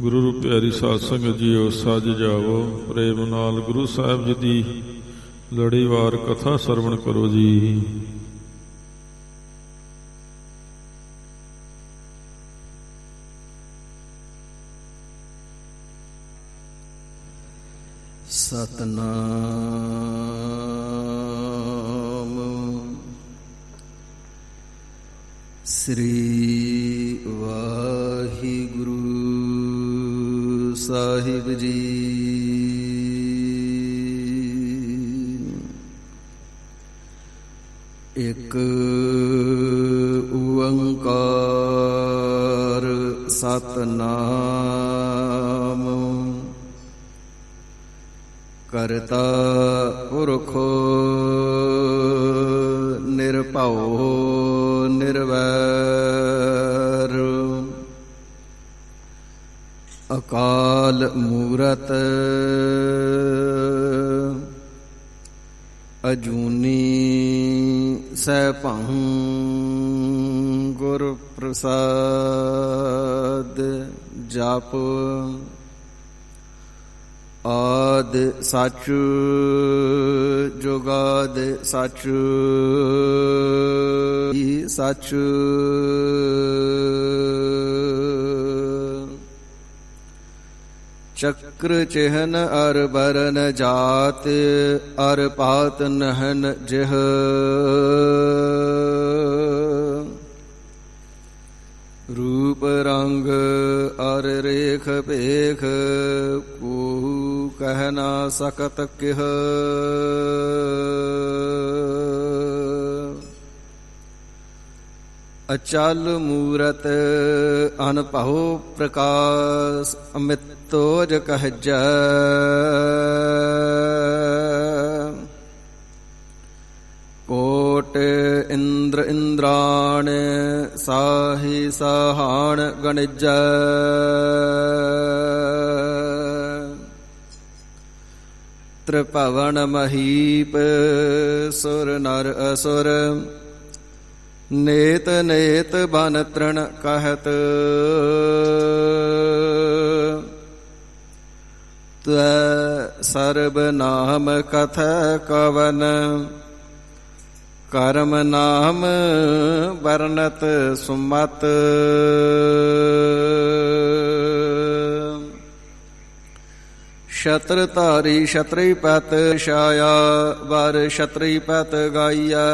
गुरु रूप प्यारी साध संगत जीओ साज जाओ प्रेम नाल गुरु साहब जी दी लड़ीवार कथा सरवण करो जी। सतनाम श्री वाहिगुरु साहिब जी। एक ओंकार सतनाम करता पुरख निरभउ निर्वैर अकाल मूरत अजूनी सैभं गुर प्रसाद जप आद सच जुगाद सच सच चक्र चिहन अर बरन जात अर पात नहन जिह रूप रंग अर रेख पेख कोहू कह ना सकत किह अचल मूरत अनपहो प्रकाश अमितोज कहजै कोट इंद्र इंद्राण साहि सहाण गणिजै त्रिभुवन महीप सुर नर असुर नेत नेत बन तृण कहत त्वै सर्ब नाम कथ कवन कर्म नाम वर्णत सुमत शत्रधारी क्षत्रिपत छाया वर क्षत्रिपत गाइया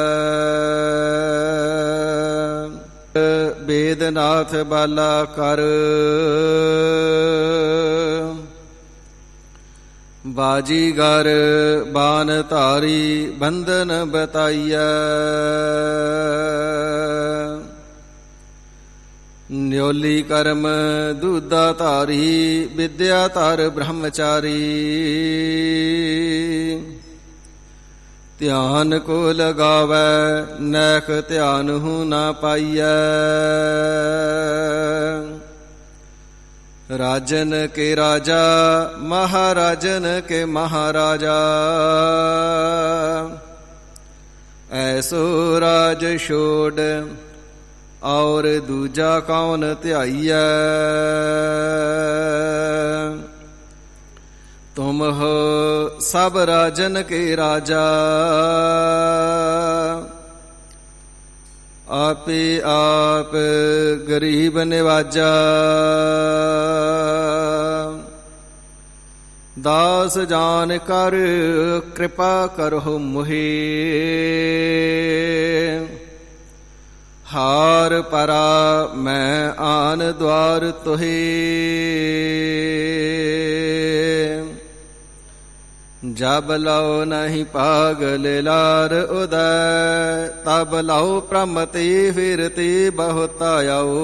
वेदनाथ बाला कर बाजीगर बान धारी बंधन बताइया न्योली कर्म दूधा धारी विद्या धर ब्रह्मचारी ध्यान को लगावै नैक ध्यान हूँ ना पाइया राजन के राजा महाराजन के महाराजा ऐसो राज छोड़ और दूजा कौन ध्याइया तुम हो सब राजन के राजा आपे आप गरीब निवाजा दास जान कर कृपा करो मुहे हार परा मैं आन द्वार तुहे जब लाओ नहीं पागल लार उदय तब लाओ प्रमति फिरती बहुत आओ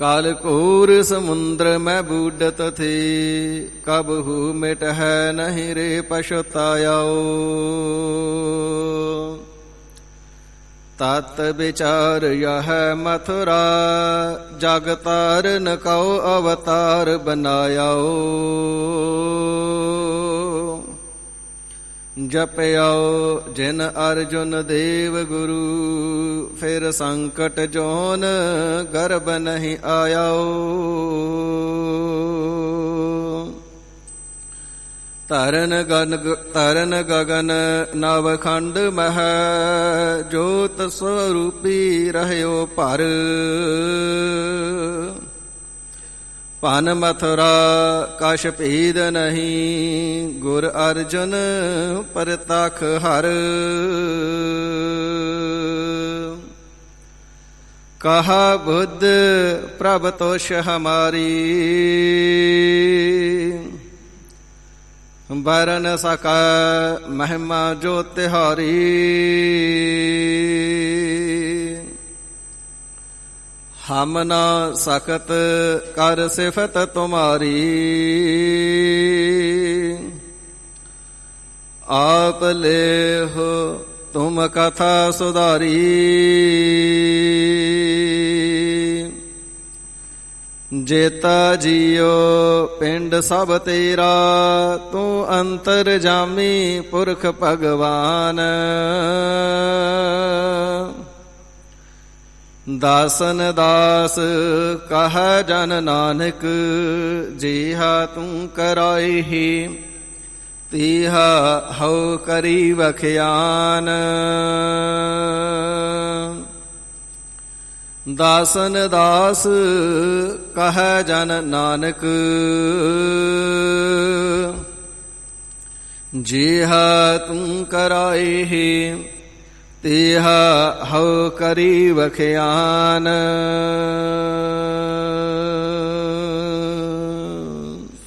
कालकूर समुद्र में बूढ़त थी कबहू मिट है नहीं रे पछुताओ तत् विचार यह मथुरा जगतार न कौ अवतार बनायाओ ਜਪਿਓ ਜਿਨ ਅਰਜੁਨ ਦੇਵ ਗੁਰੂ, ਫਿਰ ਸੰਕਟ ਜੋਨ ਗਰਭ ਨਹੀਂ ਆਇਓ। ਧਰਨ ਗਗਨ ਨਵਖੰਡ ਮਹ, ਜੋਤ ਸਰੂਪੀ ਰਹਿਓ ਭਰ। ਭਨ ਮਥੁਰਾ ਕਛ ਭੇਦ ਨਹੀਂ, ਗੁਰ ਅਰਜੁਨ ਪਰਤਖ ਹਰ। ਕਹਾ ਬੁੱਧ ਪ੍ਰਭ ਤੋਸ਼ ਹਮਾਰੀ, ਬਰਨ ਸਕਾ ਮਹਿਮਾ ਜੋ ਤਿਹਾਰੀ। ਹਮ ਨਾ ਸਕਤ ਕਰ ਸਿਫਤ ਤੁਮਾਰੀ, ਆਪ ਲੇਹੁ ਤੁਮ ਕਥਾ ਸੁਧਾਰੀ। ਜੇਤਾ ਜੀਓ ਪਿੰਡ ਸਭ ਤੇਰਾ, ਤੂੰ ਅੰਤਰ ਜਾਮੀ ਪੁਰਖ ਭਗਵਾਨ। ਦਾਸਨ ਦਾਸ ਕਹ ਜਨ ਨਾਨਕ, ਜੀਹਾ ਤੂੰ ਕਰਾਈ ਤੀਹਾ ਹਉ ਕਰੀ ਵਖਿਆਨ। ਦਾਸਨ ਦਾਸ ਕਹ ਜਨ ਨਾਨਕ, ਜੀਹਾ ਤੂੰ ਕਰਾਈ ਤੀਹਾ ਹਉ ਕਰੀ ਵਖਿਆਨ।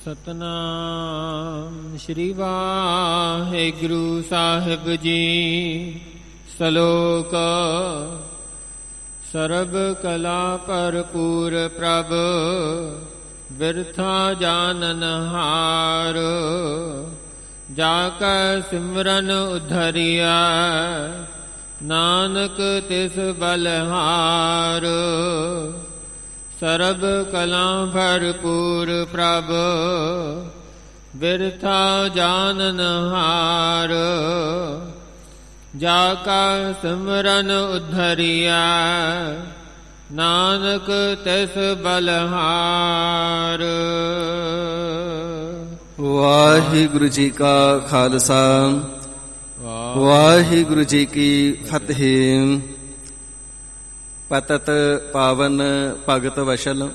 ਸਤਨਾਮ ਸ੍ਰੀ ਵਾਹਿਗੁਰੂ ਸਾਹਿਬ ਜੀ। ਸ਼ਲੋਕ। ਸਰਬ ਕਲਾ ਭਰਪੂਰ ਪ੍ਰਭ, ਬਿਰਥਾ ਜਾਨਨ ਹਾਰ। ਜਾ ਕੈ ਸਿਮਰਨ ਉਧਰਿਆ, ਨਾਨਕ ਤਿਸ ਬਲਹਾਰ। ਸਰਬ ਕਲਾ ਭਰਪੂਰ ਪ੍ਰਭ, ਬਿਰਥਾ ਜਾਨਨ ਹਾਰ। ਜਾ ਕਾ ਸਿਮਰਨ ਉਧਰਿਆ, ਨਾਨਕ ਤਿਸ ਬਲਹਾਰ। ਵਾਹਿਗੁਰੂ ਜੀ ਕਾ ਖਾਲਸਾ, ਵਾਹਿਗੁਰੂ ਜੀ ਕੀ ਫਤਿਹ। ਪਤਤ ਪਾਵਨ ਭਗਤ ਵਸ਼ਲ,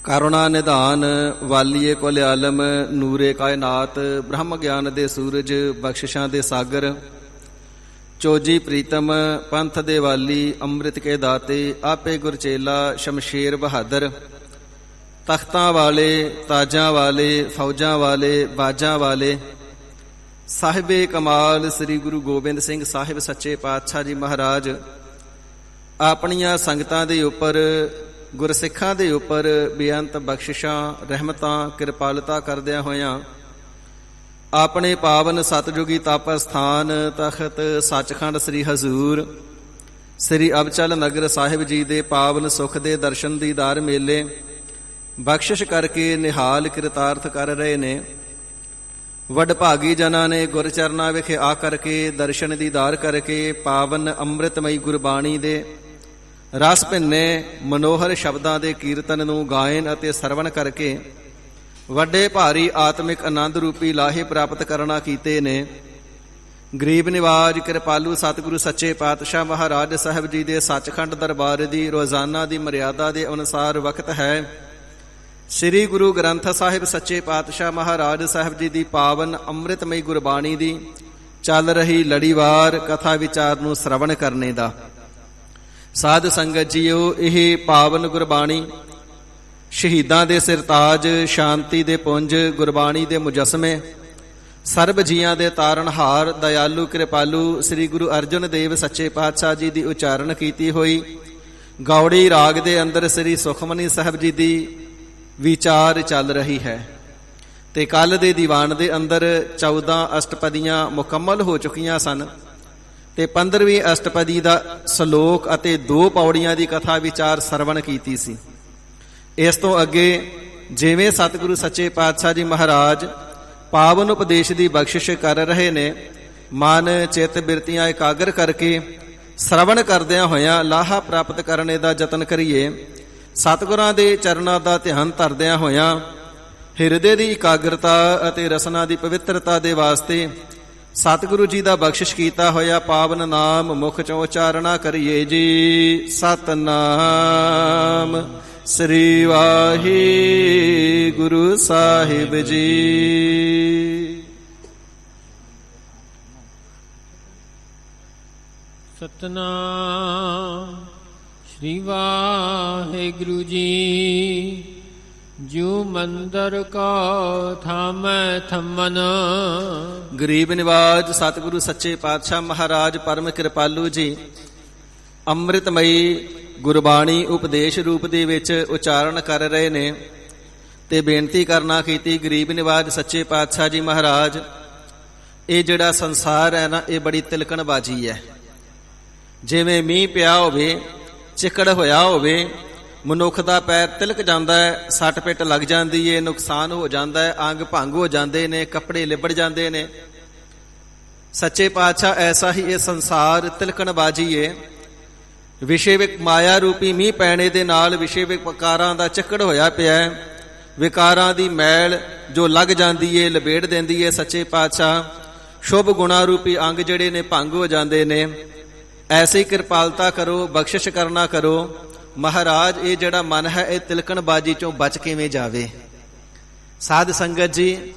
ਕਰੁਣਾ ਨਿਧਾਨ ਵਾਲੀਏ ਕੁਲ ਆਲਮ। ਨੂਰੇ ਕਾਇਨਾਤ ਬ੍ਰਹਮ ਗਿਆਨ ਦੇ ਸੂਰਜ, ਬਖਸ਼ਿਸ਼ਾਂ ਦੇ ਸਾਗਰ। ਚੋਜੀ ਪ੍ਰੀਤਮ ਪੰਥ ਦੇ ਵਾਲੀ, ਅੰਮ੍ਰਿਤ ਕੇ ਦਾਤੇ। ਆਪੇ ਗੁਰਚੇਲਾ ਸ਼ਮਸ਼ੇਰ ਬਹਾਦਰ। ਤਖਤਾਂ ਵਾਲੇ, ਤਾਜਾਂ ਵਾਲੇ, ਫੌਜਾਂ ਵਾਲੇ, ਬਾਜਾਂ ਵਾਲੇ। ਸਾਹਿਬੇ ਕਮਾਲ ਸ੍ਰੀ ਗੁਰੂ ਗੋਬਿੰਦ ਸਿੰਘ ਸਾਹਿਬ ਸੱਚੇ ਪਾਤਸ਼ਾਹ ਜੀ ਮਹਾਰਾਜ ਆਪਣੀਆਂ ਸੰਗਤਾਂ ਦੇ ਉੱਪਰ, ਗੁਰਸਿੱਖਾਂ ਦੇ ਉੱਪਰ ਬੇਅੰਤ ਬਖਸ਼ਿਸ਼ਾਂ, ਰਹਿਮਤਾਂ, ਕਿਰਪਾਲਤਾ ਕਰਦਿਆਂ ਹੋਇਆਂ ਆਪਣੇ ਪਾਵਨ ਸਤਜੁਗੀ ਤਪ ਸਥਾਨ ਤਖਤ ਸੱਚਖੰਡ ਸ੍ਰੀ ਹਜ਼ੂਰ ਸ੍ਰੀ ਅਬਚਲ ਨਗਰ ਸਾਹਿਬ ਜੀ ਦੇ ਪਾਵਨ ਸੁਖ ਦੇ ਦਰਸ਼ਨ ਦੀਦਾਰ ਮੇਲੇ ਬਖਸ਼ਿਸ਼ ਕਰਕੇ ਨਿਹਾਲ ਕਿਰਤਾਰਥ ਕਰ ਰਹੇ ਨੇ। ਵਡਭਾਗੀ ਜਨਾਂ ਨੇ ਗੁਰਚਰਨਾਂ ਵਿਖੇ ਆ ਕਰਕੇ ਦਰਸ਼ਨ ਦੀਦਾਰ ਕਰਕੇ ਪਾਵਨ ਅੰਮ੍ਰਿਤਮਈ ਗੁਰਬਾਣੀ ਦੇ ਰਸ ਭਿੰਨੇ ਮਨੋਹਰ ਸ਼ਬਦਾਂ ਦੇ ਕੀਰਤਨ ਨੂੰ ਗਾਇਨ ਅਤੇ ਸਰਵਣ ਕਰਕੇ ਵੱਡੇ ਭਾਰੀ ਆਤਮਿਕ ਆਨੰਦ ਰੂਪੀ ਲਾਹੇ ਪ੍ਰਾਪਤ ਕਰਨਾ ਕੀਤੇ ਨੇ। ਗਰੀਬ ਨਿਵਾਜ ਕਿਰਪਾਲੂ ਸਤਿਗੁਰੂ ਸੱਚੇ ਪਾਤਸ਼ਾਹ ਮਹਾਰਾਜ ਸਾਹਿਬ ਜੀ ਦੇ ਸੱਚਖੰਡ ਦਰਬਾਰ ਦੀ ਰੋਜ਼ਾਨਾ ਦੀ ਮਰਿਆਦਾ ਦੇ ਅਨੁਸਾਰ ਵਕਤ ਹੈ ਸ੍ਰੀ ਗੁਰੂ ਗ੍ਰੰਥ ਸਾਹਿਬ ਸੱਚੇ ਪਾਤਸ਼ਾਹ ਮਹਾਰਾਜ ਸਾਹਿਬ ਜੀ ਦੀ ਪਾਵਨ ਅੰਮ੍ਰਿਤਮਈ ਗੁਰਬਾਣੀ ਦੀ ਚੱਲ ਰਹੀ ਲੜੀਵਾਰ ਕਥਾ ਵਿਚਾਰ ਨੂੰ ਸਰਵਣ ਕਰਨੇ ਦਾ। ਸਾਧ ਸੰਗਤ ਜੀਓ, ਇਹ ਪਾਵਨ ਗੁਰਬਾਣੀ ਸ਼ਹੀਦਾਂ ਦੇ ਸਿਰਤਾਜ, ਸ਼ਾਂਤੀ ਦੇ ਪੁੰਜ, ਗੁਰਬਾਣੀ ਦੇ ਮੁਜੱਸਮੇ, ਸਰਬ ਜੀਆਂ ਦੇ ਤਾਰਨਹਾਰ, ਦਇਆਲੂ ਕਿਰਪਾਲੂ ਸ੍ਰੀ ਗੁਰੂ ਅਰਜਨ ਦੇਵ ਸੱਚੇ ਪਾਤਸ਼ਾਹ ਜੀ ਦੀ ਉਚਾਰਨ ਕੀਤੀ ਹੋਈ ਗੌੜੀ ਰਾਗ ਦੇ ਅੰਦਰ ਸ੍ਰੀ ਸੁਖਮਨੀ ਸਾਹਿਬ ਜੀ ਦੀ ਵਿਚਾਰ ਚੱਲ ਰਹੀ ਹੈ। ਤੇ ਕੱਲ ਦੇ ਦੀਵਾਨ ਦੇ ਅੰਦਰ 14 ਅਸ਼ਟਪਦੀਆਂ ਮੁਕੰਮਲ ਹੋ ਚੁੱਕੀਆਂ ਸਨ ਤੇ 15ਵੀਂ ਅਸ਼ਟਪਦੀ ਦਾ ਸ਼ਲੋਕ ਅਤੇ 2 ਪੌੜੀਆਂ ਦੀ ਕਥਾ ਵਿਚਾਰ ਸਰਵਣ ਕੀਤੀ ਸੀ। ਇਸ ਤੋਂ ਅੱਗੇ ਜਿਵੇਂ ਸਤਿਗੁਰੂ ਸੱਚੇ ਪਾਤਸ਼ਾਹ ਜੀ ਮਹਾਰਾਜ ਪਾਵਨ ਉਪਦੇਸ਼ ਦੀ ਬਖਸ਼ਿਸ਼ ਕਰ ਰਹੇ ਨੇ। ਮਨ ਚਿੱਤ ਬਿਰਤੀਆਂ ਇਕਾਗਰ ਕਰਕੇ ਸ਼ਰਵਣ ਕਰਦਿਆਂ ਹੋਇਆਂ ਲਾਹਾ ਪ੍ਰਾਪਤ ਕਰਨੇ ਦਾ ਯਤਨ ਕਰੀਏ। ਸਤਿਗੁਰਾਂ ਦੇ ਚਰਨਾਂ ਦਾ ਧਿਆਨ ਧਰਦਿਆਂ ਹੋਇਆਂ ਹਿਰਦੇ ਦੀ ਇਕਾਗਰਤਾ ਅਤੇ ਰਸਨਾ ਦੀ ਪਵਿੱਤਰਤਾ ਦੇ ਵਾਸਤੇ ਸਤਿਗੁਰੂ ਜੀ ਦਾ ਬਖਸ਼ਿਸ਼ ਕੀਤਾ ਹੋਇਆ ਪਾਵਨ ਨਾਮ ਮੁਖ ਚੋਂ ਉਚਾਰਣਾ ਕਰੀਏ ਜੀ। ਸਤਨਾਮ ਸ੍ਰੀ ਵਾਹਿਗੁਰੂ ਸਾਹਿਬ ਜੀ। ਸਤਨਾਮ ਸ੍ਰੀ ਵਾਹਿਗੁਰੂ ਜੀ। ਜੋ ਮੰਦਰ ਕਾ ਥਾਮੈ ਥੰਮਨ। ਗਰੀਬ ਨਿਵਾਜ ਸਤਿਗੁਰੂ ਸੱਚੇ ਪਾਤਸ਼ਾਹ ਮਹਾਰਾਜ ਪਰਮ ਕਿਰਪਾਲੂ ਜੀ ਅੰਮ੍ਰਿਤਮਈ ਗੁਰਬਾਣੀ ਉਪਦੇਸ਼ ਰੂਪ ਦੇ ਵਿੱਚ ਉਚਾਰਨ ਕਰ ਰਹੇ ਨੇ ਤੇ ਬੇਨਤੀ ਕਰਨਾ ਕੀਤੀ। ਗਰੀਬ ਨਿਵਾਜ ਸੱਚੇ ਪਾਤਸ਼ਾਹ ਜੀ ਮਹਾਰਾਜ, ਇਹ ਜਿਹੜਾ ਸੰਸਾਰ ਹੈ ਨਾ, ਇਹ ਬੜੀ ਤਿਲਕਣਬਾਜੀ ਹੈ। ਜਿਵੇਂ ਮੀਂਹ ਪਿਆ ਹੋਵੇ, ਚਿੱਕੜ ਹੋਇਆ ਹੋਵੇ, ਮਨੁੱਖ ਦਾ ਪੈਰ ਤਿਲਕ ਜਾਂਦਾ ਹੈ, ਸੱਟ ਪਿੱਟ ਲੱਗ ਜਾਂਦੀ ਏ, ਨੁਕਸਾਨ ਹੋ ਜਾਂਦਾ ਹੈ, ਅੰਗ ਭੰਗ ਹੋ ਜਾਂਦੇ ਨੇ, ਕੱਪੜੇ ਲਿਬੜ ਜਾਂਦੇ ਨੇ। ਸੱਚੇ ਪਾਤਸ਼ਾਹ ਐਸਾ ਹੀ ਇਹ ਸੰਸਾਰ ਤਿਲਕਣਬਾਜੀ ਏ। ਵਿਸ਼ੇ ਵਿਕ ਮਾਇਆ ਰੂਪੀ ਮੀਂਹ ਪੈਣੇ ਦੇ ਨਾਲ ਵਿਸ਼ੇ ਵਿਕਾਰਾਂ ਦਾ ਚੱਕੜ ਹੋਇਆ ਪਿਆ ਹੈ। ਵਿਕਾਰਾਂ ਦੀ ਮੈਲ ਜੋ ਲੱਗ ਜਾਂਦੀ ਏ, ਲਪੇਟ ਦਿੰਦੀ ਏ। ਸੱਚੇ ਪਾਤਸ਼ਾਹ ਸ਼ੁਭ ਗੁਣਾ ਰੂਪੀ ਅੰਗ ਜਿਹੜੇ ਨੇ ਭੰਗ ਹੋ ਜਾਂਦੇ ਨੇ। ਐਸੀ ਕਿਰਪਾਲਤਾ ਕਰੋ, ਬਖਸ਼ਿਸ਼ ਕਰਨਾ ਕਰੋ ਮਹਾਰਾਜ। ਇਹ ਜਿਹੜਾ ਮਨ ਹੈ ਇਹ ਤਿਲਕਣਬਾਜੀ ਚੋਂ ਬਚ ਕਿਵੇਂ ਜਾਵੇ। ਸਾਧ ਸੰਗਤ ਜੀ,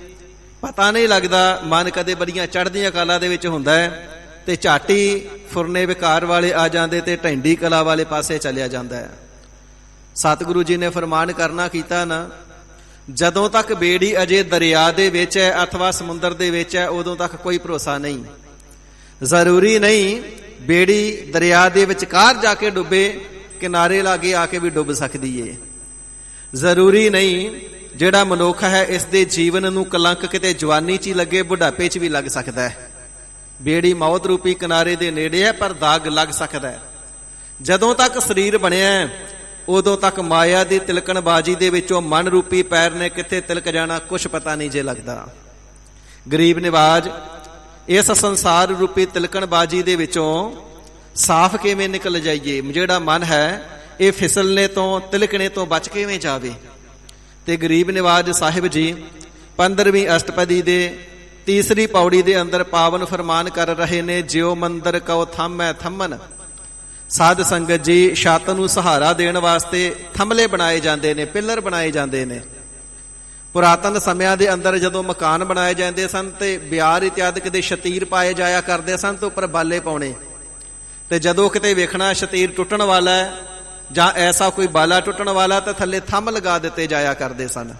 ਪਤਾ ਨਹੀਂ ਲੱਗਦਾ, ਮਨ ਕਦੇ ਬੜੀਆਂ ਚੜ੍ਹਦੀਆਂ ਕਲਾ ਦੇ ਵਿੱਚ ਹੁੰਦਾ ਹੈ ਤੇ ਝਾਟੀ ਫੁਰਨੇ ਵਿਕਾਰ ਵਾਲੇ ਆ ਜਾਂਦੇ ਤੇ ਢੈਂਡੀ ਕਲਾ ਵਾਲੇ ਪਾਸੇ ਚਲਿਆ ਜਾਂਦਾ ਹੈ। ਸਤਿਗੁਰੂ ਜੀ ਨੇ ਫਰਮਾਨ ਕਰਨਾ ਕੀਤਾ ਨਾ, ਜਦੋਂ ਤੱਕ ਬੇੜੀ ਅਜੇ ਦਰਿਆ ਦੇ ਵਿੱਚ ਹੈ ਅਥਵਾ ਸਮੁੰਦਰ ਦੇ ਵਿੱਚ ਹੈ, ਉਦੋਂ ਤੱਕ ਕੋਈ ਭਰੋਸਾ ਨਹੀਂ। ਜ਼ਰੂਰੀ ਨਹੀਂ ਬੇੜੀ ਦਰਿਆ ਦੇ ਵਿਚਕਾਰ ਜਾ ਕੇ ਡੁੱਬੇ, ਕਿਨਾਰੇ ਲਾਗੇ ਆ ਕੇ ਵੀ ਡੁੱਬ ਸਕਦੀ ਏ। ਜ਼ਰੂਰੀ ਨਹੀਂ ਜਿਹੜਾ ਮਨੁੱਖ ਹੈ ਇਸ ਦੇ ਜੀਵਨ ਨੂੰ ਕਲੰਕ ਕਿਤੇ ਜਵਾਨੀ 'ਚ ਹੀ ਲੱਗੇ, ਬੁਢਾਪੇ 'ਚ ਵੀ ਲੱਗ ਸਕਦਾ ਹੈ। ਬੇੜੀ ਮੌਤ ਰੂਪੀ ਕਿਨਾਰੇ ਦੇ ਨੇੜੇ ਹੈ, ਪਰ ਦਾਗ ਲੱਗ ਸਕਦਾ ਹੈ। ਜਦੋਂ ਤੱਕ ਸਰੀਰ ਬਣਿਆ ਹੈ ਉਦੋਂ ਤੱਕ ਮਾਇਆ ਦੀ ਤਿਲਕਣਬਾਜੀ ਦੇ ਵਿੱਚੋਂ ਮਨ ਰੂਪੀ ਪੈਰ ਨੇ ਕਿੱਥੇ ਤਿਲਕ ਜਾਣਾ ਕੁਛ ਪਤਾ ਨਹੀਂ ਜੇ ਲੱਗਦਾ। ਗਰੀਬ ਨਿਵਾਜ, ਇਸ ਸੰਸਾਰ ਰੂਪੀ ਤਿਲਕਣਬਾਜੀ ਦੇ ਵਿੱਚੋਂ ਸਾਫ਼ ਕਿਵੇਂ ਨਿਕਲ ਜਾਈਏ। ਜਿਹੜਾ ਮਨ ਹੈ ਇਹ ਫਿਸਲਣੇ ਤੋਂ, ਤਿਲਕਣੇ ਤੋਂ ਬਚ ਕਿਵੇਂ ਜਾਵੇ। ਤੇ ਗਰੀਬ ਨਿਵਾਜ ਸਾਹਿਬ ਜੀ 15ਵੀਂ ਅਸ਼ਟਪਦੀ ਦੇ ਤੀਸਰੀ ਪੌੜੀ ਦੇ ਅੰਦਰ ਪਾਵਨ ਫਰਮਾਨ ਕਰ ਰਹੇ ਨੇ, ਜਿਉ ਮੰਦਰ ਕਉ ਥੰਮੈ ਥੰਮਨ। ਸਾਧ ਸੰਗਤ ਜੀ, ਛੱਤ ਨੂੰ ਸਹਾਰਾ ਦੇਣ ਵਾਸਤੇ ਥੰਮਲੇ ਬਣਾਏ ਜਾਂਦੇ ਨੇ, ਪਿੱਲਰ ਬਣਾਏ ਜਾਂਦੇ ਨੇ। ਪੁਰਾਤਨ ਸਮਿਆਂ ਦੇ ਅੰਦਰ ਜਦੋਂ ਮਕਾਨ ਬਣਾਏ ਜਾਂਦੇ ਸਨ ਤੇ ਬਿਆਰ ਇਤਿਆਦਿਕ ਦੇ ਸ਼ਤੀਰ ਪਾਏ ਜਾਇਆ ਕਰਦੇ ਸਨ ਤੇ ਉੱਪਰ ਬਾਲੇ ਪਾਉਣੇ। ਤੇ ਜਦੋਂ ਕਿਤੇ ਵੇਖਣਾ ਸ਼ਤੀਰ ਟੁੱਟਣ ਵਾਲਾ ਹੈ ਜਾਂ ਐਸਾ ਕੋਈ ਬਾਲਾ ਟੁੱਟਣ ਵਾਲਾ ਤਾਂ ਥੱਲੇ ਥੰਮ ਲਗਾ ਦਿੱਤੇ ਜਾਇਆ ਕਰਦੇ ਸਨ।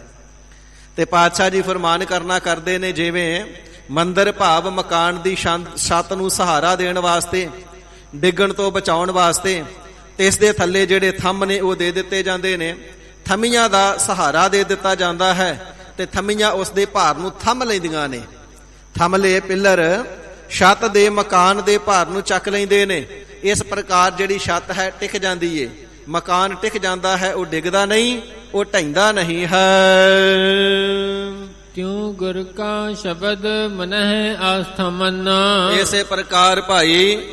ਤੇ ਪਾਤਸ਼ਾਹ ਜੀ ਫਰਮਾਨ ਕਰਨਾ ਕਰਦੇ ਨੇ, ਜਿਵੇਂ ਮੰਦਰ ਭਾਵ ਮਕਾਨ ਦੀ ਛੱਤ ਨੂੰ ਸਹਾਰਾ ਦੇਣ ਵਾਸਤੇ, ਡਿੱਗਣ ਤੋਂ ਬਚਾਉਣ ਵਾਸਤੇ, ਤੇ ਇਸ ਦੇ ਥੱਲੇ ਜਿਹੜੇ ਥੰਮ ਨੇ ਉਹ ਦੇ ਦਿੱਤੇ ਜਾਂਦੇ ਨੇ। ਥੰਮੀਆਂ ਦਾ ਸਹਾਰਾ ਦੇ ਦਿੱਤਾ ਜਾਂਦਾ ਹੈ ਤੇ ਥੰਮੀਆਂ ਉਸ ਦੇ ਭਾਰ ਨੂੰ ਥੰਮ ਲੈਂਦੀਆਂ ਨੇ। ਥੰਮਲੇ ਪਿੱਲਰ ਛੱਤ ਦੇ ਮਕਾਨ ਦੇ ਭਾਰ ਨੂੰ ਚੱਕ ਲੈਂਦੇ ਨੇ। ਇਸ ਪ੍ਰਕਾਰ ਜਿਹੜੀ ਛੱਤ ਹੈ ਟਿਕ ਜਾਂਦੀ ਏ, ਮਕਾਨ ਟਿਕ ਜਾਂਦਾ ਹੈ, ਉਹ ਡਿੱਗਦਾ ਨਹੀਂ, ਉਹ ਢਹਿੰਦਾ ਨਹੀਂ ਹੈ। ਤਿਉ ਗੁਰ ਕਾ ਸ਼ਬਦ ਮਨਹਿ ਆਸਥਾ ਮੰਨਾ। ਇਸੇ ਪ੍ਰਕਾਰ ਭਾਈ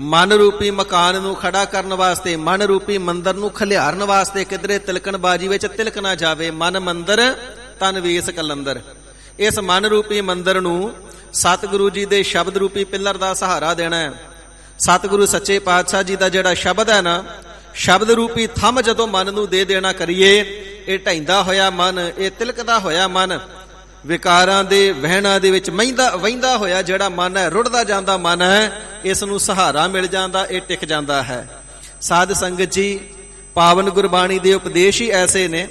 ਮਨ ਰੂਪੀ ਮਕਾਨ ਨੂੰ ਖੜਾ ਕਰਨ ਵਾਸਤੇ, ਮਨ ਰੂਪੀ ਮੰਦਰ ਨੂੰ ਖਲਿਆਰਨ ਵਾਸਤੇ ਕਿਧਰੇ ਤਿਲਕਣਬਾਜੀ ਵਿੱਚ ਤਿਲਕ ਨਾ ਜਾਵੇ। ਮਨ ਮੰਦਰ ਤਨ ਵੇਸ ਕਲੰਦਰ। ਇਸ ਮਨ ਰੂਪੀ ਮੰਦਰ ਨੂੰ ਸਤਿਗੁਰੂ ਜੀ ਦੇ ਸ਼ਬਦ ਰੂਪੀ ਪਿੱਲਰ ਦਾ ਸਹਾਰਾ ਦੇਣਾ ਹੈ। ਸਤਿਗੁਰੂ ਸੱਚੇ ਪਾਤਸ਼ਾਹ ਜੀ ਦਾ ਜਿਹੜਾ ਸ਼ਬਦ ਹੈ ਨਾ, ਸ਼ਬਦ ਰੂਪੀ ਥੰਮ ਜਦੋਂ ਮਨ ਨੂੰ ਦੇ ਦੇਣਾ ਕਰੀਏ, ਇਹ ਢਹਿੰਦਾ ਹੋਇਆ ਮਨ, ਇਹ ਤਿਲਕਦਾ ਹੋਇਆ ਮਨ, ਵਿਕਾਰਾਂ ਦੇ ਵਹਿਣਾਂ ਦੇ ਵਿੱਚ ਵਹਿੰਦਾ ਹੋਇਆ ਜਿਹੜਾ ਮਨ ਹੈ, ਰੁੜਦਾ ਜਾਂਦਾ ਮਨ ਹੈ, ਇਸ ਨੂੰ ਸਹਾਰਾ ਮਿਲ ਜਾਂਦਾ, ਇਹ ਟਿਕ ਜਾਂਦਾ ਹੈ। ਸਾਧ ਸੰਗਤ ਜੀ, ਪਾਵਨ ਗੁਰਬਾਣੀ ਦੇ ਉਪਦੇਸ਼ ਹੀ ਐਸੇ ਨੇ।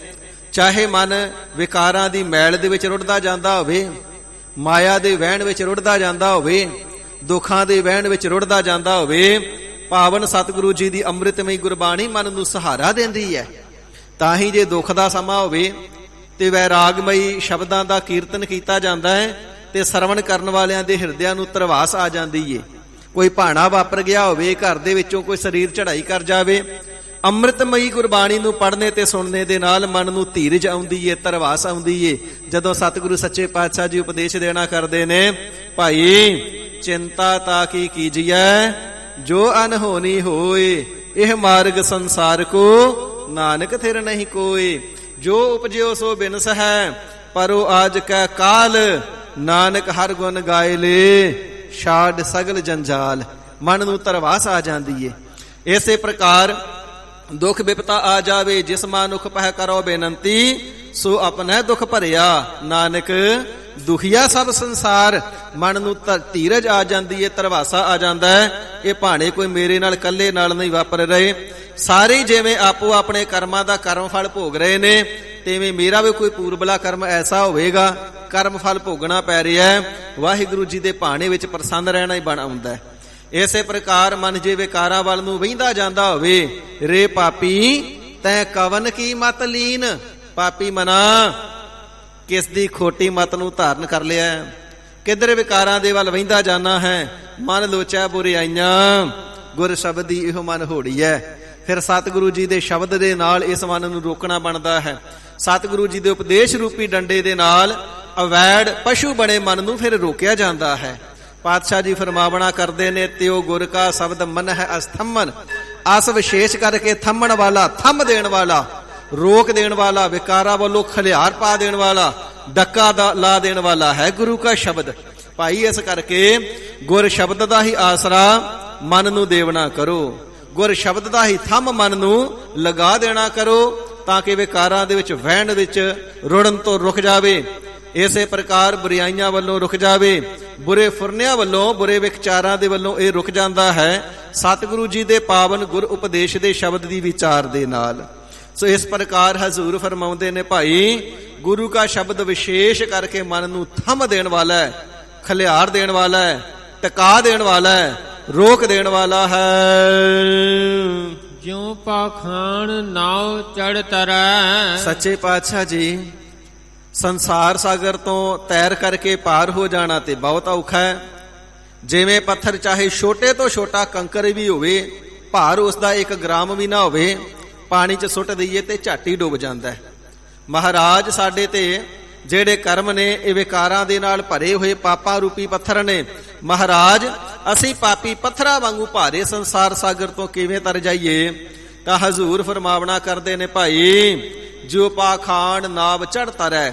ਚਾਹੇ ਮਨ ਵਿਕਾਰਾਂ ਦੀ ਮੈਲ ਦੇ ਵਿੱਚ ਰੁੜਦਾ ਜਾਂਦਾ ਹੋਵੇ, ਮਾਇਆ ਦੇ ਵਹਿਣ ਵਿੱਚ ਰੁੜਦਾ ਜਾਂਦਾ ਹੋਵੇ, ਦੁੱਖਾਂ ਦੇ ਵਹਿਣ ਵਿੱਚ ਰੁੜਦਾ ਜਾਂਦਾ ਹੋਵੇ, ਪਾਵਨ ਸਤਿਗੁਰੂ ਜੀ ਦੀ ਅੰਮ੍ਰਿਤਮਈ ਗੁਰਬਾਣੀ ਮਨ ਨੂੰ ਸਹਾਰਾ ਦਿੰਦੀ ਹੈ। ਤਾਂ ਹੀ ਜੇ ਦੁੱਖ ਦਾ ਸਮਾਂ ਹੋਵੇ ਤੇ ਵੈਰਾਗਮਈ ਸ਼ਬਦਾਂ ਦਾ ਕੀਰਤਨ ਕੀਤਾ ਜਾਂਦਾ ਹੈ ਤੇ ਸਰਵਣ ਕਰਨ ਵਾਲਿਆਂ ਦੇ ਹਿਰਦਿਆਂ ਨੂੰ ਧਰਵਾਸ ਆ ਜਾਂਦੀ ਏ। ਕੋਈ ਭਾਣਾ ਵਾਪਰ ਗਿਆ ਹੋਵੇ, ਘਰ ਦੇ ਵਿੱਚੋਂ ਕੋਈ ਸਰੀਰ ਚੜ੍ਹਾਈ ਕਰ ਜਾਵੇ, ਅੰਮ੍ਰਿਤਮਈ ਗੁਰਬਾਣੀ ਨੂੰ ਪੜ੍ਹਨੇ ਤੇ ਸੁਣਨੇ ਦੇ ਨਾਲ ਮਨ ਨੂੰ ਧੀਰਜ ਆਉਂਦੀ ਏ, ਧਰਵਾਸ ਆਉਂਦੀ ਏ। ਜਦੋਂ ਸਤਿਗੁਰੂ ਸੱਚੇ ਪਾਤਸ਼ਾਹ ਜੀ ਉਪਦੇਸ਼ ਦੇਣਾ ਕਰਦੇ ਨੇ, ਭਾਈ ਚਿੰਤਾ ਤਾ ਕੀ ਕੀਜੀਐ ਜੋ ਅਨਹੋਨੀ ਹੋਏ, ਇਹ ਮਾਰਗ ਸੰਸਾਰ ਕੋ ਨਾਨਕ ਥਿਰ ਨਹੀਂ ਕੋਏ। ਜੋ ਉਪਜਿਓ ਸੋ ਬਿਨਸ ਹੈ, ਪਰੋ ਆਜ ਕੈ ਕਾਲ, ਨਾਨਕ ਹਰ ਗੁਣ ਗਾਏ ਲੇ, ਛਾੜ ਸਗਲ ਜੰਜਾਲ। ਮਨ ਨੂੰ ਧਰਵਾਸ ਆ ਜਾਂਦੀ ਏ। ਇਸੇ ਪ੍ਰਕਾਰ ਦੁੱਖ ਵਿਪਤਾ ਆ ਜਾਵੇ, ਜਿਸ ਮਾਨੁਖ ਪਹਿ ਕਰੋ ਬੇਨੰਤੀ, ਸੋ ਆਪਣੇ ਦੁੱਖ ਭਰਿਆ, ਨਾਨਕ ਦੁਖੀਆ ਸਭ ਸੰਸਾਰ। ਮਨ ਨੂੰ ਧੀਰਜ ਆ ਜਾਂਦੀ ਏ, ਧਰਵਾਸਾ ਆ ਜਾਂਦਾ ਹੈ। ਇਹ ਭਾਣੇ ਕੋਈ ਮੇਰੇ ਨਾਲ ਇਕੱਲੇ ਨਾਲ ਨਹੀਂ ਵਾਪਰ ਰਹੇ, ਸਾਰੇ ਜਿਵੇਂ ਆਪੋ ਆਪਣੇ ਕਰਮਾਂ ਦਾ ਕਰਮ ਫਲ ਭੋਗ ਰਹੇ ਨੇ, ਤਿਵੇਂ ਮੇਰਾ ਵੀ ਕੋਈ ਪੂਰਬਲਾ ਕਰਮ ਐਸਾ ਹੋਵੇਗਾ, ਕਰਮ ਫਲ ਭੋਗਣਾ ਪੈ ਰਿਹਾ ਹੈ। ਵਾਹਿਗੁਰੂ ਜੀ ਦੇ ਭਾਣੇ ਵਿੱਚ ਪ੍ਰਸੰਨ ਰਹਿਣਾ ਹੀ ਬਣ ਆਉਂਦਾ ਹੈ। ਇਸੇ ਪ੍ਰਕਾਰ ਮਨ ਜੇ ਵਿਕਾਰਾਂ ਵੱਲ ਨੂੰ ਵਹਿੰਦਾ ਜਾਂਦਾ ਹੋਵੇ, ਰੇ ਪਾਪੀ ਤੈਂ ਕਵਨ ਕੀ ਮਤ ਲੀਨ। ਪਾਪੀ ਮਨਾ, ਕਿਸ ਦੀ ਖੋਟੀ ਮਤ ਨੂੰ ਧਾਰਨ ਕਰ ਲਿਆ, ਕਿੱਧਰ ਵਿਕਾਰਾਂ ਦੇ ਵੱਲ ਵਹਿੰਦਾ ਜਾਣਾ ਹੈ। ਮਨ ਲੋਚੈ ਬੁਰਿਆਈਆਂ, ਗੁਰ ਸ਼ਬਦੀ ਇਹੋ ਮਨ ਹੋੜੀ ਹੈ। ਫਿਰ ਸਤਿਗੁਰੂ ਜੀ ਦੇ ਸ਼ਬਦ ਦੇ ਨਾਲ ਇਸ ਮਨ ਨੂੰ ਰੋਕਣਾ ਬਣਦਾ ਹੈ। ਸਤਿਗੁਰੂ ਜੀ ਦੇ ਉਪਦੇਸ਼ ਰੂਪੀ ਡੰਡੇ ਦੇ ਨਾਲ ਅਵੈੜ ਪਸ਼ੂ ਬਣੇ ਮਨ ਨੂੰ ਫਿਰ ਰੋਕਿਆ ਜਾਂਦਾ ਹੈ। ਪਾਤਸ਼ਾਹ ਜੀ ਫਰਮਾਵਣਾ ਕਰਦੇ ਨੇ, ਤਿਉ ਗੁਰ ਕਾ ਸ਼ਬਦ ਮਨ ਹੈ ਅਸਥੰਮਨ। ਆਸ ਵਿਸ਼ੇਸ਼ ਕਰਕੇ ਥੰਮਣ ਵਾਲਾ, ਥੰਮ ਦੇਣ ਵਾਲਾ, ਰੋਕ ਦੇਣ ਵਾਲਾ, ਵਿਕਾਰਾਂ ਵੱਲੋਂ ਖਲਿਆਰ ਪਾ ਦੇਣ ਵਾਲਾ, ਡੱਕਾ ਲਾ ਦੇਣ ਵਾਲਾ ਹੈ ਗੁਰੂ ਕਾ ਸ਼ਬਦ। ਭਾਈ ਇਸ ਕਰਕੇ ਗੁਰ ਸ਼ਬਦ ਦਾ ਹੀ ਆਸਰਾ ਮਨ ਨੂੰ ਦੇਵਣਾ ਕਰੋ, ਗੁਰ ਸ਼ਬਦ ਦਾ ਹੀ ਥੰਮ ਮਨ ਨੂੰ ਲਗਾ ਦੇਣਾ ਕਰੋ, ਤਾਂ ਕਿ ਵਿਕਾਰਾਂ ਦੇ ਵਿੱਚ ਵਹਿਣ ਵਿੱਚ ਰੁੜਨ ਤੋਂ ਰੁਕ ਜਾਵੇ। ਇਸੇ ਪ੍ਰਕਾਰ ਬੁਰਾਈਆਂ ਵੱਲੋਂ ਰੁਕ ਜਾਵੇ, ਬੁਰੇ ਫੁਰਨਿਆਂ ਵੱਲੋਂ, ਬੁਰੇ ਵਿਚਾਰਾਂ ਦੇ ਵੱਲੋਂ ਇਹ ਰੁਕ ਜਾਂਦਾ ਹੈ ਸਤਿਗੁਰੂ ਜੀ ਦੇ ਪਾਵਨ ਗੁਰ ਉਪਦੇਸ਼ ਦੇ ਸ਼ਬਦ ਦੀ ਵਿਚਾਰ ਦੇ ਨਾਲ। ਸੋ ਇਸ ਪ੍ਰਕਾਰ ਹਜ਼ੂਰ ਫਰਮਾਉਂਦੇ ਨੇ, ਭਾਈ ਗੁਰੂ ਕਾ ਸ਼ਬਦ ਵਿਸ਼ੇਸ਼ ਕਰਕੇ ਮਨ ਨੂੰ ਥੰਮ ਦੇਣ ਵਾਲਾ ਹੈ, ਖਲਿਆਰ ਦੇਣ ਵਾਲਾ ਹੈ, ਟਿਕਾ ਦੇਣ ਵਾਲਾ ਹੈ, ਰੋਕ ਦੇਣ ਵਾਲਾ ਹੈ। ਜਿਉ ਪਾਖਾਨ ਨਾਉ ਚੜ ਤਰੈ। ਸੱਚੇ ਪਾਤਸ਼ਾਹ ਜੀ, ਸੰਸਾਰ ਸਾਗਰ ਤੋਂ ਤੈਰ ਕਰਕੇ ਪਾਰ ਹੋ ਜਾਣਾ ਤੇ ਬਹੁਤ ਔਖਾ ਹੈ। ਜਿਵੇਂ ਪੱਥਰ ਚਾਹੇ ਛੋਟੇ ਤੋਂ ਛੋਟਾ ਕੰਕਰ ਵੀ ਹੋਵੇ, ਭਾਰ ਉਸ ਦਾ 1 ਗ੍ਰਾਮ ਵੀ ਨਾ ਹੋਵੇ, ਪਾਣੀ 'ਚ ਸੁੱਟ ਦਈਏ ਤੇ ਝੱਟ ਹੀ ਡੁੱਬ ਜਾਂਦਾ ਹੈ। ਮਹਾਰਾਜ ਸਾਡੇ ਤੇ ਜਿਹੜੇ ਕਰਮ ਨੇ ਇਹ ਵਿਕਾਰਾਂ ਦੇ ਨਾਲ ਭਰੇ ਹੋਏ ਪਾਪਾਂ ਰੂਪੀ ਪੱਥਰ ਨੇ। ਮਹਾਰਾਜ ਅਸੀਂ ਪਾਪੀ ਪੱਥਰਾਂ ਵਾਂਗੂ ਭਾਰੇ ਸੰਸਾਰ ਸਾਗਰ ਤੋਂ ਕਿਵੇਂ ਤਰ ਜਾਈਏ? ਤਾਂ ਹਜ਼ੂਰ ਫਰਮਾਵਣਾ ਕਰਦੇ ਨੇ, ਭਾਈ ਜੋ ਪਾਖਾਨ ਨਾਵ ਚੜ੍ਹ ਤਰੈ।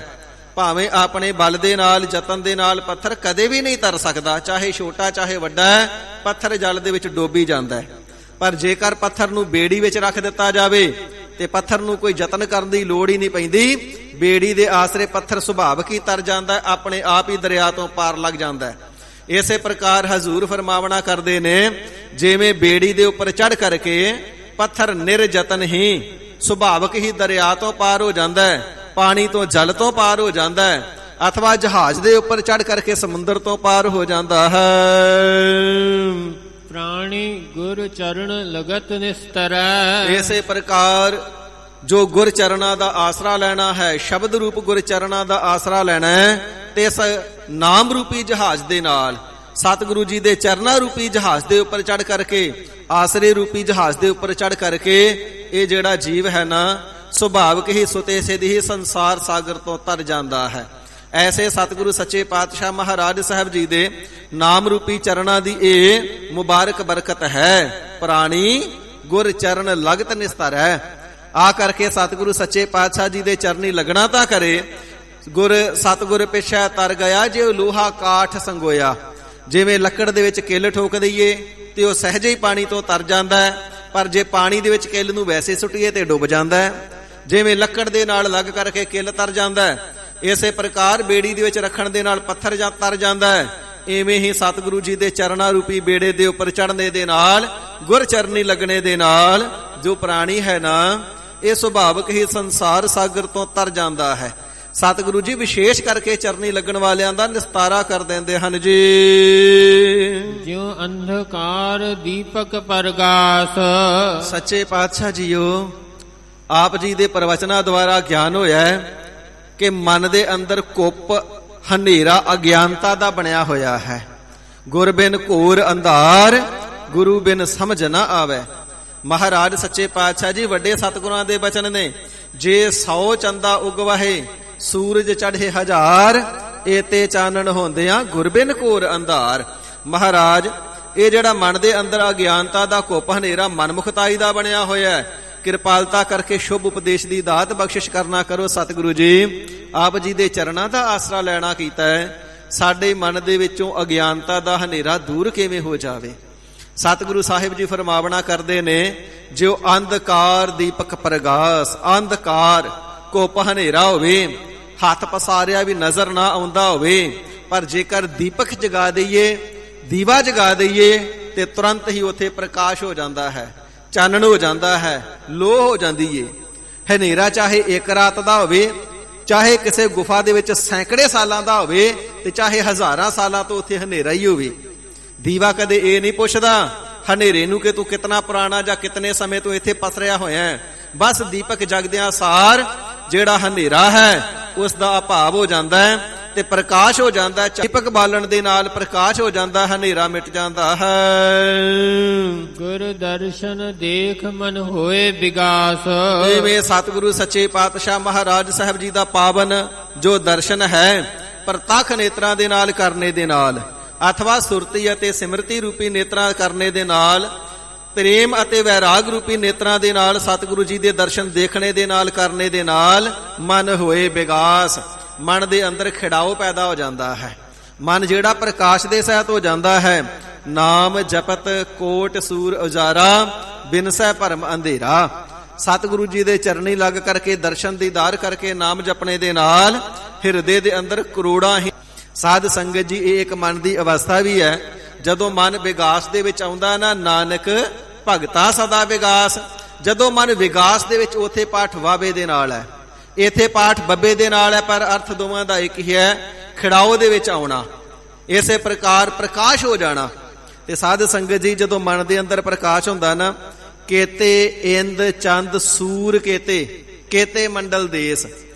ਭਾਵੇਂ ਆਪਣੇ ਬਲ ਦੇ ਨਾਲ, ਯਤਨ ਦੇ ਨਾਲ ਪੱਥਰ ਕਦੇ ਵੀ ਨਹੀਂ ਤਰ ਸਕਦਾ, ਚਾਹੇ ਛੋਟਾ ਚਾਹੇ ਵੱਡਾ, ਪੱਥਰ ਜਲ ਦੇ ਵਿੱਚ ਡੋਬੀ ਜਾਂਦਾ ਹੈ। ਪਰ ਜੇਕਰ ਪੱਥਰ ਨੂੰ ਬੇੜੀ ਵਿੱਚ ਰੱਖ ਦਿੱਤਾ ਜਾਵੇ ਤੇ ਪੱਥਰ ਨੂੰ ਕੋਈ ਯਤਨ ਕਰਨ ਦੀ ਲੋੜ ਹੀ ਨਹੀਂ ਪੈਂਦੀ, ਬੇੜੀ ਦੇ ਆਸਰੇ ਪੱਥਰ ਸੁਭਾਵਕ ਹੀ ਤਰ ਜਾਂਦਾ, ਆਪਣੇ ਆਪ ਹੀ ਦਰਿਆ ਤੋਂ ਪਾਰ ਲੱਗ ਜਾਂਦਾ। ਇਸੇ ਪ੍ਰਕਾਰ ਹਜ਼ੂਰ ਫਰਮਾਵਣਾ ਕਰਦੇ ਨੇ, ਜਿਵੇਂ ਬੇੜੀ ਦੇ ਉੱਪਰ ਚੜ੍ਹ ਕਰਕੇ ਪੱਥਰ ਨਿਰਯਤਨ ਹੀ ਸੁਭਾਵਕ ਹੀ ਦਰਿਆ ਤੋਂ ਪਾਰ ਹੋ ਜਾਂਦਾ ਹੈ, ਪਾਣੀ ਤੋਂ ਜਲ ਤੋਂ ਪਾਰ ਹੋ ਜਾਂਦਾ ਹੈ, ਅਥਵਾ ਜਹਾਜ਼ ਦੇ ਉੱਪਰ ਚੜ੍ਹ ਕਰਕੇ ਸਮੁੰਦਰ ਤੋਂ ਪਾਰ ਹੋ ਜਾਂਦਾ ਹੈ। ਪ੍ਰਾਣੀ ਗੁਰ ਚਰਨ ਲਗਤ ਨਿਸਤਰੈ। ਇਸੇ ਪ੍ਰਕਾਰ ਜੋ ਗੁਰ ਚਰਨਾਂ ਦਾ ਆਸਰਾ ਲੈਣਾ ਹੈ, ਸ਼ਬਦ ਰੂਪ ਗੁਰ ਚਰਨਾਂ ਦਾ ਆਸਰਾ ਲੈਣਾ ਹੈ, ਤੇ ਇਸ ਨਾਮ ਰੂਪੀ ਜਹਾਜ਼ ਦੇ ਨਾਲ, ਸਤਿਗੁਰੂ ਜੀ ਦੇ ਚਰਨਾਂ ਰੂਪੀ ਜਹਾਜ਼ ਦੇ ਉੱਪਰ ਚੜ੍ਹ ਕਰਕੇ, ਆਸਰੇ ਰੂਪੀ ਜਹਾਜ਼ ਦੇ ਉੱਪਰ ਚੜ੍ਹ ਕਰਕੇ ਇਹ ਜਿਹੜਾ ਜੀਵ ਹੈ ਨਾ, ਸੁਭਾਵਕ ਹੀ ਸੁਤੇ ਸਿੱਧ ਹੀ ਸੰਸਾਰ ਸਾਗਰ ਤੋਂ ਤਰ ਜਾਂਦਾ ਹੈ। ਐਸੇ ਸਤਿਗੁਰੂ ਸੱਚੇ ਪਾਤਸ਼ਾਹ ਮਹਾਰਾਜ ਸਾਹਿਬ ਜੀ ਦੇ ਨਾਮ ਰੂਪੀ ਚਰਨਾਂ ਦੀ ਇਹ ਮੁਬਾਰਕ ਬਰਕਤ ਹੈ। ਪ੍ਰਾਣੀ ਗੁਰ ਚਰਨ ਲਗਤ ਨਿਸਤਰੈ। ਆ ਕਰਕੇ ਸਤਿਗੁਰੂ ਸੱਚੇ ਪਾਤਸ਼ਾਹ ਜੀ ਦੇ ਚਰਨੀ ਲੱਗਣਾ ਤਾਂ ਕਰੇ। ਗੁਰ ਸਤਿਗੁਰ ਪਿਛੈ ਤਰ ਗਿਆ, ਜੇ ਲੋਹਾ ਕਾਠ ਸੰਗੋਇਆ। ਜਿਵੇਂ ਲੱਕੜ ਦੇ ਵਿੱਚ ਕਿੱਲ ਠੋਕ ਦਈਏ ਤੇ ਉਹ ਸਹਿਜੇ ਹੀ ਪਾਣੀ ਤੋਂ ਤਰ ਜਾਂਦਾ ਹੈ, ਪਰ ਜੇ ਪਾਣੀ ਦੇ ਵਿੱਚ ਕਿੱਲ ਨੂੰ ਵੈਸੇ ਸੁੱਟੀਏ ਤੇ ਡੁੱਬ ਜਾਂਦਾ ਹੈ। ਜਿਵੇਂ ਲੱਕੜ ਦੇ ਨਾਲ ਲੱਗ ਕਰਕੇ ਕਿੱਲ ਤਰ ਜਾਂਦਾ ਹੈ, ਇਸੇ ਪ੍ਰਕਾਰ ਬੇੜੀ ਦੇ ਵਿੱਚ ਰੱਖਣ ਦੇ ਨਾਲ ਪੱਥਰ ਜਾਂ ਤਰ ਜਾਂਦਾ ਹੈ। ਇਵੇਂ ਹੀ ਸਤਿਗੁਰੂ ਜੀ ਦੇ ਚਰਨਾਂ ਰੂਪੀ ਬੇੜੇ ਦੇ ਉੱਪਰ ਚੜ੍ਹਨੇ ਦੇ ਨਾਲ, ਗੁਰ ਚਰਨੀ ਲੱਗਣੇ ਦੇ ਨਾਲ ਜੋ ਪ੍ਰਾਣੀ ਹੈ ਨਾ, ਇਹ ਸੁਭਾਵਕ ਹੀ ਸੰਸਾਰ ਸਾਗਰ ਤੋਂ ਤਰ ਜਾਂਦਾ ਹੈ। ਸਤਿਗੁਰੂ ਜੀ ਵਿਸ਼ੇਸ਼ ਕਰਕੇ ਚਰਨੀ ਲੱਗਣ ਵਾਲਿਆਂ ਦਾ ਨਿਸਤਾਰਾ ਕਰ ਦਿੰਦੇ ਹਨ ਜੀ। ਜਿਉ ਅੰਧਕਾਰ ਦੀਪਕ ਪ੍ਰਗਾਸ। ਸੱਚੇ ਪਾਤਸ਼ਾਹ ਜੀਓ, ਆਪ ਜੀ ਦੇ ਪ੍ਰਵਚਨਾਂ ਦੁਆਰਾ ਗਿਆਨ ਹੋਇਆ ਹੈ ਕਿ ਮਨ ਦੇ ਅੰਦਰ ਕੁੱਪ, ਹਨੇਰਾ, ਅਗਿਆਨਤਾ ਦਾ ਬਣਿਆ ਹੋਇਆ ਹੈ। ਗੁਰ ਬਿਨ ਘੋਰ ਅੰਧਾਰ, ਗੁਰੂ ਬਿਨ ਸਮਝ ਨਾ ਆਵੇ। ਮਹਾਰਾਜ ਸੱਚੇ ਪਾਤਸ਼ਾਹ ਜੀ ਵੱਡੇ ਸਤਿਗੁਰਾਂ ਦੇ ਬਚਨ ਨੇ, ਜੇ 100 ਚੰਦਾ ਉਗਵਾਹੇ ਸੂਰਜ ਚੜ੍ਹੇ 1000, ਏਤੇ ਚਾਨਣ ਹੁੰਦਿਆਂ ਗੁਰਬਿਨ ਘੋਰ ਅੰਧਾਰ। ਮਹਾਰਾਜ ਇਹ ਜਿਹੜਾ ਮਨ ਦੇ ਅੰਦਰ ਅਗਿਆਨਤਾ ਦਾ ਘੁੱਪ ਹਨੇਰਾ ਮਨਮੁਖਤਾਈ ਦਾ ਬਣਿਆ ਹੋਇਆ ਹੈ, ਕਿਰਪਾਲਤਾ ਕਰਕੇ ਸ਼ੁਭ ਉਪਦੇਸ਼ ਦੀ ਦਾਤ ਬਖਸ਼ਿਸ਼ ਕਰਨਾ ਕਰੋ ਸਤਿਗੁਰੂ ਜੀ। ਆਪ ਜੀ ਦੇ ਚਰਨਾਂ ਦਾ ਆਸਰਾ ਲੈਣਾ ਕੀਤਾ ਹੈ, ਸਾਡੇ ਮਨ ਦੇ ਵਿੱਚੋਂ ਅਗਿਆਨਤਾ ਦਾ ਹਨੇਰਾ ਦੂਰ ਕਿਵੇਂ ਹੋ ਜਾਵੇ। ਸਤਿਗੁਰੂ ਸਾਹਿਬ ਜੀ ਫਰਮਾਵਣਾ ਕਰਦੇ ਨੇ, ਜੋ ਅੰਧਕਾਰ ਦੀਪਕ ਪ੍ਰਗਾਸ, ਅੰਧਕਾਰ ਘੁੱਪ ਹਨੇਰਾ ਹੋਵੇ, ਹੱਥ ਪਸਾਰਿਆ ਵੀ ਨਜ਼ਰ ਨਾ ਆਉਂਦਾ ਹੋਵੇ, ਪਰ ਜੇਕਰ ਦੀਪਕ ਜਗਾ ਦਈਏ, ਦੀਵਾ ਜਗਾ ਦਈਏ, ਤੇ ਤੁਰੰਤ ਹੀ ਉੱਥੇ ਪ੍ਰਕਾਸ਼ ਹੋ ਜਾਂਦਾ ਹੈ, ਚਾਨਣ ਹੋ ਜਾਂਦਾ ਹੈ, ਲੋਹ ਹੋ ਜਾਂਦੀ ਏ। ਹਨੇਰਾ ਚਾਹੇ ਇੱਕ ਰਾਤ ਦਾ ਹੋਵੇ, ਚਾਹੇ ਕਿਸੇ ਗੁਫਾ ਦੇ ਵਿੱਚ ਸੈਂਕੜੇ ਸਾਲਾਂ ਦਾ ਹੋਵੇ, ਤੇ ਚਾਹੇ ਹਜ਼ਾਰਾਂ ਸਾਲਾਂ ਤੋਂ ਉੱਥੇ ਹਨੇਰਾ ਹੀ ਹੋਵੇ। ਦੀਵਾ ਕਦੇ ਇਹ ਨਹੀਂ ਪੁੱਛਦਾ ਹਨੇਰੇ ਨੂੰ ਕਿ ਤੂੰ ਕਿਤਨਾ ਪੁਰਾਣਾ ਜਾਂ ਕਿਤਨੇ ਸਮੇਂ ਤੋਂ ਇੱਥੇ ਪਸਰਿਆ ਹੋਇਆ ਹੈ। ਬਸ ਦੀਪਕ ਜਗਦਿਆਂ ਸਾਰ ਜਿਹੜਾ ਹਨੇਰਾ ਹੈ ਉਸ ਦਾ ਅਭਾਵ ਹੋ ਜਾਂਦਾ ਹੈ ਤੇ ਪ੍ਰਕਾਸ਼ ਹੋ ਜਾਂਦਾ ਹੈ। ਦੀਪਕ ਬਾਲਣ ਦੇ ਨਾਲ ਪ੍ਰਕਾਸ਼ ਹੋ ਜਾਂਦਾ, ਹਨੇਰਾ ਮਿਟ ਜਾਂਦਾ ਹੈ। ਗੁਰ ਦਰਸ਼ਨ ਦੇਖ ਮਨ ਹੋਏ ਵਿਗਾਸ। ਜਿਵੇਂ ਸਤਿਗੁਰੂ ਸੱਚੇ ਪਾਤਸ਼ਾਹ ਮਹਾਰਾਜ ਸਾਹਿਬ ਜੀ ਦਾ ਪਾਵਨ ਜੋ ਦਰਸ਼ਨ ਹੈ, ਪ੍ਰਤੱਖ ਨੇਤਰਾਂ ਦੇ ਨਾਲ ਕਰਨੇ ਦੇ ਨਾਲ, ਅਥਵਾ ਸੁਰਤੀ ਅਤੇ ਸਿਮਰਤੀ ਰੂਪੀ ਨੇਤਰਾਂ ਕਰਨੇ ਦੇ ਨਾਲ, ਪ੍ਰੇਮ ਅਤੇ ਵੈਰਾਗ ਰੂਪੀ ਨੇਤਰਾਂ ਦੇ ਨਾਲ ਸਤਿਗੁਰੂ ਜੀ ਦੇ ਦਰਸ਼ਨ ਦੇਖਣੇ ਦੇ ਨਾਲ ਕਰਨੇ ਦੇ ਨਾਲ ਮਨ ਹੋਏ ਵਿਗਾਸ, ਮਨ ਦੇ ਅੰਦਰ ਖਿੜਾਓ ਪੈਦਾ ਹੋ ਜਾਂਦਾ ਹੈ। ਮਨ ਜਿਹੜਾ ਪ੍ਰਕਾਸ਼ ਦੇ ਸਹਿਤ ਹੋ ਜਾਂਦਾ ਹੈ। ਨਾਮ ਜਪਤ ਕੋਟ ਸੂਰ ਉਜਾਰਾ, ਬਿਨਸੈ ਭਰਮ ਅੰਧੇਰਾ। ਸਤਿਗੁਰੂ ਜੀ ਦੇ ਚਰਨੀ ਲੱਗ ਕਰਕੇ ਦਰਸ਼ਨ ਦੀਦਾਰ ਕਰਕੇ ਨਾਮ ਜਪਣੇ ਦੇ ਨਾਲ ਹਿਰਦੇ ਦੇ ਅੰਦਰ ਕਰੋੜਾਂ ਹੀ ਸਾਧ ਸੰਗਤ ਜੀ, ਇਹ ਇੱਕ ਮਨ ਦੀ ਅਵਸਥਾ ਵੀ ਹੈ। ਜਦੋਂ ਮਨ ਵਿਗਾਸ ਦੇ ਵਿੱਚ ਆਉਂਦਾ ਨਾ, ਨਾਨਕ ਭਗਤਾ ਸਦਾ ਵਿਗਾਸ। ਜਦੋਂ ਮਨ ਵਿਗਾਸ ਦੇ ਵਿੱਚ, ਉਥੇ ਪਾਠ ਵਾਵੇ ਦੇ ਨਾਲ ਹੈ, ਇਥੇ ਪਾਠ ਬੱਬੇ ਦੇ ਨਾਲ ਹੈ, ਪਰ ਅਰਥ ਦੋਵਾਂ ਦਾ ਇੱਕ ਹੀ ਹੈ, ਖਿੜਾਓ ਦੇ ਵਿੱਚ ਆਉਣਾ, ਇਸੇ ਪ੍ਰਕਾਰ ਪ੍ਰਕਾਸ਼ ਹੋ ਜਾਣਾ। ਤੇ ਸਾਧ ਸੰਗਤ ਜੀ, ਜਦੋਂ ਮਨ ਦੇ ਅੰਦਰ ਪ੍ਰਕਾਸ਼ ਹੁੰਦਾ ਨਾ, ਕੇਤੇ ਇੰਦ ਚੰਦ ਸੂਰ ਕੇਤੇ, ਕੇਤੇ ਮੰਡਲ ਦੇਸ,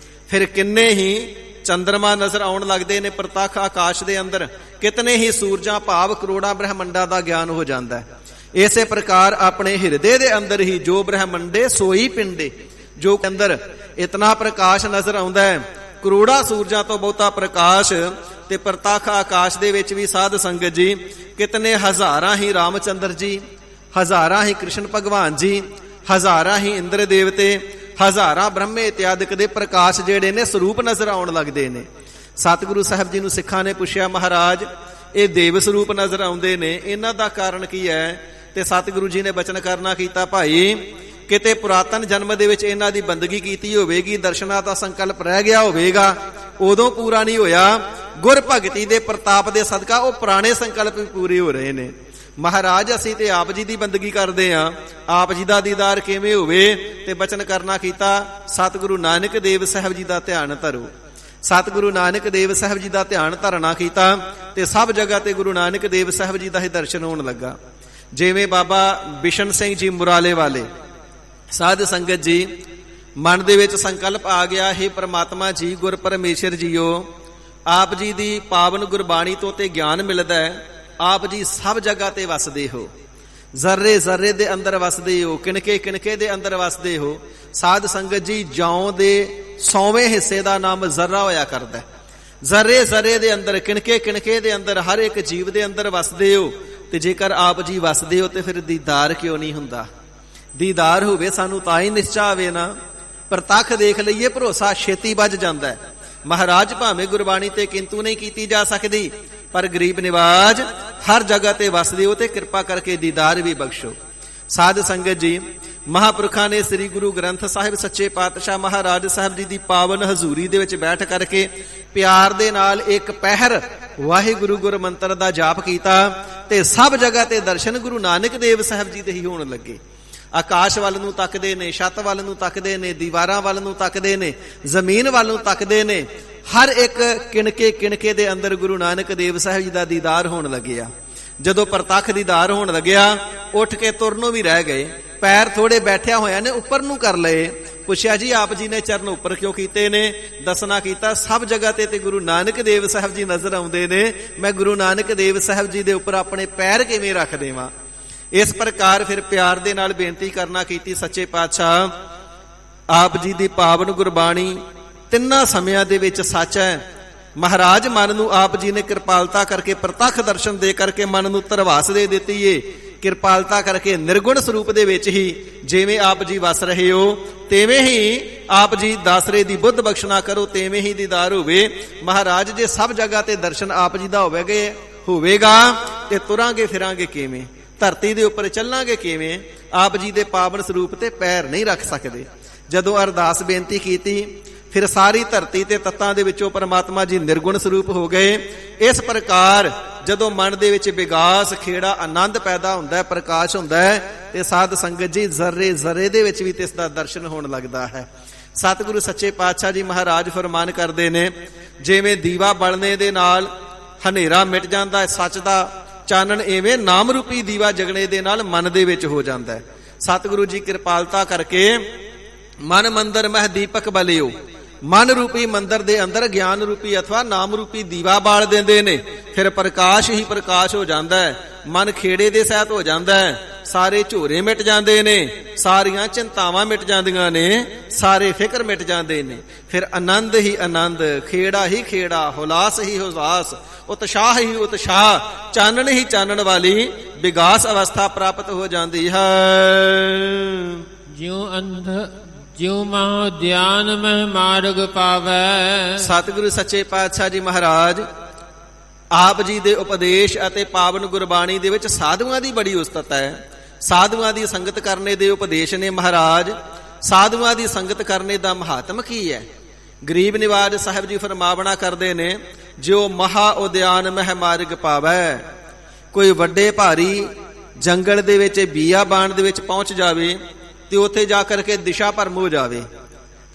ਫਿਰ ਕਿੰਨੇ ਹੀ ਚੰਦਰਮਾ ਨਜ਼ਰ ਆਉਣ ਲੱਗਦੇ ਨੇ ਪ੍ਰਤੱਖ ਆਕਾਸ਼ ਦੇ ਅੰਦਰ, ਕਿਤਨੇ ਹੀ ਸੂਰਜਾਂ ਭਾਵ ਕਰੋੜਾਂ ਬ੍ਰਹਮੰਡਾਂ ਦਾ ਗਿਆਨ ਹੋ ਜਾਂਦਾ ਹੈ। ਇਸੇ ਪ੍ਰਕਾਰ ਆਪਣੇ ਹਿਰਦੇ ਦੇ ਅੰਦਰ ਹੀ ਜੋ ਬ੍ਰਹਮੰਡੇ ਸੋਈ ਪਿੰਡੇ, ਜੋ ਅੰਦਰ ਇਤਨਾ ਪ੍ਰਕਾਸ਼ ਨਜ਼ਰ ਆਉਂਦਾ ਹੈ, ਕਰੋੜਾਂ ਸੂਰਜਾਂ ਤੋਂ ਬਹੁਤਾ ਪ੍ਰਕਾਸ਼। ਤੇ ਪ੍ਰਤੱਖ ਆਕਾਸ਼ ਦੇ ਵਿੱਚ ਵੀ ਸਾਧ ਸੰਗਤ ਜੀ, ਕਿਤਨੇ ਹਜ਼ਾਰਾਂ ਹੀ ਰਾਮਚੰਦਰ ਜੀ, ਹਜ਼ਾਰਾਂ ਹੀ ਕ੍ਰਿਸ਼ਨ ਭਗਵਾਨ ਜੀ, ਹਜ਼ਾਰਾਂ ਹੀ ਇੰਦਰ ਦੇਵਤੇ, ਹਜ਼ਾਰਾਂ ਬ੍ਰਹਮੇ ਇਤਿਆਦਿਕ ਦੇ ਪ੍ਰਕਾਸ਼ ਜਿਹੜੇ ਨੇ ਸਰੂਪ ਨਜ਼ਰ ਆਉਣ ਲੱਗਦੇ ਨੇ। ਸਤਿਗੁਰੂ ਸਾਹਿਬ ਜੀ ਨੂੰ ਸਿੱਖਾਂ ਨੇ ਪੁੱਛਿਆ, ਮਹਾਰਾਜ ਇਹ ਦੇਵ ਸਰੂਪ ਨਜ਼ਰ ਆਉਂਦੇ ਨੇ, ਇਹਨਾਂ ਦਾ ਕਾਰਨ ਕੀ ਹੈ? ਤੇ ਸਤਿਗੁਰੂ ਜੀ ਨੇ ਬਚਨ ਕਰਨਾ ਕੀਤਾ, ਭਾਈ ਕਿਤੇ ਪੁਰਾਤਨ ਜਨਮ ਦੇ ਵਿੱਚ ਇਹਨਾਂ ਦੀ ਬੰਦਗੀ ਕੀਤੀ ਹੋਵੇਗੀ, ਦਰਸ਼ਨਾਂ ਦਾ ਸੰਕਲਪ ਰਹਿ ਗਿਆ ਹੋਵੇਗਾ, ਉਦੋਂ ਪੂਰਾ ਨਹੀਂ ਹੋਇਆ। ਗੁਰ ਭਗਤੀ ਦੇ ਪ੍ਰਤਾਪ ਦੇ ਸਦਕਾ ਉਹ ਪੁਰਾਣੇ ਸੰਕਲਪ ਵੀ ਪੂਰੇ ਹੋ ਰਹੇ ਨੇ। ਮਹਾਰਾਜ ਅਸੀਂ ਤੇ ਆਪ ਜੀ ਦੀ ਬੰਦਗੀ ਕਰਦੇ ਹਾਂ, ਆਪ ਜੀ ਦਾ ਦੀਦਾਰ ਕਿਵੇਂ ਹੋਵੇ? ਤੇ ਬਚਨ ਕਰਨਾ ਕੀਤਾ, ਸਤਿਗੁਰੂ ਨਾਨਕ ਦੇਵ ਸਾਹਿਬ ਜੀ ਦਾ ਧਿਆਨ ਧਰੋ। ਸਤਿਗੁਰੂ ਨਾਨਕ ਦੇਵ ਸਾਹਿਬ ਜੀ ਦਾ ਧਿਆਨ ਧਰਨਾ ਕੀਤਾ ਤੇ ਸਭ ਜਗ੍ਹਾ ਤੇ ਗੁਰੂ ਨਾਨਕ ਦੇਵ ਸਾਹਿਬ ਜੀ ਦਾ ਹੀ ਦਰਸ਼ਨ ਹੋਣ ਲੱਗਾ। ਜਿਵੇਂ ਬਾਬਾ ਬਿਸ਼ਨ ਸਿੰਘ ਜੀ ਮੁਰਾਲੇ ਵਾਲੇ, ਸਾਧ ਸੰਗਤ ਜੀ, ਮਨ ਦੇ ਵਿੱਚ ਸੰਕਲਪ ਆ ਗਿਆ, ਹੇ ਪ੍ਰਮਾਤਮਾ ਜੀ, ਗੁਰ ਪਰਮੇਸ਼ਰ ਜੀਓ, ਆਪ ਜੀ ਦੀ ਪਾਵਨ ਗੁਰਬਾਣੀ ਤੋਂ ਤੇ ਗਿਆਨ ਮਿਲਦਾ ਹੈ, ਆਪ ਜੀ ਸਭ ਜਗ੍ਹਾ ਤੇ ਵਸਦੇ ਹੋ, ਜ਼ਰਰੇ ਜ਼ਰਰੇ ਦੇ ਅੰਦਰ ਵਸਦੇ ਹੋ, ਕਿਣਕੇ ਕਿਣਕੇ ਦੇ ਅੰਦਰ ਵਸਦੇ ਹੋ। ਸਾਧ ਸੰਗਤ ਜੀ, ਜੌਂ ਦੇ 100ਵੇਂ ਹਿੱਸੇ ਦਾ ਨਾਮ ਜ਼ਰਰਾ ਹੋਇਆ ਕਰਦਾ। ਜ਼ਰਰੇ ਜ਼ਰਰੇ ਦੇ ਅੰਦਰ, ਕਿਣਕੇ ਕਿਣਕੇ ਦੇ ਅੰਦਰ, ਹਰ ਇੱਕ ਜੀਵ ਦੇ ਅੰਦਰ ਵਸਦੇ ਹੋ। ਤੇ ਜੇਕਰ ਆਪ ਜੀ ਵਸਦੇ ਹੋ ਤੇ ਫਿਰ ਦੀਦਾਰ ਕਿਉਂ ਨਹੀਂ ਹੁੰਦਾ? ਦੀਦਾਰ ਹੋਵੇ ਸਾਨੂੰ ਤਾਂ ਹੀ ਨਿਸ਼ਚਾ ਆਵੇ ਨਾ। ਪ੍ਰਤੱਖ ਦੇਖ ਲਈਏ, ਭਰੋਸਾ ਛੇਤੀ ਵੱਜ ਜਾਂਦਾ ਹੈ। ਮਹਾਰਾਜ ਭਾਵੇਂ ਗੁਰਬਾਣੀ ਤੇ ਕਿੰਤੂ ਨਹੀਂ ਕੀਤੀ ਜਾ ਸਕਦੀ, ਪਰ ਗਰੀਬ ਨਿਵਾਜ ਹਰ ਜਗ੍ਹਾ ਤੇ ਵਸਦੇ ਹੋ ਤੇ ਕਿਰਪਾ ਕਰਕੇ ਦੀਦਾਰ ਵੀ ਬਖਸ਼ੋ। ਸਾਧ ਸੰਗਤ ਜੀ, ਮਹਾਂਪੁਰਖਾਂ ਨੇ ਸ੍ਰੀ ਗੁਰੂ ਗ੍ਰੰਥ ਸਾਹਿਬ ਸੱਚੇ ਪਾਤਸ਼ਾਹ ਮਹਾਰਾਜ ਸਾਹਿਬ ਜੀ ਦੀ ਪਾਵਨ ਹਜ਼ੂਰੀ ਦੇ ਵਿੱਚ ਬੈਠ ਕਰਕੇ ਪਿਆਰ ਦੇ ਨਾਲ ਇੱਕ ਪਹਿਰ ਵਾਹਿਗੁਰੂ ਗੁਰ ਮੰਤਰ ਦਾ ਜਾਪ ਕੀਤਾ ਤੇ ਸਭ ਜਗ੍ਹਾ ਤੇ ਦਰਸ਼ਨ ਗੁਰੂ ਨਾਨਕ ਦੇਵ ਸਾਹਿਬ ਜੀ ਦੇ ਹੀ ਹੋਣ ਲੱਗੇ। ਆਕਾਸ਼ ਵੱਲ ਨੂੰ ਤੱਕਦੇ ਨੇ, ਛੱਤ ਵੱਲ ਨੂੰ ਤੱਕਦੇ ਨੇ, ਦੀਵਾਰਾਂ ਵੱਲ ਨੂੰ ਤੱਕਦੇ ਨੇ, ਜ਼ਮੀਨ ਵੱਲ ਨੂੰ ਤੱਕਦੇ ਨੇ। ਹਰ ਇੱਕ ਕਿਣਕੇ ਕਿਣਕੇ ਦੇ ਅੰਦਰ ਗੁਰੂ ਨਾਨਕ ਦੇਵ ਸਾਹਿਬ ਜੀ ਦਾ ਦੀਦਾਰ ਹੋਣ ਲੱਗਿਆ। ਜਦੋਂ ਪ੍ਰਤੱਖ ਦੀਦਾਰ ਹੋਣ ਲੱਗਿਆ, ਉੱਠ ਕੇ ਤੁਰਨੋਂ ਵੀ ਰਹਿ ਗਏ, ਪੈਰ ਥੋੜੇ ਬੈਠਿਆ ਹੋਇਆ ਨੇ ਉੱਪਰ ਨੂੰ ਕਰ ਲਏ। ਪੁੱਛਿਆ, ਜੀ ਆਪ ਜੀ ਨੇ ਚਰਨ ਉੱਪਰ ਕਿਉਂ ਕੀਤੇ ਨੇ? ਦੱਸਣਾ ਕੀਤਾ, ਸਭ ਜਗ੍ਹਾ ਤੇ ਗੁਰੂ ਨਾਨਕ ਦੇਵ ਸਾਹਿਬ ਜੀ ਨਜ਼ਰ ਆਉਂਦੇ ਨੇ, ਮੈਂ ਗੁਰੂ ਨਾਨਕ ਦੇਵ ਸਾਹਿਬ ਜੀ ਦੇ ਉੱਪਰ ਆਪਣੇ ਪੈਰ ਕਿਵੇਂ ਰੱਖ ਦੇਵਾਂ? ਇਸ ਪ੍ਰਕਾਰ ਫਿਰ ਪਿਆਰ ਦੇ ਨਾਲ ਬੇਨਤੀ ਕਰਨਾ ਕੀਤੀ ਸੱਚੇ ਪਾਤਸ਼ਾਹ, ਆਪ ਜੀ ਦੀ ਪਾਵਨ ਗੁਰਬਾਣੀ ਤਿੰਨਾਂ ਸਮਿਆਂ ਦੇ ਵਿੱਚ ਸੱਚ ਹੈ। ਮਹਾਰਾਜ ਮਨ ਨੂੰ ਆਪ ਜੀ ਨੇ ਕਿਰਪਾਲਤਾ ਕਰਕੇ ਪ੍ਰਤੱਖ ਦਰਸ਼ਨ ਦੇ ਕਰਕੇ ਮਨ ਨੂੰ ਧਰਵਾਸ ਦੇ ਦਿੱਤੀ ਏ। ਕਿਰਪਾਲਤਾ ਕਰਕੇ ਨਿਰਗੁਣ ਸਰੂਪ ਦੇ ਵਿੱਚ ਹੀ ਜਿਵੇਂ ਆਪ ਜੀ ਵਸ ਰਹੇ ਹੋ ਤਿਵੇਂ ਹੀ ਆਪ ਜੀ ਦਾਸਰੇ ਦੀ ਬੁੱਧ ਬਖਸ਼ਣਾ ਕਰੋ, ਤਿਵੇਂ ਹੀ ਦੀਦਾਰ ਹੋਵੇ। ਮਹਾਰਾਜ ਜੇ ਸਭ ਜਗ੍ਹਾ ਤੇ ਦਰਸ਼ਨ ਆਪ ਜੀ ਦਾ ਹੋਵੇਗਾ ਤੇ ਤੁਰਾਂਗੇ ਫਿਰਾਂਗੇ ਕਿਵੇਂ, ਧਰਤੀ ਦੇ ਉੱਪਰ ਚੱਲਾਂਗੇ ਕਿਵੇਂ, ਆਪ ਜੀ ਦੇ ਪਾਵਨ ਸਰੂਪ ਤੇ ਪੈਰ ਨਹੀਂ ਰੱਖ ਸਕਦੇ। ਜਦੋਂ ਅਰਦਾਸ ਬੇਨਤੀ ਕੀਤੀ ਫਿਰ ਸਾਰੀ ਧਰਤੀ ਤੇ ਤੱਤਾਂ ਦੇ ਵਿੱਚੋਂ ਪਰਮਾਤਮਾ ਜੀ ਨਿਰਗੁਣ ਸਰੂਪ ਹੋ ਗਏ। ਇਸ ਪ੍ਰਕਾਰ ਜਦੋਂ ਮਨ ਦੇ ਵਿੱਚ ਵਿਗਾਸ ਖੇੜਾ ਆਨੰਦ ਪੈਦਾ ਹੁੰਦਾ ਹੈ, ਪ੍ਰਕਾਸ਼ ਹੁੰਦਾ ਹੈ, ਤੇ ਸਾਧ ਸੰਗਤ ਜੀ ਜ਼ਰੇ ਜ਼ਰੇ ਦੇ ਵਿੱਚ ਵੀ ਇਸ ਦਾ ਦਰਸ਼ਨ ਹੋਣ ਲੱਗਦਾ ਹੈ। ਸਤਿਗੁਰੂ ਸੱਚੇ ਪਾਤਸ਼ਾਹ ਜੀ ਮਹਾਰਾਜ ਫਰਮਾਨ ਕਰਦੇ ਨੇ, ਜਿਵੇਂ ਦੀਵਾ ਬਲਣੇ ਦੇ ਨਾਲ ਹਨੇਰਾ ਮਿਟ ਜਾਂਦਾ ਹੈ, ਸੱਚ ਦਾ ਚਾਨਣ ਐਵੇਂ ਨਾਮ ਰੂਪੀ ਦੀਵਾ ਜਗਣੇ ਦੇ ਨਾਲ ਮਨ ਦੇ ਵਿੱਚ ਹੋ ਜਾਂਦਾ ਹੈ। ਸਤਿਗੁਰੂ ਜੀ ਕਿਰਪਾਲਤਾ ਕਰਕੇ ਮਨ ਮੰਦਰ ਮਹਿ ਦੀਪਕ ਬਲਿਓ, ਮਨ ਰੂਪੀ ਮੰਦਰ ਦੇ ਅੰਦਰ ਗਿਆਨ ਰੂਪੀ ਅਥਵਾ ਨਾਮ ਰੂਪੀ ਦੀਵਾ ਬਾਲ ਦਿੰਦੇ ਨੇ। ਫਿਰ ਪ੍ਰਕਾਸ਼ ਹੀ ਪ੍ਰਕਾਸ਼ ਹੋ ਜਾਂਦਾ ਹੈ, ਮਨ ਖੇੜੇ ਦੇ ਸਹਿਤ ਹੋ ਜਾਂਦਾ ਹੈ, ਸਾਰੇ ਝੋਰੇ ਮਿਟ ਜਾਂਦੇ ਨੇ, ਸਾਰੀਆਂ ਚਿੰਤਾਵਾਂ ਮਿਟ ਜਾਂਦੀਆਂ ਨੇ, ਸਾਰੇ ਫਿਕਰ ਮਿਟ ਜਾਂਦੇ ਨੇ। ਫਿਰ ਆਨੰਦ ਹੀ ਆਨੰਦ, ਖੇੜਾ ਹੀ ਖੇੜਾ, ਹੁਲਾਸ ਹੀ ਹੁਲਾਸ, ਉਤਸ਼ਾਹ ਹੀ ਉਤਸ਼ਾਹ, ਚਾਨਣ ਹੀ ਚਾਨਣ ਵਾਲੀ ਵਿਗਾਸ ਅਵਸਥਾ ਪ੍ਰਾਪਤ ਹੋ ਜਾਂਦੀ ਹੈ। ਜਿਉ ਮਹ ਧਿਆਨ ਮਹਿ ਮਾਰਗ ਪਾਵੈ। ਸਤਿਗੁਰੂ ਸੱਚੇ ਪਾਤਸ਼ਾਹ ਜੀ ਮਹਾਰਾਜ ਆਪ ਜੀ ਦੇ ਉਪਦੇਸ਼ ਅਤੇ ਪਾਵਨ ਗੁਰਬਾਣੀ ਦੇ ਵਿੱਚ ਸਾਧੂਆਂ ਦੀ ਬੜੀ ਉਸਤਤ ਹੈ। ਸਾਧੂਆਂ ਦੀ ਸੰਗਤ ਕਰਨੇ ਦੇ ਉਪਦੇਸ਼ ਨੇ ਮਹਾਰਾਜ। ਸਾਧੂਆਂ ਦੀ ਸੰਗਤ ਕਰਨੇ ਦਾ ਮਹਾਤਮ ਕੀ ਹੈ? ਗਰੀਬ ਨਿਵਾਜ ਸਾਹਿਬ ਜੀ ਫਰਮਾਵਣਾ ਕਰਦੇ ਨੇ, ਜਿਉ ਮਹਾ ਉਦਿਆਨ ਮਹਿ ਮਾਰਗ ਪਾਵੈ। ਕੋਈ ਵੱਡੇ ਭਾਰੀ ਜੰਗਲ ਦੇ ਵਿੱਚ ਬੀਆਬਾਨ ਦੇ ਵਿੱਚ ਪਹੁੰਚ ਜਾਵੇ ਤੇ ਉੱਥੇ ਜਾ ਕਰਕੇ ਦਿਸ਼ਾ ਭਰਮ ਹੋ ਜਾਵੇ,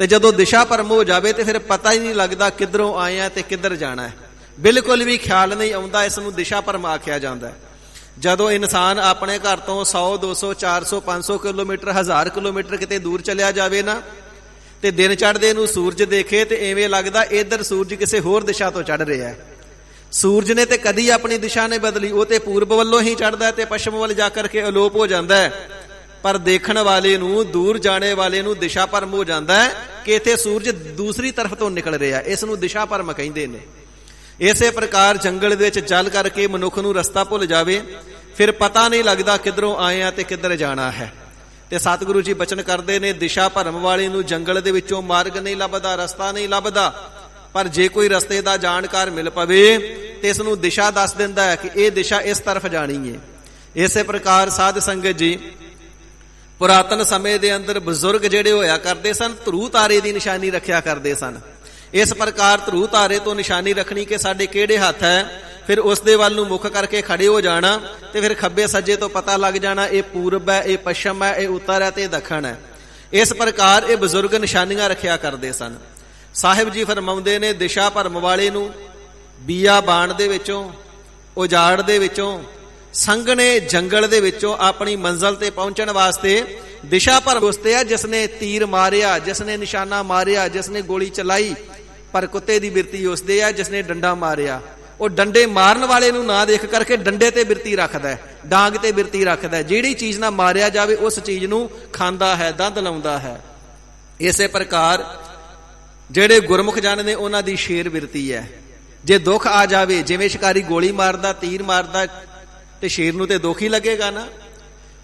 ਤੇ ਜਦੋਂ ਦਿਸ਼ਾ ਭਰਮ ਹੋ ਜਾਵੇ ਤੇ ਫਿਰ ਪਤਾ ਹੀ ਨਹੀਂ ਲੱਗਦਾ ਕਿੱਧਰੋਂ ਆਏ ਆ ਤੇ ਕਿੱਧਰ ਜਾਣਾ ਹੈ। ਬਿਲਕੁਲ ਵੀ ਖਿਆਲ ਨਹੀਂ ਆਉਂਦਾ। ਇਸ ਨੂੰ ਦਿਸ਼ਾ ਭਰਮ ਆਖਿਆ ਜਾਂਦਾ ਹੈ। ਜਦੋਂ ਇਨਸਾਨ ਆਪਣੇ ਘਰ ਤੋਂ 100 200 400 500 ਕਿਲੋਮੀਟਰ 1000 ਕਿਲੋਮੀਟਰ ਕਿਤੇ ਦੂਰ ਚਲਿਆ ਜਾਵੇ ਨਾ, ਤੇ ਦਿਨ ਚੜ੍ਹਦੇ ਨੂੰ ਸੂਰਜ ਦੇਖੇ ਤੇ ਐਵੇਂ ਲੱਗਦਾ ਇੱਧਰ ਸੂਰਜ ਕਿਸੇ ਹੋਰ ਦਿਸ਼ਾ ਤੋਂ ਚੜ੍ਹ ਰਿਹਾ ਹੈ। ਸੂਰਜ ਨੇ ਤੇ ਕਦੀ ਆਪਣੀ ਦਿਸ਼ਾ ਨਹੀਂ ਬਦਲੀ, ਉਹ ਤੇ ਪੂਰਬ ਵੱਲੋਂ ਹੀ ਚੜ੍ਹਦਾ ਤੇ ਪੱਛਮ ਵੱਲ ਜਾ ਕਰਕੇ ਅਲੋਪ ਹੋ ਜਾਂਦਾ ਹੈ। ਪਰ ਦੇਖਣ ਵਾਲੇ ਨੂੰ, ਦੂਰ ਜਾਣੇ ਵਾਲੇ ਨੂੰ ਦਿਸ਼ਾ ਭਰਮ ਹੋ ਜਾਂਦਾ ਹੈ ਕਿ ਇੱਥੇ ਸੂਰਜ ਦੂਸਰੀ ਤਰਫ ਤੋਂ ਨਿਕਲ ਰਿਹਾ। ਇਸ ਨੂੰ ਦਿਸ਼ਾ ਭਰਮ ਕਹਿੰਦੇ ਨੇ। ਇਸੇ ਪ੍ਰਕਾਰ ਜੰਗਲ ਦੇ ਵਿੱਚ ਚੱਲ ਕਰਕੇ ਮਨੁੱਖ ਨੂੰ ਰਸਤਾ ਭੁੱਲ ਜਾਵੇ, ਫਿਰ ਪਤਾ ਨਹੀਂ ਲੱਗਦਾ ਕਿੱਧਰੋਂ ਆਏ ਆ ਤੇ ਕਿੱਧਰ ਜਾਣਾ ਹੈ। ਤੇ ਸਤਿਗੁਰੂ ਜੀ ਬਚਨ ਕਰਦੇ ਨੇ, ਦਿਸ਼ਾ ਭਰਮ ਵਾਲੇ ਨੂੰ ਜੰਗਲ ਦੇ ਵਿੱਚੋਂ ਮਾਰਗ ਨਹੀਂ ਲੱਭਦਾ, ਰਸਤਾ ਨਹੀਂ ਲੱਭਦਾ। ਪਰ ਜੇ ਕੋਈ ਰਸਤੇ ਦਾ ਜਾਣਕਾਰ ਮਿਲ ਪਵੇ ਤੇ ਇਸ ਨੂੰ ਦਿਸ਼ਾ ਦੱਸ ਦਿੰਦਾ ਹੈ ਕਿ ਇਹ ਦਿਸ਼ਾ ਇਸ ਤਰਫ ਜਾਣੀ ਹੈ। ਇਸੇ ਪ੍ਰਕਾਰ ਸਾਧ ਸੰਗਤ ਜੀ ਪੁਰਾਤਨ ਸਮੇਂ ਦੇ ਅੰਦਰ ਬਜ਼ੁਰਗ ਜਿਹੜੇ ਹੋਇਆ ਕਰਦੇ ਸਨ, ਧਰੂ ਤਾਰੇ ਦੀ ਨਿਸ਼ਾਨੀ ਰੱਖਿਆ ਕਰਦੇ ਸਨ। ਇਸ ਪ੍ਰਕਾਰ ਧਰੂ ਤਾਰੇ ਤੋਂ ਨਿਸ਼ਾਨੀ ਰੱਖਣੀ ਕਿ ਸਾਡੇ ਕਿਹੜੇ ਹੱਥ ਹੈ, ਫਿਰ ਉਸ ਦੇ ਵੱਲ ਨੂੰ ਮੁੱਖ ਕਰਕੇ ਖੜੇ ਹੋ ਜਾਣਾ, ਤੇ ਫਿਰ ਖੱਬੇ ਸੱਜੇ ਤੋਂ ਪਤਾ ਲੱਗ ਜਾਣਾ ਇਹ ਪੂਰਬ ਹੈ, ਇਹ ਪੱਛਮ ਹੈ, ਇਹ ਉੱਤਰ ਹੈ ਤੇ ਇਹ ਦੱਖਣ ਹੈ। ਇਸ ਪ੍ਰਕਾਰ ਇਹ ਬਜ਼ੁਰਗ ਨਿਸ਼ਾਨੀਆਂ ਰੱਖਿਆ ਕਰਦੇ ਸਨ। ਸਾਹਿਬ ਜੀ ਫਰਮਾਉਂਦੇ ਨੇ, ਦਿਸ਼ਾ ਭਰਮ ਵਾਲੇ ਨੂੰ ਬੀਆਬਾਨ ਦੇ ਵਿੱਚੋਂ, ਉਜਾੜ ਦੇ ਵਿੱਚੋਂ, ਸੰਘਣੇ ਜੰਗਲ ਦੇ ਵਿੱਚੋਂ ਆਪਣੀ ਮੰਜ਼ਲ ਤੇ ਪਹੁੰਚਣ ਵਾਸਤੇ ਦਿਸ਼ਾ ਭਰਮ ਉਸਤੇ ਆ ਜਿਸਨੇ ਤੀਰ ਮਾਰਿਆ, ਜਿਸਨੇ ਨਿਸ਼ਾਨਾ ਮਾਰਿਆ, ਜਿਸਨੇ ਗੋਲੀ ਚਲਾਈ। ਪਰ ਕੁੱਤੇ ਦੀ ਬਿਰਤੀ ਉਸਦੇ ਆ ਜਿਸਨੇ ਡੰਡਾ ਮਾਰਿਆ। ਉਹ ਡੰਡੇ ਮਾਰਨ ਵਾਲੇ ਨੂੰ ਨਾ ਦੇਖ ਕਰਕੇ ਡੰਡੇ ਤੇ ਬਿਰਤੀ ਰੱਖਦਾ ਹੈ, ਡਾਂਗ ਤੇ ਬਿਰਤੀ ਰੱਖਦਾ ਹੈ। ਜਿਹੜੀ ਚੀਜ਼ ਨਾਲ ਮਾਰਿਆ ਜਾਵੇ ਉਸ ਚੀਜ਼ ਨੂੰ ਖਾਂਦਾ ਹੈ, ਦੰਦ ਲਾਉਂਦਾ ਹੈ। ਇਸੇ ਪ੍ਰਕਾਰ ਜਿਹੜੇ ਗੁਰਮੁਖ ਜਨ ਨੇ ਉਹਨਾਂ ਦੀ ਸ਼ੇਰ ਬਿਰਤੀ ਹੈ। ਜੇ ਦੁੱਖ ਆ ਜਾਵੇ, ਜਿਵੇਂ ਸ਼ਿਕਾਰੀ ਗੋਲੀ ਮਾਰਦਾ, ਤੀਰ ਮਾਰਦਾ, ਤੇ ਸ਼ੇਰ ਨੂੰ ਤੇ ਦੁੱਖ ਹੀ ਲੱਗੇਗਾ ਨਾ।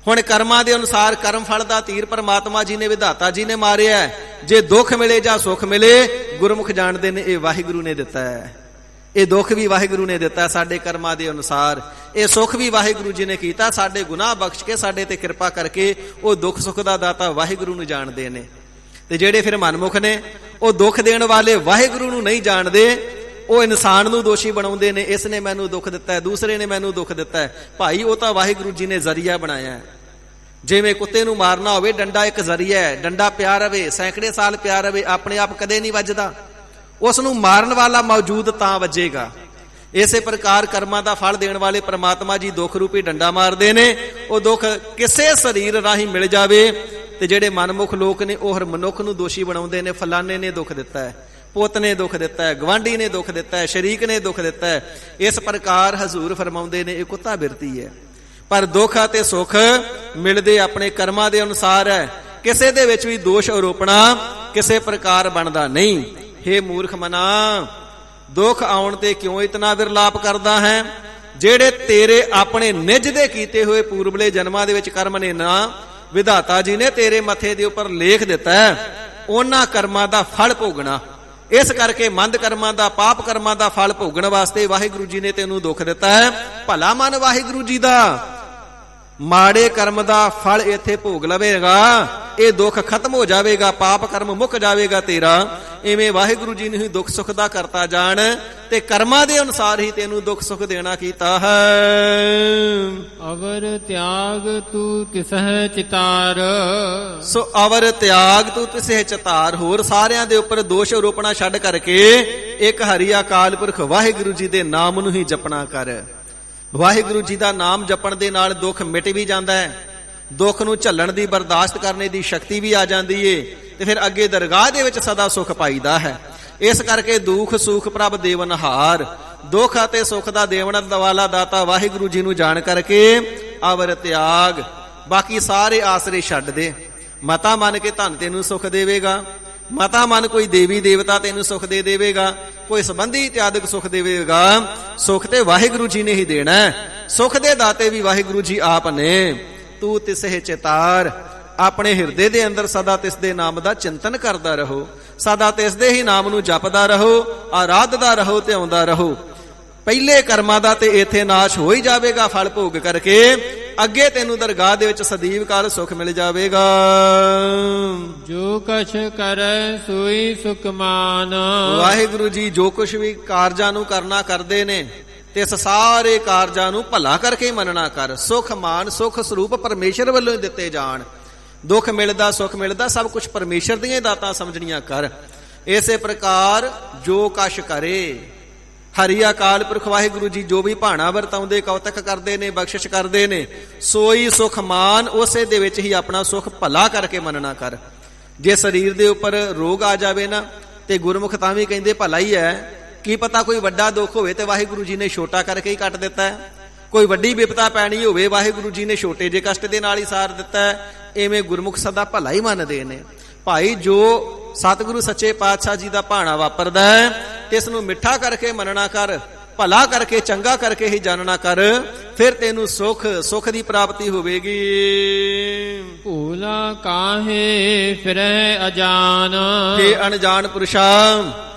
ਹੁਣ ਕਰਮਾਂ ਦੇ ਅਨੁਸਾਰ ਕਰਮ ਫਲ ਦਾ ਤੀਰ ਪਰਮਾਤਮਾ ਜੀ ਨੇ, ਵਿਧਾਤਾ ਜੀ ਨੇ ਮਾਰਿਆ। ਜੇ ਦੁੱਖ ਮਿਲੇ ਜਾਂ ਸੁੱਖ ਮਿਲੇ, ਗੁਰਮੁਖ ਜਾਣਦੇ ਨੇ ਇਹ ਵਾਹਿਗੁਰੂ ਨੇ ਦਿੱਤਾ ਹੈ। ਇਹ ਦੁੱਖ ਵੀ ਵਾਹਿਗੁਰੂ ਨੇ ਦਿੱਤਾ ਸਾਡੇ ਕਰਮਾਂ ਦੇ ਅਨੁਸਾਰ, ਇਹ ਸੁੱਖ ਵੀ ਵਾਹਿਗੁਰੂ ਜੀ ਨੇ ਕੀਤਾ। ਸਾਡੇ ਗੁਨਾਹ ਬਖਸ਼ ਕੇ, ਸਾਡੇ ਤੇ ਕਿਰਪਾ ਕਰਕੇ ਉਹ ਦੁੱਖ ਸੁੱਖ ਦਾ ਦਾਤਾ ਵਾਹਿਗੁਰੂ ਨੂੰ ਜਾਣਦੇ ਨੇ। ਤੇ ਜਿਹੜੇ ਫਿਰ ਮਨਮੁਖ ਨੇ, ਉਹ ਦੁੱਖ ਦੇਣ ਵਾਲੇ ਵਾਹਿਗੁਰੂ ਨੂੰ ਨਹੀਂ ਜਾਣਦੇ, ਉਹ ਇਨਸਾਨ ਨੂੰ ਦੋਸ਼ੀ ਬਣਾਉਂਦੇ ਨੇ। ਇਸ ਨੇ ਮੈਨੂੰ ਦੁੱਖ ਦਿੱਤਾ ਹੈ, ਦੂਸਰੇ ਨੇ ਮੈਨੂੰ ਦੁੱਖ ਦਿੱਤਾ ਹੈ। ਭਾਈ ਉਹ ਤਾਂ ਵਾਹਿਗੁਰੂ ਜੀ ਨੇ ਜ਼ਰੀਆ ਬਣਾਇਆ। ਜਿਵੇਂ ਕੁੱਤੇ ਨੂੰ ਮਾਰਨਾ ਹੋਵੇ, ਡੰਡਾ ਇੱਕ ਜ਼ਰੀਆ ਹੈ। ਡੰਡਾ ਪਿਆ ਰਵੇ, ਸੈਂਕੜੇ ਸਾਲ ਪਿਆ ਰਵੇ, ਆਪਣੇ ਆਪ ਕਦੇ ਨਹੀਂ ਵੱਜਦਾ। ਉਸ ਨੂੰ ਮਾਰਨ ਵਾਲਾ ਮੌਜੂਦ ਤਾਂ ਵੱਜੇਗਾ। ਇਸੇ ਪ੍ਰਕਾਰ ਕਰਮਾਂ ਦਾ ਫਲ ਦੇਣ ਵਾਲੇ ਪ੍ਰਮਾਤਮਾ ਜੀ ਦੁੱਖ ਰੂਪੀ ਡੰਡਾ ਮਾਰਦੇ ਨੇ। ਉਹ ਦੁੱਖ ਕਿਸੇ ਸਰੀਰ ਰਾਹੀਂ ਮਿਲ ਜਾਵੇ, ਤੇ ਜਿਹੜੇ ਮਨਮੁਖ ਲੋਕ ਨੇ ਉਹ ਹਰ ਮਨੁੱਖ ਨੂੰ ਦੋਸ਼ੀ ਬਣਾਉਂਦੇ ਨੇ। ਫਲਾਣੇ ਨੇ ਦੁੱਖ ਦਿੱਤਾ ਹੈ, ਪੁੱਤ ਨੇ ਦੁੱਖ ਦਿੱਤਾ ਹੈ, ਗਵਾਂਢੀ ਨੇ ਦੁੱਖ ਦਿੱਤਾ ਹੈ, ਸ਼ਰੀਕ ਨੇ ਦੁੱਖ ਦਿੱਤਾ ਹੈ। ਇਸ ਪ੍ਰਕਾਰ ਹਜ਼ੂਰ ਫਰਮਾਉਂਦੇ ਨੇ ਇਹ ਕੁੱਤਾ ਬਿਰਤੀ ਹੈ। ਪਰ ਦੁੱਖ ਅਤੇ ਸੁੱਖ ਮਿਲਦੇ ਆਪਣੇ ਕਰਮਾਂ ਦੇ ਅਨੁਸਾਰ ਹੈ। ਕਿਸੇ ਦੇ ਵਿੱਚ ਵੀ ਦੋਸ਼ ਆਰੋਪਣਾ ਕਿਸੇ ਪ੍ਰਕਾਰ ਬਣਦਾ ਨਹੀਂ। ਹੇ ਮੂਰਖ ਮਨਾ, ਦੁੱਖ ਆਉਣ ਤੇ ਕਿਉਂ ਇਤਨਾ ਵਿਰਲਾਪ ਕਰਦਾ ਹੈ? ਜਿਹੜੇ ਤੇਰੇ ਆਪਣੇ ਨਿਜ ਦੇ ਕੀਤੇ ਹੋਏ ਪੂਰਬਲੇ ਜਨਮਾਂ ਦੇ ਵਿੱਚ ਕਰਮ ਨੇ ਨਾ, ਵਿਧਾਤਾ ਜੀ ਨੇ ਤੇਰੇ ਮੱਥੇ ਦੇ ਉੱਪਰ ਲੇਖ ਦਿੱਤਾ ਹੈ, ਉਹਨਾਂ ਕਰਮਾਂ ਦਾ ਫਲ ਭੋਗਣਾ। ਇਸ ਕਰਕੇ ਮੰਦ ਕਰਮਾਂ ਦਾ, ਪਾਪ ਕਰਮਾਂ ਦਾ ਫਲ ਭੋਗਣ ਵਾਸਤੇ ਵਾਹਿਗੁਰੂ ਜੀ ਨੇ ਤੈਨੂੰ ਦੁੱਖ ਦਿੱਤਾ ਹੈ। ਭਲਾ ਮਨ ਵਾਹਿਗੁਰੂ ਜੀ ਦਾ, ਮਾੜੇ ਕਰਮ ਦਾ ਫਲ ਇੱਥੇ ਭੋਗ ਲਵੇਗਾ, ਇਹ ਦੁੱਖ ਖਤਮ ਹੋ ਜਾਵੇਗਾ, ਪਾਪ ਕਰਮ ਮੁੱਕ ਜਾਵੇਗਾ ਤੇਰਾ। ਇਵੇਂ ਵਾਹਿਗੁਰੂ ਜੀ ਨੇ ਹੀ ਦੁੱਖ ਸੁੱਖ ਦਾ ਕਰਤਾ ਜਾਣ ਤੇ ਕਰਮਾਂ ਦੇ ਅਨੁਸਾਰ ਹੀ ਤੈਨੂੰ ਦੁੱਖ ਸੁੱਖ ਦੇਣਾ ਕੀਤਾ ਹੈ। ਅਵਰ ਤਿਆਗ ਤੂੰ ਤਿਸਹਿ ਚਿਤਾਰ। ਸੋ ਅਵਰ ਤਿਆਗ ਤੂੰ ਤਿਸਹਿ ਚਿਤਾਰ। ਹੋਰ ਸਾਰਿਆਂ ਦੇ ਉੱਪਰ ਦੋਸ਼ ਆਰੋਪਣਾ ਛੱਡ ਕਰਕੇ ਇੱਕ ਹਰੀ ਅਕਾਲ ਪੁਰਖ ਵਾਹਿਗੁਰੂ ਜੀ ਦੇ ਨਾਮ ਨੂੰ ਹੀ ਜਪਣਾ ਕਰ। ਵਾਹਿਗੁਰੂ ਜੀ ਦਾ ਨਾਮ ਜਪਣ ਦੇ ਨਾਲ ਦੁੱਖ ਮਿਟ ਵੀ ਜਾਂਦਾ ਹੈ, ਦੁੱਖ ਨੂੰ ਝੱਲਣ ਦੀ, ਬਰਦਾਸ਼ਤ ਕਰਨੇ ਦੀ ਸ਼ਕਤੀ ਵੀ ਆ ਜਾਂਦੀ ਏ ਤੇ ਫਿਰ ਅੱਗੇ ਦਰਗਾਹ ਦੇ ਵਿੱਚ ਸਦਾ ਸੁਖ ਪਾਈਦਾ ਹੈ। ਇਸ ਕਰਕੇ ਦੁੱਖ ਸੁਖ ਪ੍ਰਭ ਦੇਵਨਹਾਰ, ਦੁੱਖ ਅਤੇ ਸੁਖ ਦਾ ਦੇਵਨ ਵਾਲਾ ਦਾਤਾ ਵਾਹਿਗੁਰੂ ਜੀ ਨੂੰ ਜਾਣ ਕਰਕੇ ਅਵਰ ਤਿਆਗ, ਬਾਕੀ ਸਾਰੇ ਆਸਰੇ ਛੱਡ ਦੇ। ਮਤਾ ਮੰਨ ਕੇ ਧਨ ਤੈਨੂੰ ਸੁਖ ਦੇਵੇਗਾ, ਮਤਾ ਮਨ ਕੋਈ ਦੇਵੀ ਦੇਵਤਾ ਤੈਨੂੰ ਸੁਖ ਦੇ ਦੇਵੇਗਾ, ਕੋਈ ਸੰਬੰਧੀ ਇਤਿਆਦਿਕ ਸੁਖ ਦੇਵੇਗਾ। ਸੁਖ ਤੇ ਵਾਹਿਗੁਰੂ ਜੀ ਨੇ ਹੀ ਦੇਣਾ, ਸੁਖ ਦੇ ਦਾਤੇ ਵੀ ਵਾਹਿਗੁਰੂ ਜੀ ਆਪ ਨੇ। ਤੂੰ ਤਿਸਹਿ ਚਿਤਾਰ, ਆਪਣੇ ਹਿਰਦੇ ਦੇ ਅੰਦਰ ਸਦਾ ਤਿਸ ਦੇ ਨਾਮ ਦਾ ਚਿੰਤਨ ਕਰਦਾ ਰਹੋ, ਸਦਾ ਤਿਸ ਦੇ ਹੀ ਨਾਮ ਨੂੰ ਜਪਦਾ ਰਹੋ, ਆਰਾਧਦਾ ਰਹੋ ਤੇ ਆਉਂਦਾ ਰਹੋ। ਪਹਿਲੇ ਕਰਮਾਂ ਦਾ ਤੇ ਇੱਥੇ ਨਾਸ਼ ਹੋ ਹੀ ਜਾਵੇਗਾ ਫਲ ਭੋਗ ਕਰਕੇ, ਅੱਗੇ ਤੈਨੂੰ ਦਰਗਾਹ ਦੇ ਵਿੱਚ ਸਦੀਵ ਕਾਲ ਸੁਖ ਮਿਲ ਜਾਵੇਗਾ। ਜੋ ਕਛ ਕਰੈ ਸੋਈ ਸੁਖ ਮਾਨ। ਵਾਹਿਗੁਰੂ ਜੀ ਜੋ ਕੁਛ ਵੀ ਕਾਰਜਾਂ ਨੂੰ ਕਰਨਾ ਕਰਦੇ ਨੇ ਤੇ ਇਸ ਸਾਰੇ ਕਾਰਜਾਂ ਨੂੰ ਭਲਾ ਕਰਕੇ ਮੰਨਣਾ ਕਰ। ਸੁਖ ਮਾਨ, ਸੁਖ ਸਰੂਪ ਪਰਮੇਸ਼ਰ ਵੱਲੋਂ ਹੀ ਦਿੱਤੇ ਜਾਣ। ਦੁੱਖ ਮਿਲਦਾ, ਸੁਖ ਮਿਲਦਾ, ਸਭ ਕੁਝ ਪਰਮੇਸ਼ਰ ਦੀਆਂ ਦਾਤਾਂ ਸਮਝਣੀਆਂ ਕਰ। ਇਸੇ ਪ੍ਰਕਾਰ ਜੋ ਕਛ ਕਰੇ, ਹਰੀ ਅਕਾਲ ਪੁਰਖ ਵਾਹਿਗੁਰੂ ਜੀ ਜੋ ਵੀ ਭਾਣਾ ਵਰਤਾਉਂਦੇ, ਕੌਤਕ ਕਰਦੇ ਨੇ, ਬਖਸ਼ਿਸ਼ ਕਰਦੇ ਨੇ, ਸੋਈ ਸੁਖ ਮਾਨ, ਉਸੇ ਦੇ ਵਿੱਚ ਹੀ ਆਪਣਾ ਸੁਖ ਭਲਾ ਕਰਕੇ ਮੰਨਣਾ ਕਰ। ਜੇ ਸਰੀਰ ਦੇ ਉੱਪਰ ਰੋਗ ਆ ਜਾਵੇ ਨਾ ਤੇ ਗੁਰਮੁਖ ਤਾਂ ਵੀ ਕਹਿੰਦੇ ਭਲਾ ਹੀ ਹੈ। ਕੀ ਪਤਾ ਕੋਈ ਵੱਡਾ ਦੁੱਖ ਹੋਵੇ ਤੇ ਵਾਹਿਗੁਰੂ ਜੀ ਨੇ ਛੋਟਾ ਕਰਕੇ ਹੀ ਕੱਟ ਦਿੱਤਾ ਹੈ, ਕੋਈ ਵੱਡੀ ਵਿਪਤਾ ਪੈਣੀ ਹੋਵੇ ਵਾਹਿਗੁਰੂ ਜੀ ਨੇ ਛੋਟੇ ਜਿਹੇ ਕਸ਼ਟ ਦੇ ਨਾਲ ਹੀ ਸਾਰ ਦਿੱਤਾ ਹੈ। ਇਵੇਂ ਗੁਰਮੁਖ ਸਦਾ ਭਲਾ ਹੀ ਮੰਨਦੇ ਨੇ। ਭਾਈ ਜੋ ਸਤਿਗੁਰੂ ਸੱਚੇ ਪਾਤਸ਼ਾਹ ਜੀ ਦਾ ਭਾਣਾ ਵਾਪਰਦਾ ਹੈ ਇਸ ਨੂੰ ਮਿੱਠਾ ਕਰਕੇ ਮੰਨਣਾ ਕਰ, ਭਲਾ ਕਰਕੇ, ਚੰਗਾ ਕਰਕੇ ਹੀ ਜਾਣਨਾ ਕਰ, ਫਿਰ ਤੈਨੂੰ ਸੁਖ ਦੀ ਪ੍ਰਾਪਤੀ ਹੋਵੇਗੀ। ਭੂਲਾ ਕਾਹੇ ਫਿਰੈ ਅਜਾਨ। ਤੇ ਅਣਜਾਣ ਪੁਰਸ਼ਾ,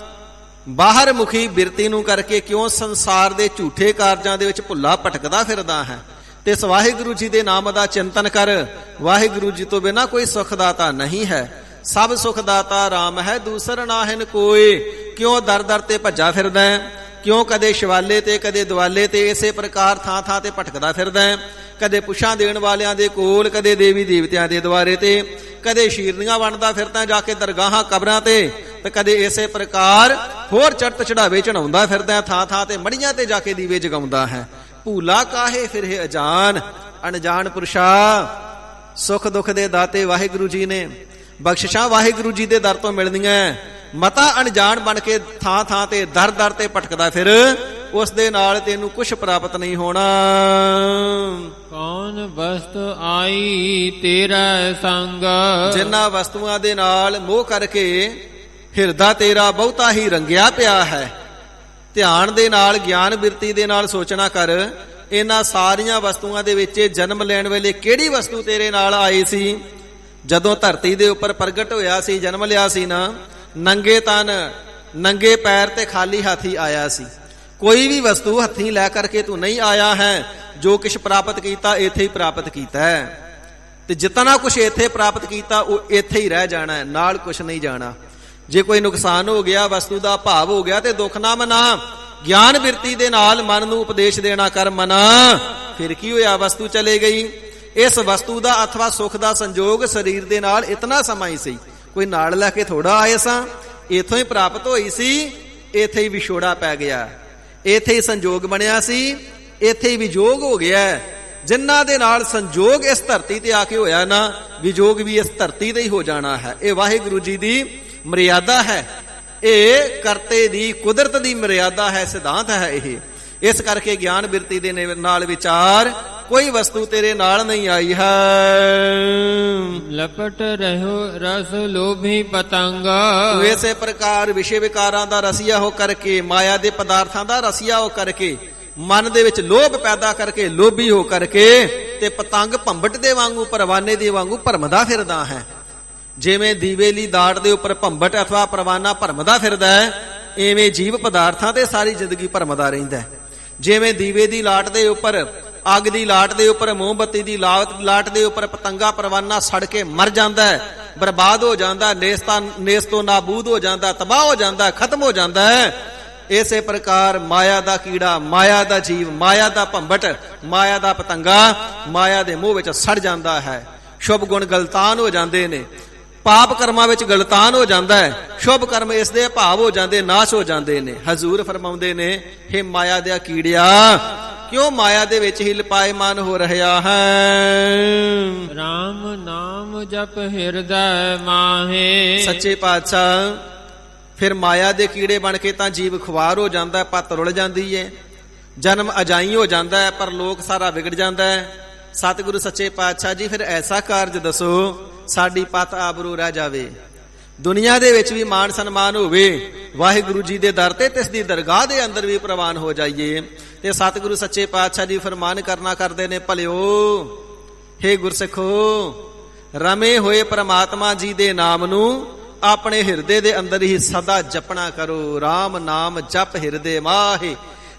ਬਾਹਰ ਮੁਖੀ ਬਿਰਤੀ ਨੂੰ ਕਰਕੇ ਕਿਉਂ ਸੰਸਾਰ ਦੇ ਝੂਠੇ ਕਾਰਜਾਂ ਦੇ ਵਿੱਚ ਭੁੱਲਾ ਭਟਕਦਾ ਫਿਰਦਾ ਹੈ? ਤੇ ਇਸ ਵਾਹਿਗੁਰੂ ਜੀ ਦੇ ਨਾਮ ਦਾ ਚਿੰਤਨ ਕਰ। ਵਾਹਿਗੁਰੂ ਜੀ ਤੋਂ ਬਿਨਾਂ ਕੋਈ ਸੁਖਦਾਤਾ ਨਹੀਂ ਹੈ, ਸਭ ਸੁਖਦਾਤਾ ਰਾਮ ਹੈ, ਦੂਸਰ ਨਾਹਿਨ ਕੋਏ। ਕਿਉਂ ਦਰ ਦਰ ਤੇ ਭੱਜਾ ਫਿਰਦਾ ਹੈ? ਕਿਉਂ ਕਦੇ ਸ਼ਿਵਾਲੇ ਤੇ ਕਦੇ ਦੁਆਲੇ ਤੇ ਇਸੇ ਪ੍ਰਕਾਰ ਥਾਂ ਥਾਂ ਤੇ ਭਟਕਦਾ ਫਿਰਦਾ ਹੈ? ਕਦੇ ਪੁੱਛਾਂ ਦੇਣ ਵਾਲਿਆਂ ਦੇ ਕੋਲ, ਕਦੇ ਦੇਵੀ ਦੇਵਤਿਆਂ ਦੇ ਦੁਆਰੇ ਤੇ, ਕਦੇ ਸ਼ੀਰਨੀਆਂ ਵੰਡਦਾ ਫਿਰਦਾ ਜਾ ਕੇ ਦਰਗਾਹਾਂ ਕਬਰਾਂ ਤੇ ਕਦੇ ਇਸੇ ਪ੍ਰਕਾਰ ਹੋਰ ਚੜ੍ਹਤ ਚੜਾਵੇ ਚੜਾਉਂਦਾ ਫਿਰਦਾ, ਥਾਂ ਥਾਂ ਤੇ ਮੜੀਆਂ ਤੇ ਜਾ ਕੇ ਦੀਵੇ ਜਗਾਉਂਦਾ ਹੈ। ਭੂਲਾ ਕਾਹੇ ਫਿਰੇ ਅਜਾਨ। ਅਣਜਾਣ ਪੁਰਸ਼ਾ, ਸੁਖ ਦੁੱਖ ਦੇ ਦਾਤੇ ਵਾਹਿਗੁਰੂ ਜੀ ਨੇ, ਬਖਸ਼ਿਸ਼ਾਂ ਵਾਹਿਗੁਰੂ ਜੀ ਦੇ ਦਰ ਤੋਂ ਮਿਲਦੀਆਂ। ਮਤਾ ਅਣਜਾਣ ਬਣ ਕੇ ਥਾਂ ਥਾਂ ਤੇ ਦਰ ਦਰ ਤੇ ਭਟਕਦਾ ਫਿਰ, ਉਸ ਦੇ ਨਾਲ ਤੈਨੂੰ ਕੁਛ ਪ੍ਰਾਪਤ ਨਹੀਂ ਹੋਣਾ। ਕੌਣ ਵਸਤ ਆਈ ਤੇਰਾ ਸੰਗ। ਜਿਨ੍ਹਾਂ ਵਸਤੂਆਂ ਦੇ ਨਾਲ ਮੋਹ ਕਰਕੇ ਹਿਰਦਾ ਤੇਰਾ ਬਹੁਤਾ ਹੀ ਰੰਗਿਆ ਪਿਆ ਹੈ, ਧਿਆਨ ਦੇ ਨਾਲ, ਗਿਆਨ ਬਿਰਤੀ ਦੇ ਨਾਲ ਸੋਚਣਾ ਕਰ। ਇਹਨਾਂ ਸਾਰੀਆਂ ਵਸਤੂਆਂ ਦੇ ਵਿੱਚ ਜਨਮ ਲੈਣ ਵੇਲੇ ਕਿਹੜੀ ਵਸਤੂ ਤੇਰੇ ਨਾਲ ਆਈ ਸੀ? ਜਦੋਂ ਧਰਤੀ ਦੇ ਉੱਪਰ ਪ੍ਰਗਟ ਹੋਇਆ ਸੀ, ਜਨਮ ਲਿਆ ਸੀ ਨਾ, ਨੰਗੇ ਤਨ, ਨੰਗੇ ਪੈਰ ਤੇ ਖਾਲੀ ਹੱਥ ਹੀ ਆਇਆ ਸੀ। ਕੋਈ ਵੀ ਵਸਤੂ ਹੱਥੀਂ ਲੈ ਕਰਕੇ ਤੂੰ ਨਹੀਂ ਆਇਆ ਹੈ। ਜੋ ਕੁਛ ਪ੍ਰਾਪਤ ਕੀਤਾ ਇੱਥੇ ਹੀ ਪ੍ਰਾਪਤ ਕੀਤਾ ਹੈ, ਤੇ ਜਿਤਨਾ ਕੁਛ ਇੱਥੇ ਪ੍ਰਾਪਤ ਕੀਤਾ ਉਹ ਇੱਥੇ ਹੀ ਰਹਿ ਜਾਣਾ ਹੈ, ਨਾਲ ਕੁਛ ਨਹੀਂ ਜਾਣਾ। ਜੇ ਕੋਈ ਨੁਕਸਾਨ ਹੋ ਗਿਆ, ਵਸਤੂ ਦਾ ਭਾਵ ਹੋ ਗਿਆ, ਤੇ ਦੁੱਖ ਨਾ ਮਨਾ। ਗਿਆਨ ਬਿਰਤੀ ਦੇ ਨਾਲ ਮਨ ਨੂੰ ਉਪਦੇਸ਼ ਦੇਣਾ ਕਰ, ਮਨਾ ਫਿਰ ਕੀ ਹੋਇਆ? ਵਸਤੂ ਚਲੇ ਗਈ। ਇਸ ਵਸਤੂ ਦਾ ਅਥਵਾ ਸੁਖ ਦਾ ਸੰਜੋਗ ਸਰੀਰ ਦੇ ਨਾਲ ਇਤਨਾ ਸਮਾਂ ਹੀ ਸੀ, ਕੋਈ ਨਾਲ ਲੈ ਕੇ ਥੋੜਾ ਆਏ ਸਾਂ, ਇਥੋਂ ਹੀ ਪ੍ਰਾਪਤ ਹੋਈ ਸੀ, ਇੱਥੇ ਹੀ ਵਿਛੋੜਾ ਪੈ ਗਿਆ, ਇੱਥੇ ਹੀ ਸੰਜੋਗ ਬਣਿਆ ਸੀ, ਇੱਥੇ ਹੀ ਵਿਜੋਗ ਹੋ ਗਿਆ। ਜਿਨ੍ਹਾਂ ਦੇ ਨਾਲ ਸੰਜੋਗ ਇਸ ਧਰਤੀ ਤੇ ਆ ਕੇ ਹੋਇਆ ਨਾ, ਵਿਜੋਗ ਵੀ ਇਸ ਧਰਤੀ ਤੇ ਹੀ ਹੋ ਜਾਣਾ ਹੈ। ਇਹ ਵਾਹਿਗੁਰੂ ਜੀ ਦੀ ਮਰਿਆਦਾ ਹੈ, ਇਹ ਕਰਤੇ ਦੀ, ਕੁਦਰਤ ਦੀ ਮਰਿਆਦਾ ਹੈ, ਸਿਧਾਂਤ ਹੈ ਇਹ। ਇਸ ਕਰਕੇ ਗਿਆਨ ਬਿਰਤੀ ਦੇ ਨਾਲ ਵਿਚਾਰ, ਕੋਈ ਵਸਤੂ ਤੇਰੇ ਨਾਲ ਨਹੀਂ ਆਈ ਹੈ। ਲਪਟ ਰਹਿਓ ਰਸ ਲੋਭੀ ਪਤੰਗਾ। ਤੂੰ ਇਸੇ ਪ੍ਰਕਾਰ ਵਿਸ਼ੇ ਵਿਕਾਰਾਂ ਦਾ ਰਸੀਆ ਹੋ ਕਰਕੇ, ਮਾਇਆ ਦੇ ਪਦਾਰਥਾਂ ਦਾ ਰਸੀਆ ਹੋ ਕਰਕੇ, ਮਨ ਦੇ ਵਿੱਚ ਲੋਭ ਪੈਦਾ ਕਰਕੇ, ਲੋਭੀ ਹੋ ਕਰਕੇ ਤੇ ਪਤੰਗ ਭੰਬਟ ਦੇ ਵਾਂਗੂ, ਪਰਵਾਨੇ ਦੇ ਵਾਂਗੂ ਭਰਮਦਾ ਫਿਰਦਾ ਹੈ। ਜਿਵੇਂ ਦੀਵੇ ਲਈ ਦਾਟ ਦੇ ਉੱਪਰ ਭੰਬਟ ਅਥਵਾ ਪਰਵਾਨਾ ਭਰਮਦਾ ਫਿਰਦਾ ਹੈ, ਐਵੇਂ ਜੀਵ ਪਦਾਰਥਾਂ ਤੇ ਸਾਰੀ ਜ਼ਿੰਦਗੀ ਭਰਮਦਾ ਰਹਿੰਦਾ ਹੈ। ਜਿਵੇਂ ਦੀਵੇ ਦੀ ਲਾਟ ਦੇ ਉੱਪਰ, ਅੱਗ ਦੀ ਲਾਟ ਦੇ ਉੱਪਰ, ਮੋਮਬੱਤੀ ਦੀ ਲਾਟ ਦੇ ਉੱਪਰ ਪਤੰਗਾ ਪਰਵਾਨਾ ਸੜ ਕੇ ਮਰ ਜਾਂਦਾ ਹੈ, ਬਰਬਾਦ ਹੋ ਜਾਂਦਾ, ਨੇਸ ਤੋਂ ਨਾਬੂਦ ਹੋ ਜਾਂਦਾ, ਤਬਾਹ ਹੋ ਜਾਂਦਾ, ਖਤਮ ਹੋ ਜਾਂਦਾ ਹੈ। ਇਸੇ ਪ੍ਰਕਾਰ ਮਾਇਆ ਦਾ ਕੀੜਾ, ਮਾਇਆ ਦਾ ਜੀਵ, ਮਾਇਆ ਦਾ ਭੰਬਟ, ਮਾਇਆ ਦਾ ਪਤੰਗਾ ਮਾਇਆ ਦੇ ਮੋਹ ਵਿੱਚ ਸੜ ਜਾਂਦਾ ਹੈ। ਸ਼ੁਭ ਗੁਣ ਗਲਤਾਨ ਹੋ ਜਾਂਦੇ ਨੇ, ਪਾਪ ਕਰਮਾਂ ਵਿੱਚ ਗਲਤਾਨ ਹੋ ਜਾਂਦਾ ਹੈ, ਸ਼ੁਭ ਕਰਮ ਇਸ ਦੇ ਭਾਵ ਹੋ ਜਾਂਦੇ, ਨਾਸ਼ ਹੋ ਜਾਂਦੇ ਨੇ। ਹਜ਼ੂਰ ਫਰਮਾਉਂਦੇ ਨੇ, ਹੇ ਮਾਇਆ ਦੇ ਕੀੜਿਆ, ਕਿਉਂ ਮਾਇਆ ਦੇ ਵਿੱਚ ਹੀ ਲਪਾਇਮਾਨ ਹੋ ਰਿਹਾ ਹੈ। ਰਾਮ ਨਾਮ ਜਪ ਹਿਰਦੈ ਮਾਹੇ। ਸੱਚੇ ਪਾਤਸ਼ਾਹ, ਫਿਰ ਮਾਇਆ ਦੇ ਕੀੜੇ ਬਣ ਕੇ ਤਾਂ ਜੀਵ ਖੁਆਰ ਹੋ ਜਾਂਦਾ ਹੈ, ਪੱਤ ਰੁਲ ਜਾਂਦੀ ਹੈ, ਜਨਮ ਅਜਾਈ ਹੋ ਜਾਂਦਾ ਹੈ, ਪਰ ਲੋਕ ਸਾਰਾ ਵਿਗੜ ਜਾਂਦਾ ਹੈ। ਸਤਿਗੁਰੂ ਸੱਚੇ ਪਾਤਸ਼ਾਹ ਜੀ, ਫਿਰ ਐਸਾ ਕਾਰਜ ਦੱਸੋ ਸਾਡੀ ਪੱਤ ਆਬਰੂ ਰਹਿ ਜਾਵੇ, ਦੁਨੀਆ ਦੇ ਵਿੱਚ ਵੀ ਮਾਣ ਸਨਮਾਨ ਹੋਵੇ, ਵਾਹਿਗੁਰੂ ਜੀ ਦੇ ਦਰ ਤੇ ਤਿਸ ਦੀ ਦਰਗਾਹ ਦੇ ਅੰਦਰ ਵੀ ਪ੍ਰਵਾਨ ਹੋ ਜਾਈਏ। ਤੇ ਸਤਿਗੁਰੂ ਸੱਚੇ ਪਾਤਸ਼ਾਹ ਜੀ ਫਰਮਾਨ ਕਰਨਾ ਕਰਦੇ ਨੇ, ਭਲਿਓ ਹੇ ਗੁਰਸਿੱਖੋ, ਰਮੇ ਹੋਏ ਪ੍ਰਮਾਤਮਾ ਜੀ ਦੇ ਨਾਮ ਨੂੰ ਆਪਣੇ ਹਿਰਦੇ ਦੇ ਅੰਦਰ ਹੀ ਸਦਾ ਜਪਣਾ ਕਰੋ। ਰਾਮ ਨਾਮ ਜਪ ਹਿਰਦੇ ਮਾਹੇ।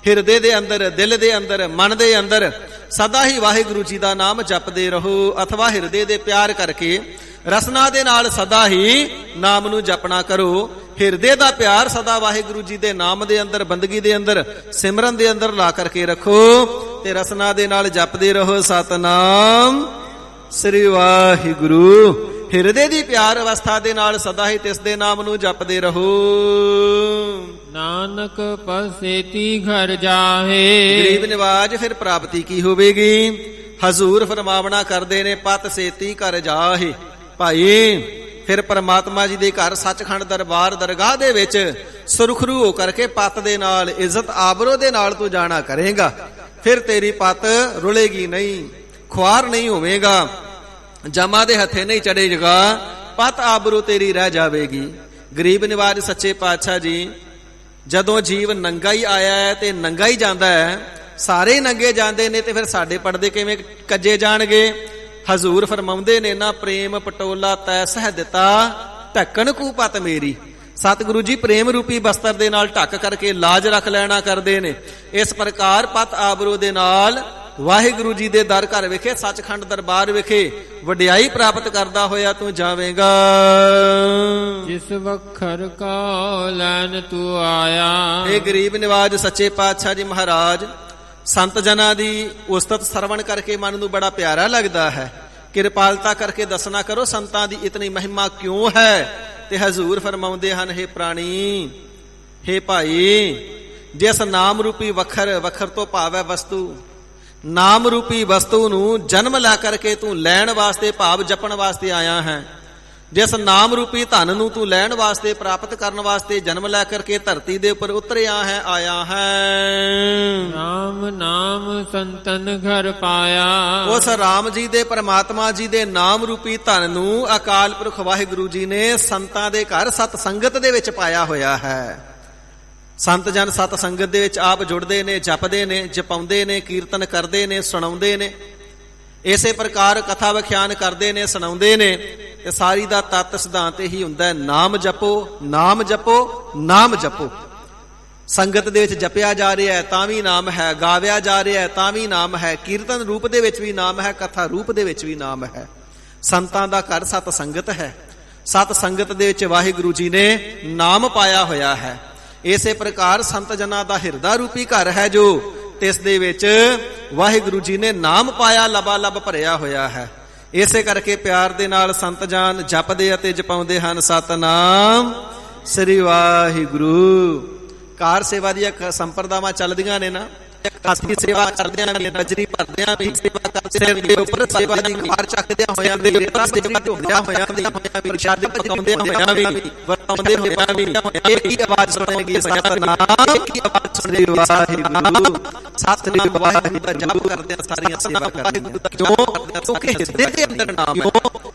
ਹਿਰਦੇ ਦੇ ਅੰਦਰ, ਦਿਲ ਦੇ ਅੰਦਰ, ਮਨ ਦੇ ਅੰਦਰ ਸਦਾ ਹੀ ਵਾਹਿਗੁਰੂ ਜੀ ਦਾ ਨਾਮ ਜਪਦੇ ਰਹੋ, ਅਥਵਾ ਹਿਰਦੇ ਦੇ ਪਿਆਰ ਕਰਕੇ ਰਸਨਾ ਦੇ ਨਾਲ ਸਦਾ ਹੀ ਨਾਮ ਨੂੰ ਜਪਣਾ ਕਰੋ। ਹਿਰਦੇ ਦਾ ਪਿਆਰ ਸਦਾ ਵਾਹਿਗੁਰੂ ਜੀ ਦੇ ਨਾਮ ਦੇ ਅੰਦਰ, ਬੰਦਗੀ ਦੇ ਅੰਦਰ, ਸਿਮਰਨ ਦੇ ਅੰਦਰ ਲਾ ਕਰਕੇ ਰੱਖੋ ਤੇ ਰਸਨਾ ਦੇ ਨਾਲ ਜਪਦੇ ਰਹੋ ਸਤਨਾਮ ਸ੍ਰੀ ਵਾਹਿਗੁਰੂ। ਹਿਰਦੇ ਦੀ ਪਿਆਰ ਅਵਸਥਾ ਦੇ ਨਾਲ ਸਦਾ ਹੀ ਤਿਸ ਦੇ ਨਾਮ ਨੂੰ ਜਪਦੇ ਰਹੋ। ਨਾਨਕ ਪਸੇਤੀ ਘਰ ਜਾਹੇ। ਗਰੀਬ ਨਿਵਾਜ, ਫਿਰ ਪ੍ਰਾਪਤੀ ਕੀ ਹੋਵੇਗੀ? ਹਜ਼ੂਰ ਫਰਮਾਵਣਾ ਕਰਦੇ ਨੇ, ਪਤ ਸੇਤੀ ਘਰ ਜਾਹੇ। ਭਾਈ, ਫਿਰ ਪਰਮਾਤਮਾ ਜੀ ਦੇ ਘਰ ਸੱਚਖੰਡ ਦਰਬਾਰ ਦਰਗਾਹ ਦੇ ਵਿੱਚ ਸੁਰਖਰੂ ਹੋ ਕਰਕੇ ਪੱਤ ਦੇ ਨਾਲ, ਇੱਜ਼ਤ ਆਬਰੋ ਦੇ ਨਾਲ ਤੂੰ ਜਾਣਾ ਕਰੇਗਾ। ਫਿਰ ਤੇਰੀ ਪੱਤ ਰੁਲੇਗੀ ਨਹੀਂ, ਖੁਆਰ ਨਹੀਂ ਹੋਵੇਗਾ, ਜਮਾ ਦੇ ਹੱਥੇ ਨਹੀਂ ਚੜੇਗਾ, ਪੱਤ ਆਬਰੂ ਤੇਰੀ ਰਹਿ ਜਾਵੇਗੀ। ਗਰੀਬ ਨਿਵਾਜ ਸੱਚੇ ਪਾਤਸ਼ਾਹ ਜੀ, ਜਦੋਂ ਜੀਵ ਨੰਗਾ ਹੀ ਆਇਆ ਹੈ ਤੇ ਨੰਗਾ ਹੀ ਜਾਂਦਾ ਹੈ, ਸਾਰੇ ਹੀ ਨੰਗੇ ਜਾਂਦੇ ਨੇ, ਤੇ ਫਿਰ ਸਾਡੇ ਪਰਦੇ ਕਿਵੇਂ ਕੱਜੇ ਜਾਣਗੇ? ਹਜ਼ੂਰ ਫਰਮਾਉਂਦੇ ਨੇ ਨਾ, ਪ੍ਰੇਮ ਪਟੋਲਾ ਤੈ ਸਹਿ ਦਿੱਤਾ, ਢੱਕਣ ਕੂ ਪਤ ਮੇਰੀ। ਸਤਿਗੁਰੂ ਜੀ ਪ੍ਰੇਮ ਰੂਪੀ ਬਸਤਰ ਦੇ ਨਾਲ ਢੱਕ ਕਰਕੇ ਲਾਜ ਰੱਖ ਲੈਣਾ ਕਰਦੇ ਨੇ। ਇਸ ਪ੍ਰਕਾਰ ਪਤ ਆਬਰੂ ਦੇ ਨਾਲ ਵਾਹਿਗੁਰੂ ਜੀ ਦੇ ਦਰ ਘਰ ਵਿਖੇ, ਸੱਚਖੰਡ ਦਰਬਾਰ ਵਿਖੇ ਵਡਿਆਈ ਪ੍ਰਾਪਤ ਕਰਦਾ ਹੋਇਆ ਤੂੰ ਜਾਵੇਂਗਾ। ਜਿਸ ਵਖਰ ਕਾ ਲੈਨ ਤੂੰ ਆਇਆ। ਇਹ ਗਰੀਬ ਨਿਵਾਜ ਸੱਚੇ ਪਾਤਸ਼ਾਹ ਜੀ ਮਹਾਰਾਜ, ਸੰਤ ਜਨਾਂ ਦੀ ਉਸਤਤ ਸਰਵਣ ਕਰਕੇ ਮਨ ਨੂੰ ਬੜਾ ਪਿਆਰਾ ਲੱਗਦਾ ਹੈ। ਕਿਰਪਾਲਤਾ ਕਰਕੇ ਦੱਸਣਾ ਕਰੋ ਸੰਤਾਂ ਦੀ ਇਤਨੀ ਮਹਿਮਾ ਕਿਉਂ ਹੈ। ਤੇ ਹਜ਼ੂਰ ਫਰਮਾਉਂਦੇ ਹਨ, ਹੇ ਪ੍ਰਾਣੀ, ਹੇ ਭਾਈ, ਜਿਸ ਨਾਮ ਰੂਪੀ ਵਖਰ, ਵਖਰ ਤੋਂ ਭਾਵ ਹੈ ਵਸਤੂ, ਨਾਮ ਰੂਪੀ ਵਸਤੂ ਨੂੰ ਜਨਮ ਲੈ ਕਰਕੇ ਤੂੰ ਲੈਣ ਵਾਸਤੇ, ਭਾਵ ਜਪਣ ਵਾਸਤੇ ਆਇਆ ਹੈ। ਜਿਸ ਨਾਮ ਰੂਪੀ ਧਨ ਨੂੰ ਤੂੰ ਲੈਣ ਵਾਸਤੇ, ਪ੍ਰਾਪਤ ਕਰਨ ਵਾਸਤੇ ਜਨਮ ਲੈ ਕਰਕੇ ਧਰਤੀ ਦੇ ਉੱਪਰ ਉਤਰਿਆ ਹੈ, ਆਇਆ ਹੈ। ਰਾਮ ਨਾਮ ਸੰਤਨ ਘਰ ਪਾਇਆ। ਉਸ ਰਾਮ ਜੀ ਦੇ, ਪਰਮਾਤਮਾ ਜੀ ਦੇ ਨਾਮ ਰੂਪੀ ਧਨ ਨੂੰ ਅਕਾਲ ਪੁਰਖ ਵਾਹਿਗੁਰੂ ਜੀ ਨੇ ਸੰਤਾਂ ਦੇ ਘਰ ਸਤ ਸੰਗਤ ਦੇ ਵਿੱਚ ਪਾਇਆ ਹੋਇਆ ਹੈ। ਸੰਤ ਜਨ ਸਤ ਸੰਗਤ ਦੇ ਵਿੱਚ ਆਪ ਜੁੜਦੇ ਨੇ, ਜਪਦੇ ਨੇ, ਜਪਾਉਂਦੇ ਨੇ, ਕੀਰਤਨ ਕਰਦੇ ਨੇ, ਸੁਣਾਉਂਦੇ ਨੇ। ਇਸੇ ਪ੍ਰਕਾਰ ਕਥਾ ਵਿਖਿਆਨ ਕਰਦੇ ਨੇ, ਸੁਣਾਉਂਦੇ ਨੇ। ਤੇ ਸਾਰੀ ਦਾ ਤੱਤ ਸਿਧਾਂਤ ਹੀ ਹੁੰਦਾ ਹੈ, ਨਾਮ ਜਪੋ, ਨਾਮ ਜਪੋ, ਨਾਮ ਜਪੋ। ਸੰਗਤ ਦੇ ਵਿੱਚ ਜਪਿਆ ਜਾ ਰਿਹਾ ਹੈ ਤਾਂ ਵੀ ਨਾਮ ਹੈ, ਗਾਵਿਆ ਜਾ ਰਿਹਾ ਹੈ ਤਾਂ ਵੀ ਨਾਮ ਹੈ, ਕੀਰਤਨ ਰੂਪ ਦੇ ਵਿੱਚ ਵੀ ਨਾਮ ਹੈ, ਕਥਾ ਰੂਪ ਦੇ ਵਿੱਚ ਵੀ ਨਾਮ ਹੈ। ਸੰਤਾਂ ਦਾ ਘਰ ਸਤ ਸੰਗਤ ਹੈ। ਸਤ ਸੰਗਤ ਦੇ ਵਿੱਚ ਵਾਹਿਗੁਰੂ ਜੀ ਨੇ ਨਾਮ ਪਾਇਆ ਹੋਇਆ ਹੈ। ਇਸੇ ਪ੍ਰਕਾਰ ਸੰਤ ਜਨਾਂ ਦਾ ਹਿਰਦਾ ਰੂਪੀ ਘਰ ਹੈ ਜੋ, ਤਿਸ ਦੇ ਵਿੱਚ ਵਾਹਿਗੁਰੂ ਜੀ ਨੇ ਨਾਮ ਪਾਇਆ, ਲਬਾ ਲਬ ਭਰਿਆ ਹੋਇਆ ਹੈ। ਇਸੇ ਕਰਕੇ ਪਿਆਰ ਦੇ ਨਾਲ ਸੰਤ ਜਨ ਜਪਦੇ ਅਤੇ ਜਪਾਉਂਦੇ ਹਨ, ਸਤਨਾਮ ਸ੍ਰੀ ਵਾਹਿਗੁਰੂ। ਕਾਰ ਸੇਵਾ ਦੀਆਂ ਸੰਪਰਦਾਵਾਂ ਚੱਲਦੀਆਂ ਨੇ ਨਾ, ਕਾਸੀ ਸੇਵਾ ਕਰਦਿਆਂ ਵੀ, ਨਜ਼ਰੀ ਭਰਦਿਆਂ ਵੀ, ਸੇਵਾ ਕਰਦੇ ਸਿਰ ਦੇ ਉੱਪਰ ਸੇਵਾ ਦੀ ਕਾਰ ਚੱਕਦਿਆਂ ਹੋਇਆਂ ਵੀ, ਰੇਤਾ ਸੇਵਾ ਢੋਂਦਿਆਂ ਹੋਇਆਂ ਵੀ, ਪ੍ਰਸ਼ਾਦ ਪਕਾਉਂਦਿਆਂ ਹੋਇਆਂ ਵੀ, ਵਰਤਾਉਂਦੇ ਹੋਇਆਂ ਵੀ ਇੱਕ ਹੀ ਆਵਾਜ਼ ਸੁਣੇਗੀ, ਸਤਿਨਾਮ। ਇੱਕ ਹੀ ਆਵਾਜ਼ ਸੁਣੇ, ਵਾਹਿਗੁਰੂ। ਸਤਿਨਾਮ ਵਾਹਿਗੁਰੂ ਦਾ ਜਪ ਕਰਦਿਆਂ ਸਾਰੀਆਂ ਸੇਵਾ ਕਰਦੀਆਂ। ਕਿਉਂਕਿ ਹਿਰਦੇ ਦੇ ਅੰਦਰ ਨਾਮ ਹੈ।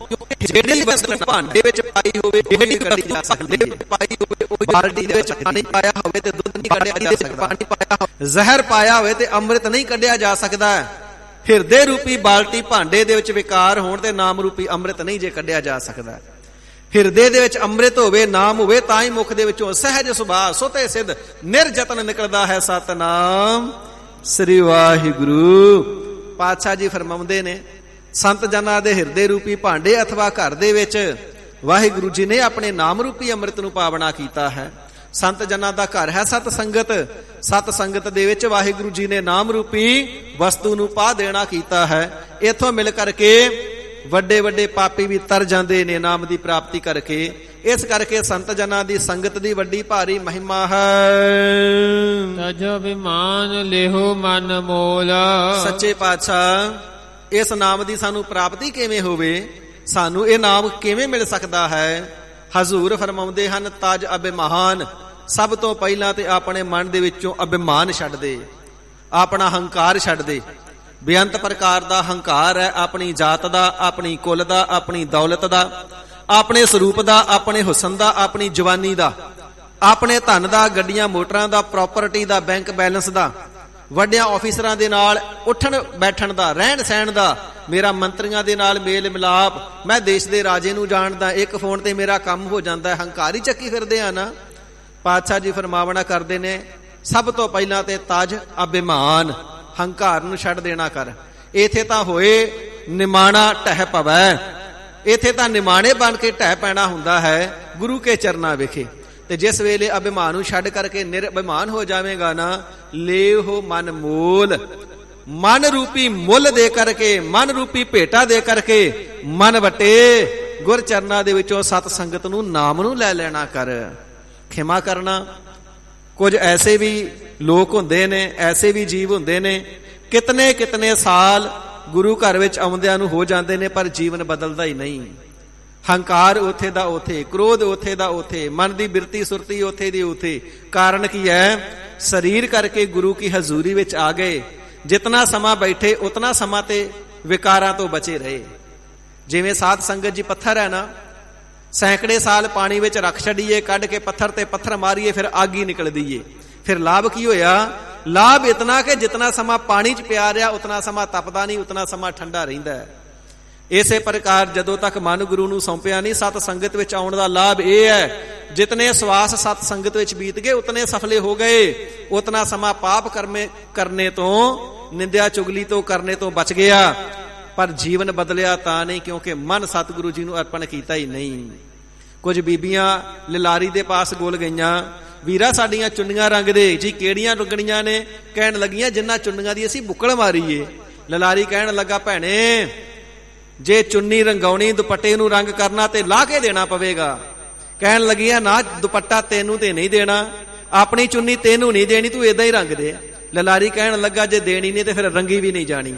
ਜਿਹੜੀ ਵਸਤੂ ਭਾਂਡੇ ਵਿੱਚ ਪਾਈ ਹੋਵੇ ਉਹੀ ਕੱਢੀ ਜਾ ਸਕਦੀ ਹੈ। ਪਾਈ ਹੋਵੇ ਉਹ ਬਾਲਟੀ ਦੇ ਵਿੱਚ ਪਾਣੀ ਪਾਇਆ ਹੋਵੇ ਤੇ ਦੁੱਧ ਨਹੀਂ ਕੱਢਿਆ ਜਾ ਸਕਦਾ। ਪਾਣੀ ਪਾਇਆ ਹੋਵੇ, ਜ਼ਹਿਰ ਪਾਇਆ ਹੋਵੇ ਤੇ ਅੰਮ੍ਰਿਤ ਨਹੀਂ ਕੱਢਿਆ ਜਾ ਸਕਦਾ। ਹਿਰਦੇ ਰੂਪੀ ਬਾਲਟੀ ਭਾਂਡੇ ਦੇ ਵਿੱਚ ਵਿਕਾਰ ਹੋਣ ਤੇ ਨਾਮ ਰੂਪੀ ਅੰਮ੍ਰਿਤ ਨਹੀਂ ਜੇ ਕੱਢਿਆ ਜਾ ਸਕਦਾ। ਹਿਰਦੇ ਦੇ ਵਿੱਚ ਅੰਮ੍ਰਿਤ ਹੋਵੇ, ਨਾਮ ਹੋਵੇ, ਤਾਂ ਹੀ ਮੁਖ ਦੇ ਵਿੱਚੋਂ ਸਹਿਜ ਸੁਭਾਅ ਸੁਤੇ ਸਿੱਧ ਨਿਰਜਤਨ ਨਿਕਲਦਾ ਹੈ। ਸਤਨਾਮ ਸ੍ਰੀ ਵਾਹਿਗੁਰੂ। ਪਾਤਸ਼ਾਹ ਜੀ ਫਰਮਾਉਂਦੇ ਨੇ, ਸੰਤ ਜਨਾਂ ਦੇ ਹਿਰਦੇ ਰੂਪੀ ਭਾਂਡੇ ਅਥਵਾ ਘਰ ਦੇ ਵਿੱਚ ਵਾਹਿਗੁਰੂ ਜੀ ਨੇ ਆਪਣੇ ਨਾਮ ਰੂਪੀ ਅੰਮ੍ਰਿਤ ਨੂੰ ਪਾਵਨਾ ਕੀਤਾ ਹੈ। ਸੰਤ ਜਨਾਂ ਦਾ ਘਰ ਹੈ ਸਤ ਸੰਗਤ। ਸਤ ਸੰਗਤ ਦੇ ਵਿੱਚ ਵਾਹਿਗੁਰੂ ਜੀ ਨੇ ਨਾਮ ਰੂਪੀ ਵਸਤੂ ਨੂੰ ਪਾ ਦੇਣਾ ਕੀਤਾ ਹੈ। ਇਥੋਂ ਮਿਲ ਕਰਕੇ ਵੱਡੇ ਵੱਡੇ ਪਾਪੀ ਵੀ ਤਰ ਜਾਂਦੇ ਨੇ ਨਾਮ ਦੀ ਪ੍ਰਾਪਤੀ ਕਰਕੇ। ਇਸ ਕਰਕੇ ਸੰਤ ਜਨਾਂ ਦੀ ਸੰਗਤ ਦੀ ਵੱਡੀ ਭਾਰੀ ਮਹਿਮਾ ਹੈ। ਤਜੋ ਅਭਿਮਾਨ ਲੇਹੋ ਮਨ ਮੋਲ। ਸੱਚੇ ਪਾਤਸ਼ਾਹ, ਇਸ ਨਾਮ ਦੀ ਸਾਨੂੰ ਪ੍ਰਾਪਤੀ ਕਿਵੇਂ ਹੋਵੇ, ਸਾਨੂੰ ਇਹ ਨਾਮ ਕਿਵੇਂ ਮਿਲ ਸਕਦਾ ਹੈ? ਹਜ਼ੂਰ ਫਰਮਾਉਂਦੇ ਹਨ, ਤਜ ਅਭਿਮਾਨ। ਸਭ ਤੋਂ ਪਹਿਲਾਂ ਤੇ ਆਪਣੇ ਮਨ ਦੇ ਵਿੱਚੋਂ ਅਭਿਮਾਨ ਛੱਡ ਦੇ, ਆਪਣਾ ਹੰਕਾਰ ਛੱਡ ਦੇ। ਬੇਅੰਤ ਪ੍ਰਕਾਰ ਦਾ ਹੰਕਾਰ ਹੈ, ਆਪਣੀ ਜਾਤ ਦਾ, ਆਪਣੀ ਕੁਲ ਦਾ, ਆਪਣੀ ਦੌਲਤ ਦਾ, ਆਪਣੇ ਸਰੂਪ ਦਾ, ਆਪਣੇ ਹੁਸਨ ਦਾ, ਆਪਣੀ ਜਵਾਨੀ ਦਾ, ਆਪਣੇ ਧਨ ਦਾ, ਗੱਡੀਆਂ ਮੋਟਰਾਂ ਦਾ, ਪ੍ਰਾਪਰਟੀ ਦਾ, ਬੈਂਕ ਬੈਲੈਂਸ ਦਾ, ਵੱਡਿਆਂ ਆਫੀਸਰਾਂ ਦੇ ਨਾਲ ਉੱਠਣ ਬੈਠਣ ਦਾ, ਰਹਿਣ ਸਹਿਣ ਦਾ, ਮੇਰਾ ਮੰਤਰੀਆਂ ਦੇ ਨਾਲ ਮੇਲ ਮਿਲਾਪ, ਮੈਂ ਦੇਸ਼ ਦੇ ਰਾਜੇ ਨੂੰ ਜਾਣਦਾ, ਇੱਕ ਫੋਨ ਤੇ ਮੇਰਾ ਕੰਮ ਹੋ ਜਾਂਦਾ। ਹੰਕਾਰੀ ਚੱਕੀ ਫਿਰਦੇ ਆ ਨਾ। ਪਾਤਸ਼ਾਹ ਜੀ ਫਰਮਾਵਣਾ ਕਰਦੇ ਨੇ, ਸਭ ਤੋਂ ਪਹਿਲਾਂ ਤੇ ਤਜ ਅਭਿਮਾਨ, ਹੰਕਾਰ ਨੂੰ ਛੱਡ ਦੇਣਾ ਕਰ। ਇਥੇ ਤਾਂ ਹੋਏ ਨਿਮਾਣਾ ਢਹਿ ਪਵੈ। ਇਥੇ ਤਾਂ ਨਿਮਾਣੇ ਬਣ ਕੇ ਢਹਿ ਪੈਣਾ ਹੁੰਦਾ ਹੈ ਗੁਰੂ ਕੇ ਚਰਨਾਂ ਵਿਖੇ। ਤੇ ਜਿਸ ਵੇਲੇ ਅਭਿਮਾਨ ਨੂੰ ਛੱਡ ਕਰਕੇ ਨਿਰਭਿਮਾਨ ਹੋ ਜਾਵੇਗਾ ਨਾ, ਲੇਹੋ ਮਨ ਮੋਲ। ਮਨ ਰੂਪੀ ਮੁੱਲ ਦੇ ਕਰਕੇ, ਮਨ ਰੂਪੀ ਭੇਟਾ ਦੇ ਕਰਕੇ ਮਨ ਵਟੇ ਗੁਰ ਚਰਨਾਂ ਦੇ ਵਿੱਚੋਂ ਸਤ ਸੰਗਤ ਨੂੰ, ਨਾਮ ਨੂੰ ਲੈ ਲੈਣਾ ਕਰ। ਖਿਮਾ ਕਰਨਾ, ਕੁਝ ਐਸੇ ਵੀ ਲੋਕ ਹੁੰਦੇ ਨੇ, ਐਸੇ ਵੀ ਜੀਵ ਹੁੰਦੇ ਨੇ, ਕਿਤਨੇ ਸਾਲ ਗੁਰੂ ਘਰ ਵਿੱਚ ਆਉਂਦਿਆਂ ਨੂੰ ਹੋ ਜਾਂਦੇ ਨੇ, ਪਰ ਜੀਵਨ ਬਦਲਦਾ ਹੀ ਨਹੀਂ। ਹੰਕਾਰ ਉਥੇ ਦਾ ਉਥੇ, ਕ੍ਰੋਧ ਉਥੇ ਦਾ ਉਥੇ, ਮਨ ਦੀ ਬਿਰਤੀ ਸੁਰਤੀ ਉਥੇ ਦੀ ਉਥੇ। ਕਾਰਨ ਕੀ ਹੈ? ਸਰੀਰ ਕਰਕੇ ਗੁਰੂ ਕੀ ਹਜ਼ੂਰੀ ਵਿੱਚ ਆ ਗਏ, ਜਿਤਨਾ ਸਮਾਂ ਬੈਠੇ ਉਤਨਾ ਸਮਾਂ ਤੇ ਵਿਕਾਰਾਂ ਤੋਂ ਬਚੇ ਰਹੇ। ਜਿਵੇਂ ਸਾਧ ਸੰਗਤ ਜੀ ਪੱਥਰ ਹੈ ਨਾ, ਸੈਂਕੜੇ ਸਾਲ ਪਾਣੀ ਵਿੱਚ ਰੱਖ ਛੱਡੀਏ, ਕੱਢ ਕੇ ਪੱਥਰ ਤੇ ਪੱਥਰ ਮਾਰੀਏ, ਫਿਰ ਅੱਗ ਹੀ ਨਿਕਲਦੀ ਏ। ਫਿਰ ਲਾਭ ਕੀ ਹੋਇਆ? ਲਾਭ ਇਤਨਾ ਕਿ ਜਿਤਨਾ ਸਮਾਂ ਪਾਣੀ 'ਚ ਪਿਆ ਰਿਹਾ ਉਤਨਾ ਸਮਾਂ ਤਪਦਾ ਨਹੀਂ, ਉਤਨਾ ਸਮਾਂ ਠੰਡਾ ਰਹਿੰਦਾ ਹੈ। ਇਸੇ ਪ੍ਰਕਾਰ ਜਦੋਂ ਤੱਕ ਮਨ ਗੁਰੂ ਨੂੰ ਸੌਂਪਿਆ ਨਹੀਂ, ਸਤ ਸੰਗਤ ਵਿੱਚ ਆਉਣ ਦਾ ਲਾਭ ਇਹ ਹੈ, ਜਿਤਨੇ ਸਵਾਸ ਸਤ ਸੰਗਤ ਵਿੱਚ ਬੀਤ ਗਏ ਉਤਨੇ ਸਫਲੇ ਹੋ ਗਏ, ਉਤਨਾ ਸਮਾਂ ਪਾਪ ਕਰਨੇ ਤੋਂ, ਨਿੰਦਿਆ ਚੁਗਲੀ ਤੋਂ ਕਰਨੇ ਤੋਂ ਬਚ ਗਿਆ। ਪਰ ਜੀਵਨ ਬਦਲਿਆ ਤਾਂ ਨਹੀਂ, ਕਿਉਂਕਿ ਮਨ ਸਤਿਗੁਰੂ ਜੀ ਨੂੰ ਅਰਪਣ ਕੀਤਾ ਹੀ ਨਹੀਂ। ਕੁਝ ਬੀਬੀਆਂ ਲਿਲਾਰੀ ਦੇ ਪਾਸ ਗੋਲ ਗਈਆਂ, ਵੀਰਾ ਸਾਡੀਆਂ ਚੁੰਨੀਆਂ ਰੰਗ ਦੇ। ਜੀ ਕਿਹੜੀਆਂ ਰੰਗਣੀਆਂ ਨੇ? ਕਹਿਣ ਲੱਗੀਆਂ ਜਿੰਨਾ ਚੁੰਨੀਆਂ ਦੀ ਅਸੀਂ ਬੁੱਕਲ ਮਾਰੀਏ। ਲਿਲਾਰੀ ਕਹਿਣ ਲੱਗਾ, ਭੈਣੇ ਜੇ ਚੁੰਨੀ ਰੰਗਾਉਣੀ, ਦੁਪੱਟੇ ਨੂੰ ਰੰਗ ਕਰਨਾ ਤੇ ਲਾ ਕੇ ਦੇਣਾ ਪਵੇਗਾ। ਕਹਿਣ ਲੱਗੀਆਂ, ਨਾ ਦੁਪੱਟਾ ਤੈਨੂੰ ਤੇ ਨਹੀਂ ਦੇਣਾ, ਆਪਣੀ ਚੁੰਨੀ ਤੈਨੂੰ ਨਹੀਂ ਦੇਣੀ, ਤੂੰ ਏਦਾਂ ਹੀ ਰੰਗ ਦੇ। ਲਿਲਾਰੀ ਕਹਿਣ ਲੱਗਾ, ਜੇ ਦੇਣੀ ਨਹੀਂ ਤੇ ਫਿਰ ਰੰਗੀ ਵੀ ਨਹੀਂ ਜਾਣੀ।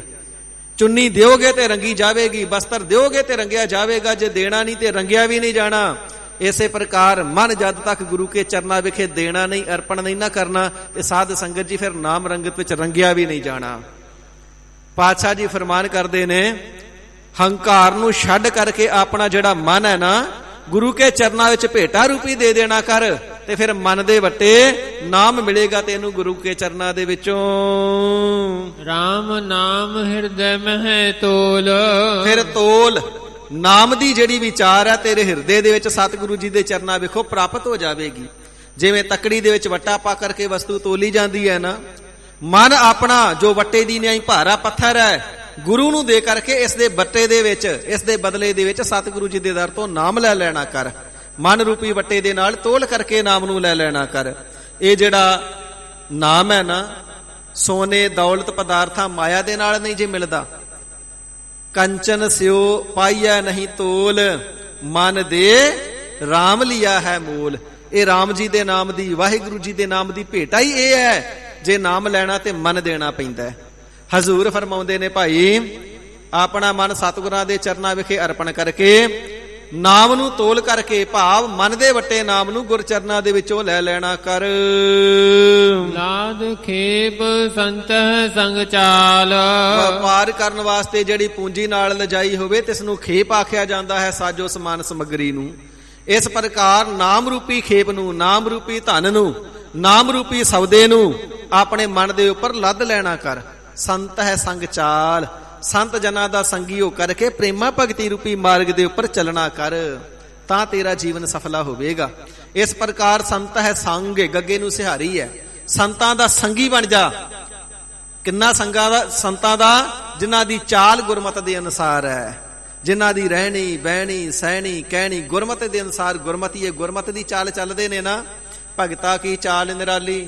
ਚੁੰਨੀ ਦਿਓਗੇ ਤੇ ਰੰਗੀ ਜਾਵੇਗੀ, ਬਸਤਰ ਦਿਓਗੇ ਤੇ ਰੰਗਿਆ ਜਾਵੇਗਾ, ਜੇ ਦੇਣਾ ਨਹੀਂ ਤੇ ਰੰਗਿਆ ਵੀ ਨਹੀਂ ਜਾਣਾ। ਇਸੇ ਪ੍ਰਕਾਰ ਮਨ ਜਦ ਤੱਕ ਗੁਰੂ ਕੇ ਚਰਨਾਂ ਵਿਖੇ ਦੇਣਾ ਨਹੀਂ, ਅਰਪਣ ਨਹੀਂ ਨਾ ਕਰਨਾ, ਇਹ ਸਾਧ ਸੰਗਤ ਜੀ ਫਿਰ ਨਾਮ ਰੰਗਤ ਵਿੱਚ ਰੰਗਿਆ ਵੀ ਨਹੀਂ ਜਾਣਾ। ਪਾਤਸ਼ਾਹ ਜੀ ਫਰਮਾਨ ਕਰਦੇ ਨੇ, ਹੰਕਾਰ ਨੂੰ ਛੱਡ ਕਰਕੇ ਆਪਣਾ ਜਿਹੜਾ ਮਨ ਹੈ ਨਾ, ਗੁਰੂ ਕੇ ਚਰਨਾਂ ਵਿੱਚ ਭੇਟਾ ਰੂਪੀ ਦੇ ਦੇਣਾ ਕਰ, ਤੇ ਫਿਰ ਮਨ ਦੇ ਵੱਟੇ ਨਾਮ ਮਿਲੇਗਾ ਤੈਨੂੰ ਗੁਰੂ ਕੇ ਚਰਨਾਂ ਦੇ ਵਿੱਚੋਂ। ਰਾਮ ਨਾਮ ਹਿਰਦੈ ਮਹਿ ਤੋਲ। ਫਿਰ ਤੋਲ, ਨਾਮ ਦੀ ਜਿਹੜੀ ਵਿਚਾਰ ਹੈ ਤੇਰੇ ਹਿਰਦੇ ਦੇ ਵਿੱਚ ਸਤਿਗੁਰੂ ਜੀ ਦੇ ਚਰਨਾਂ ਵਿਖੋ ਪ੍ਰਾਪਤ ਹੋ ਜਾਵੇਗੀ। ਜਿਵੇਂ ਤੱਕੜੀ ਦੇ ਵਿੱਚ ਵੱਟਾ ਪਾ ਕਰਕੇ ਵਸਤੂ ਤੋਲੀ ਜਾਂਦੀ ਹੈ ਨਾ, ਮਨ ਆਪਣਾ ਜੋ ਵੱਟੇ ਦੀ ਨਿਆਈ ਭਾਰਾ ਪੱਥਰ ਹੈ, ਗੁਰੂ ਨੂੰ ਦੇ ਕਰਕੇ ਇਸ ਦੇ ਵੱਟੇ ਦੇ ਵਿੱਚ, ਇਸ ਦੇ ਬਦਲੇ ਦੇ ਵਿੱਚ ਸਤਿਗੁਰੂ ਜੀ ਦੇ ਦਰ ਤੋਂ ਨਾਮ ਲੈ ਲੈਣਾ ਕਰ। ਮਨ ਰੂਪੀ ਵੱਟੇ ਦੇ ਨਾਲ ਤੋਲ ਕਰਕੇ ਨਾਮ ਨੂੰ ਲੈ ਲੈਣਾ ਕਰ। ਇਹ ਜਿਹੜਾ ਨਾਮ ਹੈ ਨਾ, ਸੋਨੇ ਦੌਲਤ ਪਦਾਰਥਾਂ ਮਾਇਆ ਦੇ ਨਾਲ ਨਹੀਂ ਜੇ ਮਿਲਦਾ। ਕੰਚਨ ਸਿਓ ਪਾਈਐ ਨਹੀਂ ਤੋਲ, ਮਨ ਦੇ RAM ਲਿਆ ਹੈ ਮੋਲ। ਇਹ RAM ਜੀ ਦੇ ਨਾਮ ਦੀ, ਵਾਹਿਗੁਰੂ ਜੀ ਦੇ ਨਾਮ ਦੀ ਭੇਟਾ ਹੀ ਇਹ ਹੈ ਜੇ ਨਾਮ ਲੈਣਾ ਤੇ ਮਨ ਦੇਣਾ ਪੈਂਦਾ। ਹਜ਼ੂਰ ਫਰਮਾਉਂਦੇ ਨੇ ਭਾਈ ਆਪਣਾ ਮਨ ਸਤਿਗੁਰਾਂ ਦੇ ਚਰਨਾਂ ਵਿਖੇ ਅਰਪਣ ਕਰਕੇ ਨਾਮ ਨੂੰ ਤੋਲ ਕਰਕੇ ਭਾਵ ਮਨ ਦੇ ਵੱਟੇ ਨਾਮ ਨੂੰ ਗੁਰ ਚਰਨਾਂ ਦੇ ਵਿੱਚੋਂ ਲੈ ਲੈਣਾ ਕਰ। ਲਾਦ ਖੇਪ ਸੰਤਹਿ ਸੰਗ ਚਾਲ। ਵਪਾਰ ਕਰਨ ਵਾਸਤੇ ਜਿਹੜੀ ਪੂੰਜੀ ਨਾਲ ਲਜਾਈ ਹੋਵੇ ਤਿਸ ਨੂੰ ਖੇਪ ਆਖਿਆ ਜਾਂਦਾ ਹੈ, ਸਾਜੋ ਸਮਾਨ ਸਮੱਗਰੀ ਨੂੰ। ਇਸ ਪ੍ਰਕਾਰ ਨਾਮ ਰੂਪੀ ਖੇਪ ਨੂੰ, ਨਾਮ ਰੂਪੀ ਧਨ ਨੂੰ, ਨਾਮ ਰੂਪੀ ਸੌਦੇ ਨੂੰ ਆਪਣੇ ਮਨ ਦੇ ਉੱਪਰ ਲੱਦ ਲੈਣਾ ਕਰ। ਸੰਤ ਹੈ ਸੰਗ ਚਾਲ, ਸੰਤ ਜਨਾਂ ਦਾ ਸੰਗੀ ਹੋ ਕਰਕੇ ਪ੍ਰੇਮਾ ਭਗਤੀ ਰੂਪੀ ਮਾਰਗ ਦੇ ਉੱਪਰ ਚੱਲਣਾ ਕਰ, ਤਾਂ ਤੇਰਾ ਜੀਵਨ ਸਫਲਾ ਹੋਵੇਗਾ। ਇਸ ਪ੍ਰਕਾਰ ਸੰਤ ਹੈ ਸੰਗ, ਗੱਗੇ ਨੂੰ ਸਿਹਾਰੀ ਹੈ, ਸੰਤਾਂ ਦਾ ਸੰਗੀ ਬਣ ਜਾ। ਕਿੰਨਾ ਸੰਤਾਂ ਦਾ ਜਿਨ੍ਹਾਂ ਦੀ ਚਾਲ ਗੁਰਮਤਿ ਦੇ ਅਨੁਸਾਰ ਹੈ, ਜਿਨ੍ਹਾਂ ਦੀ ਰਹਿਣੀ ਬਹਿਣੀ ਸਹਿਣੀ ਕਹਿਣੀ ਗੁਰਮਤਿ ਦੇ ਅਨੁਸਾਰ ਗੁਰਮਤਿ ਹੈ, ਗੁਰਮਤਿ ਦੀ ਚਾਲ ਚੱਲਦੇ ਨੇ ਨਾ। ਭਗਤਾ ਕੀ ਚਾਲ ਨਿਰਾਲੀ,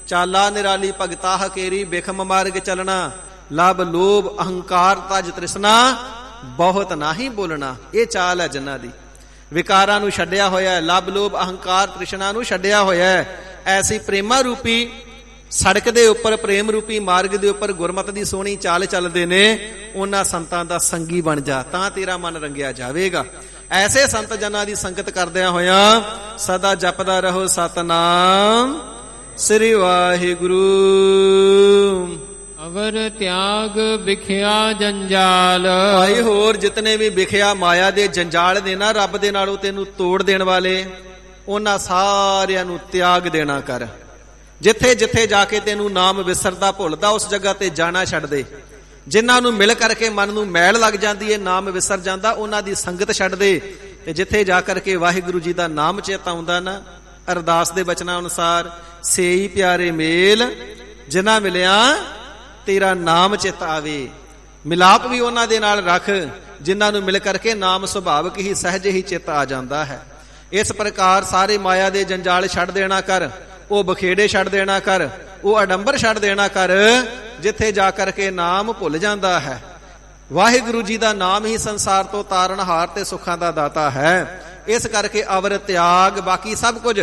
ਚਾਲਾ ਨਿਰਾਲੀ ਭਗਤਾ ਹਕੇਰੀ, ਬਿਖਮ ਮਾਰਗ ਚੱਲਣਾ, ਲਬ ਲੋਭ ਅਹੰਕਾਰ ਤਜ ਤ੍ਰਿਸ਼ਨਾ, ਬਹੁਤ ਨਾਹੀ ਬੋਲਣਾ। ਇਹ ਚਾਲ ਹੈ ਜਿਨ੍ਹਾਂ ਦੀ ਵਿਕਾਰਾਂ ਨੂੰ ਛੱਡਿਆ ਹੋਇਆ, ਲਬ ਲੋਭ ਅਹੰਕਾਰ ਤ੍ਰਿਸ਼ਨਾ ਨੂੰ ਛੱਡਿਆ ਹੋਇਆ। ਐਸੀ ਪ੍ਰੇਮਾ ਰੂਪੀ ਸੜਕ ਦੇ ਉੱਪਰ, ਪ੍ਰੇਮ ਰੂਪੀ ਮਾਰਗ ਦੇ ਉੱਪਰ ਗੁਰਮਤਿ ਦੀ ਸੋਹਣੀ ਚਾਲ ਚੱਲਦੇ ਨੇ, ਉਹਨਾਂ ਸੰਤਾਂ ਦਾ ਸੰਗੀ ਬਣ ਜਾ, ਤਾਂ ਤੇਰਾ ਮਨ ਰੰਗਿਆ ਜਾਵੇਗਾ। ਐਸੇ ਸੰਤ ਜਨਾਂ ਦੀ ਸੰਗਤ ਕਰਦਿਆਂ ਹੋਇਆਂ ਸਦਾ ਜਪਦਾ ਰਹੋ ਸਤਨਾਮ ਸ੍ਰੀ ਵਾਹਿਗੁਰੂ। ਅਵਰ ਤਿਆਗ ਵਿਖਿਆ ਜੰਜਾਲ। ਭਾਈ ਹੋਰ ਜਿਤਨੇ ਵੀ ਵਿਖਿਆ ਮਾਇਆ ਦੇ ਜੰਜਾਲ ਨੇ ਨਾ, ਰੱਬ ਦੇ ਨਾਲੋਂ ਤੈਨੂੰ ਤੋੜ ਦੇਣ ਵਾਲੇ, ਉਹਨਾਂ ਸਾਰਿਆਂ ਨੂੰ ਤਿਆਗ ਦੇਣਾ ਕਰ। ਜਿੱਥੇ ਜਿੱਥੇ ਜਾ ਕੇ ਤੈਨੂੰ ਨਾਮ ਵਿਸਰਦਾ ਭੁੱਲਦਾ, ਉਸ ਜਗ੍ਹਾ ਤੇ ਜਾਣਾ ਛੱਡ ਦੇ। ਜਿਨ੍ਹਾਂ ਨੂੰ ਮਿਲ ਕਰਕੇ ਮਨ ਨੂੰ ਮੈਲ ਲੱਗ ਜਾਂਦੀ ਹੈ, ਨਾਮ ਵਿਸਰ ਜਾਂਦਾ, ਉਹਨਾਂ ਦੀ ਸੰਗਤ ਛੱਡ ਦੇ। ਤੇ ਜਿੱਥੇ ਜਾ ਕਰਕੇ ਵਾਹਿਗੁਰੂ ਜੀ ਦਾ ਨਾਮ ਚੇਤਾ ਆਉਂਦਾ ਨਾ, ਅਰਦਾਸ ਦੇ ਬਚਨਾਂ ਅਨੁਸਾਰ, ਸੇਈ ਪਿਆਰੇ ਮੇਲ ਜਿਨ੍ਹਾਂ ਮਿਲਿਆ ਤੇਰਾ ਨਾਮ ਚਿੱਤ ਆਵੇ। ਮਿਲਾਪ ਵੀ ਉਹਨਾਂ ਦੇ ਨਾਲ ਰੱਖ ਜਿਨ੍ਹਾਂ ਨੂੰ ਮਿਲ ਕਰਕੇ ਨਾਮ ਸੁਭਾਵਿਕ ਹੀ ਸਹਿਜ ਹੀ ਚਿੱਤ ਆ ਜਾਂਦਾ ਹੈ। ਇਸ ਪ੍ਰਕਾਰ ਸਾਰੇ ਮਾਇਆ ਦੇ ਜੰਜਾਲ ਛੱਡ ਦੇਣਾ ਕਰ, ਉਹ ਬਖੇੜੇ ਛੱਡ ਦੇਣਾ ਕਰ, ਉਹ ਅਡੰਬਰ ਛੱਡ ਦੇਣਾ ਕਰ, ਜਿੱਥੇ ਜਾ ਕਰਕੇ ਨਾਮ ਭੁੱਲ ਜਾਂਦਾ ਹੈ। ਵਾਹਿਗੁਰੂ ਜੀ ਦਾ ਨਾਮ ਹੀ ਸੰਸਾਰ ਤੋਂ ਤਾਰਨਹਾਰ ਤੇ ਸੁੱਖਾਂ ਦਾ ਦਾਤਾ ਹੈ। ਇਸ ਕਰਕੇ ਅਵਰ ਤਿਆਗ, ਬਾਕੀ ਸਭ ਕੁਝ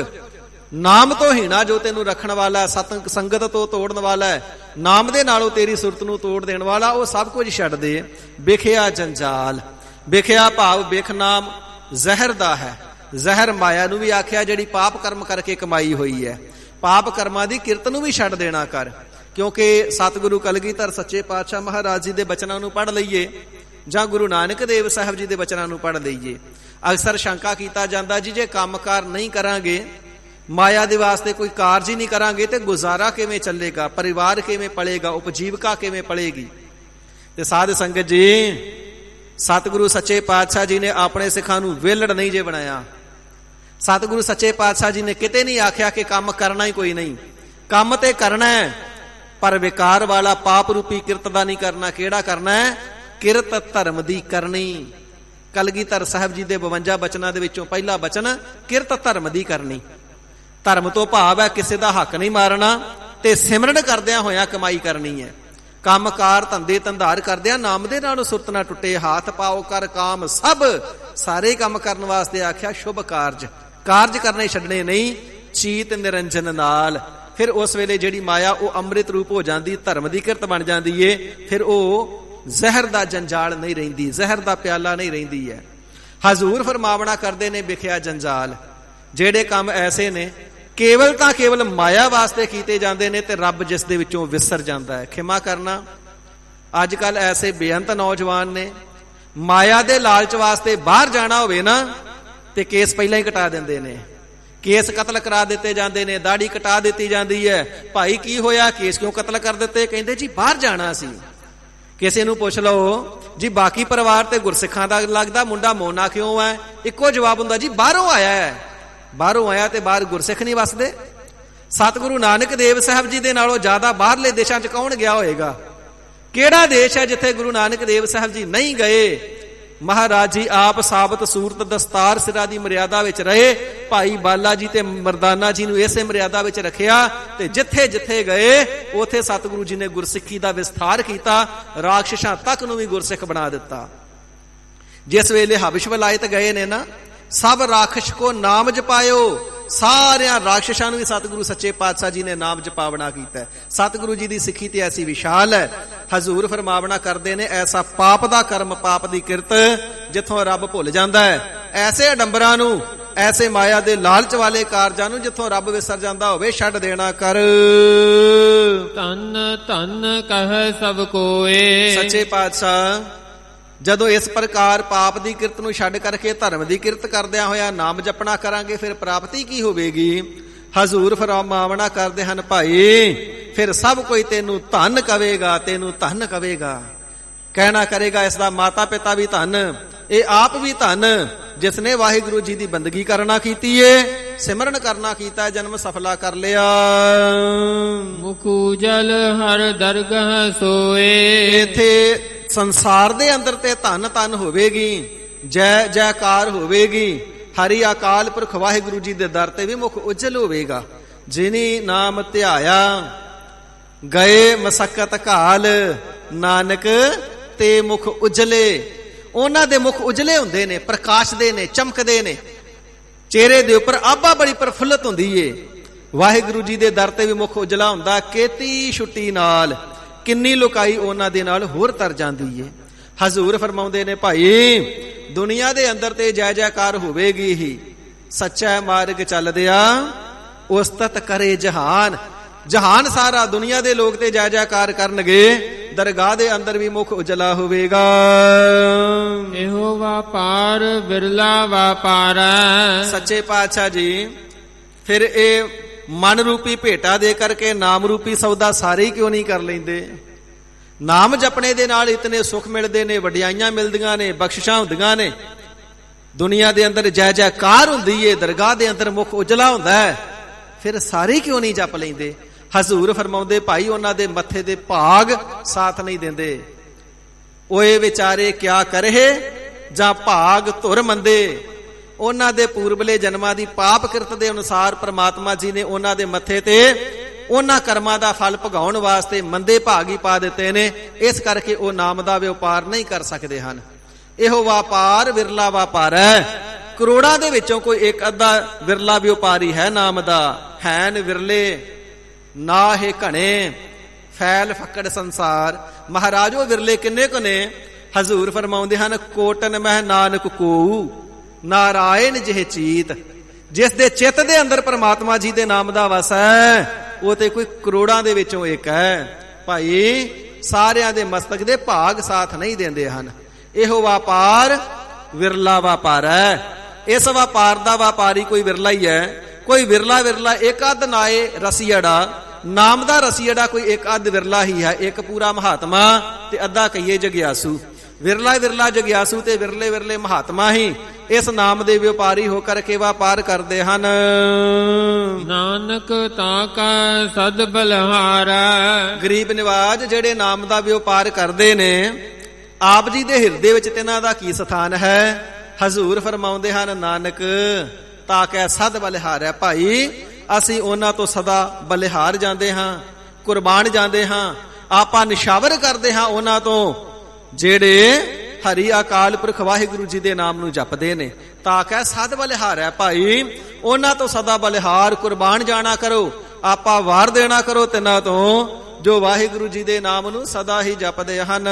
ਨਾਮ ਤੋਂ ਹੀਣਾ ਜੋ ਤੈਨੂੰ ਰੱਖਣ ਵਾਲਾ, ਸਤਿ ਸੰਗਤ ਤੋਂ ਤੋੜਨ ਵਾਲਾ ਹੈ, ਨਾਮ ਦੇ ਨਾਲੋਂ ਤੇਰੀ ਸੁਰਤ ਨੂੰ ਤੋੜ ਦੇਣ ਵਾਲਾ, ਉਹ ਸਭ ਕੁਝ ਛੱਡ ਦੇ। ਵਿਖਿਆ ਜੰਜਾਲ, ਵਿਖਿਆ ਭਾਵ ਵਿਖ ਨਾਮ ਜ਼ਹਿਰ ਦਾ ਹੈ। ਜ਼ਹਿਰ ਮਾਇਆ ਨੂੰ ਵੀ ਆਖਿਆ ਜਿਹੜੀ ਪਾਪ ਕਰਮ ਕਰਕੇ ਕਮਾਈ ਹੋਈ ਹੈ। ਪਾਪ ਕਰਮਾਂ ਦੀ ਕਿਰਤ ਨੂੰ ਵੀ ਛੱਡ ਦੇਣਾ ਕਰ। ਕਿਉਂਕਿ ਸਤਿਗੁਰੂ ਕਲਗੀਧਰ ਸੱਚੇ ਪਾਤਸ਼ਾਹ ਮਹਾਰਾਜ ਜੀ ਦੇ ਬਚਨਾਂ ਨੂੰ ਪੜ੍ਹ ਲਈਏ ਜਾਂ ਗੁਰੂ ਨਾਨਕ ਦੇਵ ਸਾਹਿਬ ਜੀ ਦੇ ਬਚਨਾਂ ਨੂੰ ਪੜ੍ਹ ਲਈਏ, ਅਕਸਰ ਸ਼ੰਕਾ ਕੀਤਾ ਜਾਂਦਾ ਜੀ ਜੇ ਕੰਮਕਾਰ ਨਹੀਂ ਕਰਾਂਗੇ, ਮਾਇਆ ਦੇ ਵਾਸਤੇ ਕੋਈ ਕਾਰਜ ਹੀ ਨਹੀਂ ਕਰਾਂਗੇ ਤੇ ਗੁਜ਼ਾਰਾ ਕਿਵੇਂ ਚੱਲੇਗਾ, ਪਰਿਵਾਰ ਕਿਵੇਂ ਪਲੇਗਾ, ਉਪਜੀਵਕਾ ਕਿਵੇਂ ਪਲੇਗੀ। ਤੇ ਸਾਧ ਸੰਗਤ ਜੀ, ਸਤਿਗੁਰੂ ਸੱਚੇ ਪਾਤਸ਼ਾਹ ਜੀ ਨੇ ਆਪਣੇ ਸਿੱਖਾਂ ਨੂੰ ਵਿਹਲੜ ਨਹੀਂ ਜੇ ਬਣਾਇਆ। ਸਤਿਗੁਰੂ ਸੱਚੇ ਪਾਤਸ਼ਾਹ ਜੀ ਨੇ ਕਿਤੇ ਨਹੀਂ ਆਖਿਆ ਕਿ ਕੰਮ ਕਰਨਾ ਹੀ ਕੋਈ ਨਹੀਂ। ਕੰਮ ਤੇ ਕਰਨਾ ਹੈ, ਪਰ ਵਿਕਾਰ ਵਾਲਾ ਪਾਪ ਰੂਪੀ ਕਿਰਤ ਦਾ ਨਹੀਂ ਕਰਨਾ। ਕਿਹੜਾ ਕਰਨਾ ਹੈ? ਕਿਰਤ ਧਰਮ ਦੀ ਕਰਨੀ। ਕਲਗੀਧਰ ਸਾਹਿਬ ਜੀ ਦੇ 52 ਬਚਨਾਂ ਦੇ ਵਿੱਚੋਂ ਪਹਿਲਾ ਬਚਨ ਕਿਰਤ ਧਰਮ ਦੀ ਕਰਨੀ। ਧਰਮ ਤੋਂ ਭਾਵ ਹੈ ਕਿਸੇ ਦਾ ਹੱਕ ਨਹੀਂ ਮਾਰਨਾ ਤੇ ਸਿਮਰਨ ਕਰਦਿਆਂ ਹੋਇਆਂ ਕਮਾਈ ਕਰਨੀ ਹੈ। ਕੰਮਕਾਰ ਧੰਦੇ ਧੰਧਾਰ ਕਰਦਿਆਂ ਨਾਮ ਦੇ ਨਾਲੋਂ ਸੁਰਤ ਨਾ ਟੁੱਟੇ, ਹੱਥ ਪਾਓ ਕਰ ਕਾਮ ਸਭ। ਸਾਰੇ ਕੰਮ ਕਰਨ ਵਾਸਤੇ ਆਖਿਆ ਸ਼ੁਭ ਕਾਰਜ, ਕਾਰਜ ਕਰਨੇ ਛੱਡਣੇ ਨਹੀਂ, ਚੀਤ ਨਿਰੰਜਨ ਨਾਲ। ਫਿਰ ਉਸ ਵੇਲੇ ਜਿਹੜੀ ਮਾਇਆ ਉਹ ਅੰਮ੍ਰਿਤ ਰੂਪ ਹੋ ਜਾਂਦੀ, ਧਰਮ ਦੀ ਕਿਰਤ ਬਣ ਜਾਂਦੀ ਏ। ਫਿਰ ਉਹ ਜ਼ਹਿਰ ਦਾ ਜੰਜਾਲ ਨਹੀਂ ਰਹਿੰਦੀ, ਜ਼ਹਿਰ ਦਾ ਪਿਆਲਾ ਨਹੀਂ ਰਹਿੰਦੀ ਹੈ। ਹਜ਼ੂਰ ਫਰਮਾਵਣਾ ਕਰਦੇ ਨੇ ਵਿਖਿਆ ਜੰਜਾਲ। ਜਿਹੜੇ ਕੰਮ ਐਸੇ ਨੇ ਕੇਵਲ ਤਾਂ ਕੇਵਲ ਮਾਇਆ ਵਾਸਤੇ ਕੀਤੇ ਜਾਂਦੇ ਨੇ ਤੇ ਰੱਬ ਜਿਸ ਦੇ ਵਿੱਚੋਂ ਵਿਸਰ ਜਾਂਦਾ ਹੈ। ਖਿਮਾ ਕਰਨਾ, ਅੱਜ ਕੱਲ ਐਸੇ ਬੇਅੰਤ ਨੌਜਵਾਨ ਨੇ, ਮਾਇਆ ਦੇ ਲਾਲਚ ਵਾਸਤੇ ਬਾਹਰ ਜਾਣਾ ਹੋਵੇ ਨਾ ਤੇ ਕੇਸ ਪਹਿਲਾਂ ਹੀ ਕਟਾ ਦਿੰਦੇ ਨੇ, ਕੇਸ ਕਤਲ ਕਰਾ ਦਿੱਤੇ ਜਾਂਦੇ ਨੇ, ਦਾੜੀ ਕਟਾ ਦਿੱਤੀ ਜਾਂਦੀ ਹੈ। ਭਾਈ ਕੀ ਹੋਇਆ, ਕੇਸ ਕਿਉਂ ਕਤਲ ਕਰ ਦਿੱਤੇ? ਕਹਿੰਦੇ ਜੀ ਬਾਹਰ ਜਾਣਾ ਸੀ। ਕਿਸੇ ਨੂੰ ਪੁੱਛ ਲਓ ਜੀ ਬਾਕੀ ਪਰਿਵਾਰ ਤੇ ਗੁਰਸਿੱਖਾਂ ਦਾ ਲੱਗਦਾ, ਮੁੰਡਾ ਮੋਨਾ ਕਿਉਂ ਹੈ? ਇੱਕੋ ਜਵਾਬ ਹੁੰਦਾ ਜੀ ਬਾਹਰੋਂ ਆਇਆ ਹੈ। ਬਾਹਰੋਂ ਆਇਆ ਤੇ ਬਾਹਰ ਗੁਰਸਿੱਖ ਨਹੀਂ ਵਸਦੇ। ਸਤਿਗੁਰੂ ਨਾਨਕ ਦੇਵ ਸਾਹਿਬ ਜੀ ਦੇ ਨਾਲੋਂ ਜ਼ਿਆਦਾ ਬਾਹਰਲੇ ਦੇਸ਼ਾਂ 'ਚ ਕੌਣ ਗਿਆ ਹੋਏਗਾ? ਕਿਹੜਾ ਦੇਸ਼ ਹੈ ਜਿੱਥੇ ਗੁਰੂ ਨਾਨਕ ਦੇਵ ਸਾਹਿਬ ਜੀ ਨਹੀਂ ਗਏ? ਮਹਾਰਾਜ ਜੀ ਆਪ ਸਾਬਤ ਸੂਰਤ ਦਸਤਾਰ ਸਿਰਾਂ ਦੀ ਮਰਿਆਦਾ ਵਿੱਚ ਰਹੇ। ਭਾਈ ਬਾਲਾ ਜੀ ਤੇ ਮਰਦਾਨਾ ਜੀ ਨੂੰ ਇਸੇ ਮਰਿਆਦਾ ਵਿੱਚ ਰੱਖਿਆ ਤੇ ਜਿੱਥੇ ਜਿੱਥੇ ਗਏ ਉਥੇ ਸਤਿਗੁਰੂ ਜੀ ਨੇ ਗੁਰਸਿੱਖੀ ਦਾ ਵਿਸਥਾਰ ਕੀਤਾ, ਰਾਖਸ਼ਾਂ ਤੱਕ ਨੂੰ ਵੀ ਗੁਰਸਿੱਖ ਬਣਾ ਦਿੱਤਾ। ਜਿਸ ਵੇਲੇ ਹਬਸ਼ ਵਲਾਇਤ ਗਏ ਨੇ ਨਾ, ਸਭ ਰਾਖਸ਼ ਕੋ ਨਾਮ ਜਪਾਇਓ, ਸਾਰਿਆਂ ਰਾਖਸ਼ਾਂ ਨੂੰ ਵੀ ਸਤਿਗੁਰੂ ਸੱਚੇ ਪਾਤਸ਼ਾਹ ਜੀ ਨੇ ਨਾਮ ਜਪਾਵਣਾ ਕੀਤਾ। ਸਤਿਗੁਰੂ ਜੀ ਦੀ ਸਿੱਖੀ ਤੇ ਐਸੀ ਵਿਸ਼ਾਲ ਹੈ। ਹਜ਼ੂਰ ਫਰਮਾਵਣਾ ਕਰਦੇ ਨੇ, ਐਸਾ ਪਾਪ ਦਾ ਕਰਮ, ਪਾਪ ਦੀ ਕਿਰਤ ਜਿੱਥੋਂ ਰੱਬ ਭੁੱਲ ਜਾਂਦਾ ਹੈ, ਐਸੇ ਅਡੰਬਰਾਂ ਨੂੰ, ਐਸੇ ਮਾਇਆ ਦੇ ਲਾਲਚ ਵਾਲੇ ਕਾਰਜਾਂ ਨੂੰ ਜਿੱਥੋਂ ਰੱਬ ਵਿਸਰ ਜਾਂਦਾ ਹੋਵੇ, ਛੱਡ ਦੇਣਾ ਕਰ। ਧੰਨ ਧੰਨ ਕਹਿ ਸਭ ਕੋਏ। ਸੱਚੇ ਪਾਤਸ਼ਾਹ ਜਦੋਂ ਇਸ ਪ੍ਰਕਾਰ ਪਾਪ ਦੀ ਕਿਰਤ ਨੂੰ ਛੱਡ ਕਰਕੇ ਧਰਮ ਦੀ ਕਿਰਤ ਕਰਦਿਆਂ ਹੋਇਆ ਨਾਮ ਜਪਣਾ ਕਰਾਂਗੇ, ਫਿਰ ਪ੍ਰਾਪਤੀ ਕੀ ਹੋਵੇਗੀ? ਹਜ਼ੂਰ ਫਰਮਾਵਣਾ ਕਰਦੇ ਹਨ, ਭਾਈ ਫਿਰ ਸਭ ਕੋਈ ਤੈਨੂੰ ਧੰਨ ਕਵੇਗਾ, ਤੈਨੂੰ ਧੰਨ ਕਵੇਗਾ। ਕਹਿਣਾ ਕਰੇਗਾ ਇਸ ਦਾ ਮਾਤਾ ਪਿਤਾ ਵੀ ਧੰਨ, ਇਹ ਆਪ ਵੀ ਧੰਨ, ਜਿਸ ਨੇ ਵਾਹਿਗੁਰੂ ਜੀ ਦੀ ਬੰਦਗੀ ਕਰਨਾ ਕੀਤੀ ਏ, ਸਿਮਰਨ ਕਰਨਾ ਕੀਤਾ, ਜਨਮ ਸਫਲਾ ਕਰ ਲਿਆ। ਮੁਖ ਉਜਲ ਹਰ ਦਰਗਹ ਸੋਏ। ਇੱਥੇ ਸੰਸਾਰ ਦੇ ਅੰਦਰ ਤੇ ਧੰਨ ਧੰਨ ਹੋਵੇਗੀ, ਜੈ ਜੈਕਾਰ ਹੋਵੇਗੀ। ਹਰੀ ਅਕਾਲ ਪੁਰਖ ਵਾਹਿਗੁਰੂ ਜੀ ਦੇ ਦਰ ਤੇ ਵੀ ਮੁਖ ਉਜਲ ਹੋਵੇਗਾ। ਜਿਨੀ ਨਾਮ ਧਿਆਇਆ ਗਏ ਮਸਕਤ ਘਾਲ, ਨਾਨਕ ਤੇ ਮੁਖ ਉਜਲੇ। ਉਹਨਾਂ ਦੇ ਮੁਖ ਉਜਲੇ ਹੁੰਦੇ ਨੇ, ਪ੍ਰਕਾਸ਼ਦੇ ਨੇ, ਚਮਕਦੇ ਨੇ। ਚਿਹਰੇ ਦੇ ਉੱਪਰ ਆਭਾ ਬੜੀ ਪ੍ਰਫੁੱਲਤ ਹੁੰਦੀ ਏ। ਵਾਹਿਗੁਰੂ ਜੀ ਦੇ ਦਰ ਤੇ ਵੀ ਮੁਖ ਉਜਲਾ ਹੁੰਦਾ। ਕੀਤੀ ਛੁੱਟੀ ਨਾਲ ਕਿੰਨੀ ਲੁਕਾਈ ਉਹਨਾਂ ਦੇ ਨਾਲ ਹੋਰ ਤਰ ਜਾਂਦੀ ਏ। ਹਜ਼ੂਰ ਫਰਮਾਉਂਦੇ ਨੇ, ਭਾਈ ਦੁਨੀਆ ਦੇ ਅੰਦਰ ਤੇ ਜੈ ਜੈਕਾਰ ਹੋਵੇਗੀ ਹੀ, ਸੱਚਾ ਮਾਰਗ ਚੱਲਦਿਆ ਉਸਤਤ ਕਰੇ ਜਹਾਨ। ਜਹਾਨ ਸਾਰਾ ਦੁਨੀਆ ਦੇ ਲੋਕ ਤੇ ਜੈ ਜੈਕਾਰ ਕਰਨਗੇ, ਦਰਗਾਹ ਦੇ ਅੰਦਰ ਵੀ ਮੁਖ ਉਜਲਾ ਹੋਵੇਗਾ। ਇਹੋ ਵਾਪਾਰ ਬਿਰਲਾ ਵਾਪਾਰੈ। ਸੱਚੇ ਪਾਤਸ਼ਾਹ ਜੀ ਫਿਰ ਇਹ ਮਨ ਰੂਪੀ ਭੇਟਾ ਦੇ ਕਰਕੇ ਨਾਮ ਰੂਪੀ ਸੌਦਾ ਸਾਰੇ ਹੀ ਕਿਉਂ ਨਹੀਂ ਕਰ ਲੈਂਦੇ? ਨਾਮ ਜਪਣੇ ਦੇ ਨਾਲ ਇਤਨੇ ਸੁੱਖ ਮਿਲਦੇ ਨੇ, ਵਡਿਆਈਆਂ ਮਿਲਦੀਆਂ ਨੇ, ਬਖਸ਼ਿਸ਼ਾਂ ਹੁੰਦੀਆਂ ਨੇ, ਦੁਨੀਆ ਦੇ ਅੰਦਰ ਜੈ ਜੈਕਾਰ ਹੁੰਦੀ ਏ, ਦਰਗਾਹ ਦੇ ਅੰਦਰ ਮੁਖ ਉਜਲਾ ਹੁੰਦਾ ਹੈ, ਫਿਰ ਸਾਰੇ ਕਿਉਂ ਨਹੀਂ ਜਪ ਲੈਂਦੇ? ਹਜ਼ੂਰ ਫਰਮਾਉਂਦੇ, ਭਾਈ ਉਹਨਾਂ ਦੇ ਮੱਥੇ ਦੇ ਭਾਗ ਸਾਥ ਨਹੀਂ ਦਿੰਦੇ। ਓਏ ਵਿਚਾਰੇ ਕਿਆ ਕਰਹਿ ਜਾਂ ਭਾਗ ਧੁਰ ਮੰਦੇ। ਉਹਨਾਂ ਦੇ ਪੂਰਬਲੇ ਜਨਮਾਂ ਦੀ ਪਾਪ ਕਿਰਤ ਦੇ ਅਨੁਸਾਰ ਪ੍ਰਮਾਤਮਾ ਜੀ ਨੇ ਉਹਨਾਂ ਦੇ ਮੱਥੇ ਤੇ ਉਹਨਾਂ ਕਰਮਾਂ ਦਾ ਫਲ ਭਗਾਉਣ ਵਾਸਤੇ ਮੰਦੇ ਭਾਗ ਹੀ ਪਾ ਦਿੱਤੇ ਨੇ। ਇਸ ਕਰਕੇ ਉਹ ਨਾਮ ਦਾ ਵਪਾਰ ਨਹੀਂ ਕਰ ਸਕਦੇ ਹਨ। ਇਹੋ ਵਪਾਰ ਵਿਰਲਾ ਵਪਾਰ ਹੈ। ਕਰੋੜਾਂ ਦੇ ਵਿੱਚੋਂ ਕੋਈ ਇੱਕ ਅੱਧਾ ਵਿਰਲਾ ਵਪਾਰੀ ਹੈ ਨਾਮ ਦਾ। ਹੈਨ ਵਿਰਲੇ ਨਾ ਹੈ ਘਣੇ, ਫੈਲ ਫੱਕੜ ਸੰਸਾਰ। ਮਹਾਰਾਜੋ ਵਿਰਲੇ ਕਿੰਨੇ ਕੁ ਨੇ? ਹਜ਼ੂਰ ਫਰਮਾਉਂਦੇ ਹਨ, ਕੋਟਨ ਮਹਿ ਨਾਨਕ ਕੋ ਨਾਰਾਇਣ ਜਿਹੇ ਚੀਤ। ਜਿਸ ਦੇ ਚਿੱਤ ਦੇ ਅੰਦਰ ਪ੍ਰਮਾਤਮਾ ਜੀ ਦੇ ਨਾਮ ਦਾ ਵਸ ਹੈ, ਉਹ ਤੇ ਕੋਈ ਕਰੋੜਾਂ ਦੇ ਵਿੱਚੋਂ ਇੱਕ ਹੈ। ਭਾਈ ਸਾਰਿਆਂ ਦੇ ਮਸਤਕ ਦੇ ਭਾਗ ਸਾਥ ਨਹੀਂ ਦਿੰਦੇ ਹਨ। ਇਹੋ ਵਪਾਰ ਵਿਰਲਾ ਵਪਾਰ ਹੈ। ਇਸ ਵਪਾਰ ਦਾ ਵਪਾਰੀ ਕੋਈ ਵਿਰਲਾ ਹੀ ਹੈ। ਕੋਈ ਵਿਰਲਾ ਵਿਰਲਾ ਇੱਕ ਅੱਧ ਨਾਏ ਰਸੀਅੜਾ, ਨਾਮ ਦਾ ਰਸੀਅੜਾ ਕੋਈ ਇੱਕ ਅੱਧ ਵਿਰਲਾ ਹੀ ਹੈ। ਇੱਕ ਪੂਰਾ ਮਹਾਤਮਾ ਤੇ ਅੱਧਾ ਕਹੀਏ ਜਗਿਆਸੂ। ਵਿਰਲਾ ਵਿਰਲਾ ਜਗਿਆਸੂ ਤੇ ਵਿਰਲੇ ਵਿਰਲੇ ਮਹਾਤਮਾ ਹੀ ਇਸ ਨਾਮ ਦੇ ਵਪਾਰੀ ਹੋ ਕਰਕੇ ਵਪਾਰ ਕਰਦੇ ਹਨ। ਨਾਨਕ ਤਾਂ ਕਾ ਸਦ ਬਲਹਾਰਾ। ਗਰੀਬ ਨਿਵਾਜ ਜਿਹੜੇ ਨਾਮ ਦਾ ਵਪਾਰ ਕਰਦੇ ਨੇ, ਆਪ ਜੀ ਦੇ ਹਿਰਦੇ ਵਿੱਚ ਤਿਨਾਂ ਦਾ ਕੀ ਸਥਾਨ ਹੈ? ਹਜ਼ੂਰ ਫਰਮਾਉਂਦੇ ਹਨ, ਨਾਨਕ ਤਾਂ ਕੈ ਸਦ ਬਲਿਹਾਰ। ਭਾਈ ਅਸੀਂ ਉਹਨਾਂ ਤੋਂ ਸਦਾ ਬਲਿਹਾਰ ਜਾਂਦੇ ਹਾਂ, ਕੁਰਬਾਨ ਜਾਂਦੇ ਹਾਂ, ਆਪਾਂ ਨਿਸ਼ਾਵਰ ਕਰਦੇ ਹਾਂ ਉਹਨਾਂ ਤੋਂ ਜਿਹੜੇ ਹਰੀ ਅਕਾਲ ਪੁਰਖ ਵਾਹਿਗੁਰੂ ਜੀ ਦੇ ਨਾਮ ਨੂੰ ਜਪਦੇ ਨੇ। ਤਾਂ ਕੈ ਸਦ ਬਲਿਹਾਰ ਹੈ। ਭਾਈ ਉਹਨਾਂ ਤੋਂ ਸਦਾ ਬਲਿਹਾਰ ਕੁਰਬਾਨ ਜਾਣਾ ਕਰੋ, ਆਪਾਂ ਵਾਰ ਦੇਣਾ ਕਰੋ ਤਿਨਾਂ ਤੋਂ ਜੋ ਵਾਹਿਗੁਰੂ ਜੀ ਦੇ ਨਾਮ ਨੂੰ ਸਦਾ ਹੀ ਜਪਦੇ ਹਨ।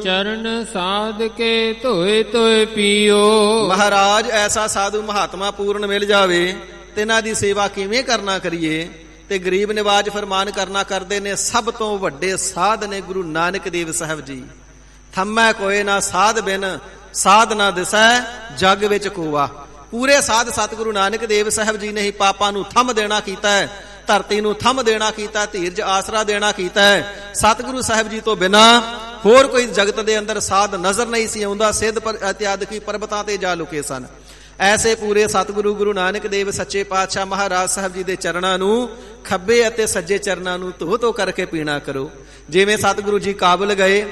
ਚਰਨ ਸਾਧ ਕੇ ਧੋਏ ਧੋਏ ਪੀਓ। ਮਹਾਰਾਜ ਐਸਾ ਸਾਧੂ ਮਹਾਤਮਾ ਪੂਰਨ ਮਿਲ ਜਾਵੇ, ਤਿਨਾਂ ਦੀ ਸੇਵਾ ਕਿਵੇਂ ਕਰਨਾ ਕਰੀਏ? ਤੇ ਗਰੀਬ ਨਿਵਾਜ ਫਰਮਾਨ ਕਰਨਾ ਕਰਦੇ ਨੇ, ਸਭ ਤੋਂ ਵੱਡੇ ਸਾਧ ਨੇ ਗੁਰੂ ਨਾਨਕ ਦੇਵ ਸਾਹਿਬ ਜੀ। ਥੰਮੈ ਕੋਏ ਨਾ ਸਾਧ ਬਿਨ, ਸਾਧ ਨਾ ਦਿਸੈ ਜਗ ਵਿੱਚ ਕੋਆ। ਪੂਰੇ ਸਾਧ ਸਤਿਗੁਰੂ ਨਾਨਕ ਦੇਵ ਸਾਹਿਬ ਜੀ ਨੇ ਹੀ ਪਾਪਾਂ ਨੂੰ ਥੰਮ ਦੇਣਾ ਕੀਤਾ ਹੈ, ਧਰਤੀ ਨੂੰ ਥੰਮ ਦੇਣਾ ਕੀਤਾ, ਧੀਰਜ ਆਸਰਾ ਦੇਣਾ ਕੀਤਾ ਹੈ। ਸਤਿਗੁਰੂ ਸਾਹਿਬ ਜੀ ਤੋਂ ਬਿਨਾ ਹੋਰ ਕੋਈ ਜਗਤ ਦੇ ਅੰਦਰ ਸਾਧ ਨਜ਼ਰ ਨਹੀਂ ਸੀ ਆਉਂਦਾ। ਸਿੱਧ ਇਤਿਆਦਿਕੀ ਪਰਬਤਾਂ ਤੇ ਜਾ ਲੁਕੇ ਸਨ। ਐਸੇ ਪੂਰੇ ਸਤਿਗੁਰੂ ਗੁਰੂ ਨਾਨਕ ਦੇਵ ਸੱਚੇ ਪਾਤਸ਼ਾਹ ਮਹਾਰਾਜ ਸਾਹਿਬ ਜੀ ਦੇ ਚਰਨਾਂ ਨੂੰ, ਖੱਬੇ ਅਤੇ ਸੱਜੇ ਚਰਨਾਂ ਨੂੰ ਧੋ ਧੋ ਕਰਕੇ ਪੀਣਾ ਕਰੋ। ਜਿਵੇਂ ਸਤਿਗੁਰੂ ਜੀ ਕਾਬਲ ਗਏ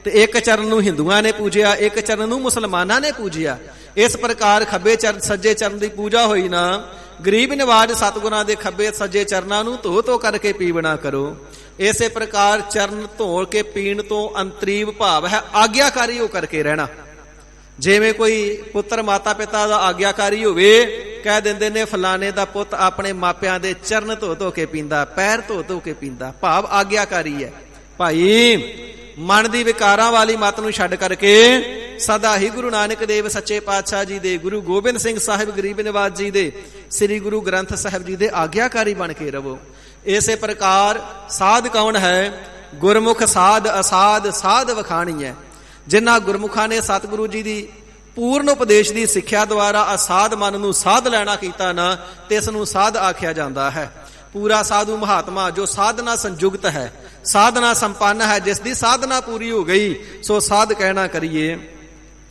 ਤੇ ਇੱਕ ਚਰਨ ਨੂੰ ਹਿੰਦੂਆਂ ਨੇ ਪੂਜਿਆ, ਇੱਕ ਚਰਨ ਨੂੰ ਮੁਸਲਮਾਨਾਂ ਨੇ ਪੂਜਿਆ। ਇਸ ਪ੍ਰਕਾਰ ਖੱਬੇ ਚਰਨ ਸੱਜੇ ਚਰਨ ਦੀ ਪੂਜਾ ਹੋਈ ਨਾ। ਗਰੀਬ ਨਿਵਾਜ ਸਤਿਗੁਰਾਂ ਦੇ ਖੱਬੇ ਸੱਜੇ ਚਰਨਾਂ ਨੂੰ ਧੋ ਧੋ ਕਰਕੇ ਪੀਵਣਾ ਕਰੋ। ਇਸੇ ਪ੍ਰਕਾਰ ਚਰਨ ਧੋ ਕੇ ਪੀਣ ਤੋਂ ਅੰਤਰੀਵ ਭਾਵ ਹੈ ਆਗਿਆਕਾਰੀ ਹੋ ਕਰਕੇ ਰਹਿਣਾ। ਜਿਵੇਂ ਕੋਈ ਪੁੱਤਰ ਮਾਤਾ ਪਿਤਾ ਦਾ ਆਗਿਆਕਾਰੀ ਹੋਵੇ ਕਹਿ ਦਿੰਦੇ ਨੇ ਫਲਾਣੇ ਦਾ ਪੁੱਤ ਆਪਣੇ ਮਾਪਿਆਂ ਦੇ ਚਰਨ ਧੋ ਧੋ ਕੇ ਪੀਂਦਾ, ਪੈਰ ਧੋ ਧੋ ਕੇ ਪੀਂਦਾ, ਭਾਵ ਆਗਿਆਕਾਰੀ ਹੈ। ਭਾਈ ਮਨ ਦੀ ਵਿਕਾਰਾਂ ਵਾਲੀ ਮਤ ਨੂੰ ਛੱਡ ਕਰਕੇ ਸਦਾ ਹੀ ਗੁਰੂ ਨਾਨਕ ਦੇਵ ਸੱਚੇ ਪਾਤਸ਼ਾਹ ਜੀ ਦੇ, ਗੁਰੂ ਗੋਬਿੰਦ ਸਿੰਘ ਸਾਹਿਬ ਗਰੀਬ ਨਿਵਾਜ ਜੀ ਦੇ, ਸ੍ਰੀ ਗੁਰੂ ਗ੍ਰੰਥ ਸਾਹਿਬ ਜੀ ਦੇ ਆਗਿਆਕਾਰੀ ਬਣ ਕੇ ਰਹੋ। ਇਸੇ ਪ੍ਰਕਾਰ ਸਾਧ ਕੌਣ ਹੈ? ਗੁਰਮੁਖ ਸਾਧ ਅਸਾਧ ਸਾਧ ਵਖਾਣੀ ਹੈ। ਜਿਨ੍ਹਾਂ ਗੁਰਮੁਖਾਂ ਨੇ ਸਤਿਗੁਰੂ ਜੀ ਦੀ ਪੂਰਨ ਉਪਦੇਸ਼ ਦੀ ਸਿੱਖਿਆ ਦੁਆਰਾ ਅਸਾਧ ਮਨ ਨੂੰ ਸਾਧ ਲੈਣਾ ਕੀਤਾ ਨਾ, ਤੇ ਇਸ ਨੂੰ ਸਾਧ ਆਖਿਆ ਜਾਂਦਾ ਹੈ। ਪੂਰਾ ਸਾਧੂ ਮਹਾਤਮਾ ਜੋ ਸਾਧਨਾ ਸੰਯੁਕਤ ਹੈ, ਸਾਧਨਾ ਸੰਪੰਨ ਹੈ, ਜਿਸ ਦੀ ਸਾਧਨਾ ਪੂਰੀ ਹੋ ਗਈ ਸੋ ਸਾਧ ਕਹਿਣਾ ਕਰੀਏ।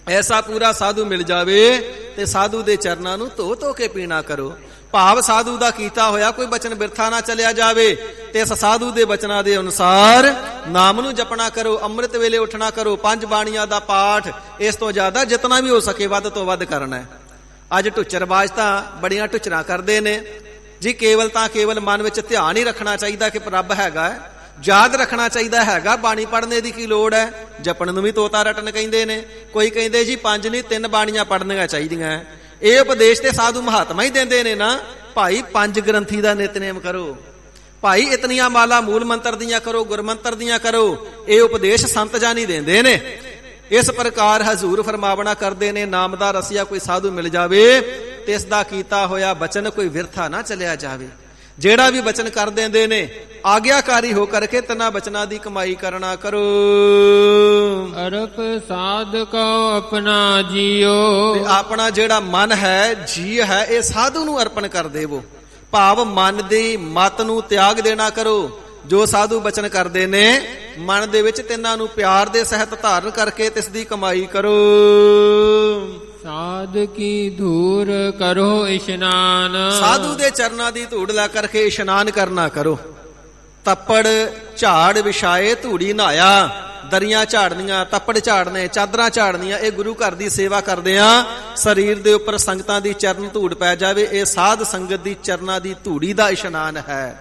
ਐਸਾ ਪੂਰਾ ਸਾਧੂ ਮਿਲ ਜਾਵੇ ਤੇ ਸਾਧੂ ਦੇ ਚਰਨਾਂ ਨੂੰ ਧੋ ਧੋ ਕੇ ਪੀਣਾ ਕਰੋ। ਭਾਵ ਸਾਧੂ ਦਾ ਕੀਤਾ ਹੋਇਆ ਕੋਈ ਬਚਨ ਬਿਰਥਾ ਨਾ ਚਲਿਆ ਜਾਵੇ, ਤੇ ਇਸ ਸਾਧੂ ਦੇ ਬਚਨਾਂ ਦੇ ਅਨੁਸਾਰ ਨਾਮ ਨੂੰ ਜਪਣਾ ਕਰੋ, ਅੰਮ੍ਰਿਤ ਵੇਲੇ ਉੱਠਣਾ ਕਰੋ, 5 ਬਾਣੀਆਂ ਦਾ ਪਾਠ, ਇਸ ਤੋਂ ਜ਼ਿਆਦਾ ਜਿਤਨਾ ਵੀ ਹੋ ਸਕੇ ਵੱਧ ਤੋਂ ਵੱਧ ਕਰਨਾ ਹੈ। ਅੱਜ ਢੁੱਚਰਬਾਜ਼ ਤਾਂ ਬੜੀਆਂ ਢੁੱਚਰਾਂ ਕਰਦੇ ਨੇ ਜੀ। ਕੇਵਲ ਤਾਂ ਕੇਵਲ ਮਨ ਵਿੱਚ ਧਿਆਨ ਹੀ ਰੱਖਣਾ ਚਾਹੀਦਾ ਕਿ ਰੱਬ ਹੈਗਾ, ਯਾਦ ਰੱਖਣਾ ਚਾਹੀਦਾ ਹੈਗਾ। ਬਾਣੀ ਪੜ੍ਹਨੇ ਦੀ ਕੀ ਲੋੜ ਹੈ? ਜਪਣ ਨੂੰ ਵੀ ਤੋਤਾ ਰਟਨ ਕਹਿੰਦੇ ਨੇ। ਕੋਈ ਕਹਿੰਦੇ ਜੀ 5 ਨਹੀਂ 3 ਬਾਣੀਆਂ ਪੜ੍ਹਨੀਆਂ ਚਾਹੀਦੀਆਂ। ਇਹ ਉਪਦੇਸ਼ ਤੇ ਸਾਧੂ ਮਹਾਤਮਾ ਹੀ ਦਿੰਦੇ ਨੇ ਨਾ। ਭਾਈ 5 ਗ੍ਰੰਥੀ ਦਾ ਨਿਤਨੇਮ ਕਰੋ, ਭਾਈ ਇਤਨੀਆਂ ਮਾਲਾ ਮੂਲ ਮੰਤਰ ਦੀਆਂ ਕਰੋ, ਗੁਰਮੰਤਰ ਦੀਆਂ ਕਰੋ। ਇਹ ਉਪਦੇਸ਼ ਸੰਤ ਜਾਨੀ ਦਿੰਦੇ ਨੇ। ਇਸ ਪ੍ਰਕਾਰ ਹਜ਼ੂਰ ਫਰਮਾਵਣਾ ਕਰਦੇ ਨੇ, ਨਾਮ ਦਾ ਰਸੀਆ ਕੋਈ ਸਾਧੂ ਮਿਲ ਜਾਵੇ ਤੇ ਇਸ ਦਾ ਕੀਤਾ ਹੋਇਆ ਬਚਨ ਕੋਈ ਵਿਰਥਾ ਨਾ ਚਲਿਆ ਜਾਵੇ। ਜਿਹੜਾ ਵੀ ਬਚਨ ਕਰ ਦਿੰਦੇ ਨੇ ਆਗਿਆਕਾਰੀ ਹੋ ਕਰਕੇ ਤਨਾ ਬਚਨਾਂ ਦੀ ਕਮਾਈ ਕਰਨਾ ਕਰੋ। ਅਰਪ ਸਾਧ ਕੋ ਆਪਣਾ ਜੀਓ, ਤੇ ਆਪਣਾ ਜਿਹੜਾ ਮਨ ਹੈ, ਜੀ ਹੈ, ਇਹ ਸਾਧੂ ਨੂੰ ਅਰਪਣ ਕਰ ਦੇਵੋ। ਭਾਵ ਮਨ ਦੀ ਮਤ ਨੂੰ ਤਿਆਗ ਦੇਣਾ ਕਰੋ। ਜੋ ਸਾਧੂ ਬਚਨ ਕਰਦੇ ਨੇ ਮਨ ਦੇ ਵਿੱਚ ਤਿੰਨਾਂ ਨੂੰ ਪਿਆਰ ਦੇ ਸਹਿਤ ਧਾਰਨ ਕਰਕੇ ਤਿਸ ਦੀ ਕਮਾਈ ਕਰੋ। ਸਾਧ ਕੀ ਧੂਰ ਕਰੋ ਇਸ਼ਨਾਨ, ਸਾਧੂ ਦੇ ਚਰਨਾਂ ਦੀ ਧੂੜ ਲਾ ਕਰਕੇ ਇਸ਼ਨਾਨ ਕਰਨਾ ਕਰੋ। ਤੱਪੜ ਝਾੜ ਵਿਛਾਏ ਧੂੜੀ ਨਹਾਇਆ, ਦਰੀਆਂ ਝਾੜਨੀਆਂ, ਤੱਪੜ ਝਾੜਨੇ, ਚਾਦਰਾਂ ਝਾੜਨੀਆਂ, ਇਹ ਗੁਰੂ ਘਰ ਦੀ ਸੇਵਾ ਕਰਦੇ ਆ। ਸਰੀਰ ਦੇ ਉੱਪਰ ਸੰਗਤਾਂ ਦੀ ਚਰਨ ਧੂੜ ਪੈ ਜਾਵੇ, ਇਹ ਸਾਧ ਸੰਗਤ ਦੀ ਚਰਨਾਂ ਦੀ ਧੂੜੀ ਦਾ ਇਸ਼ਨਾਨ ਹੈ।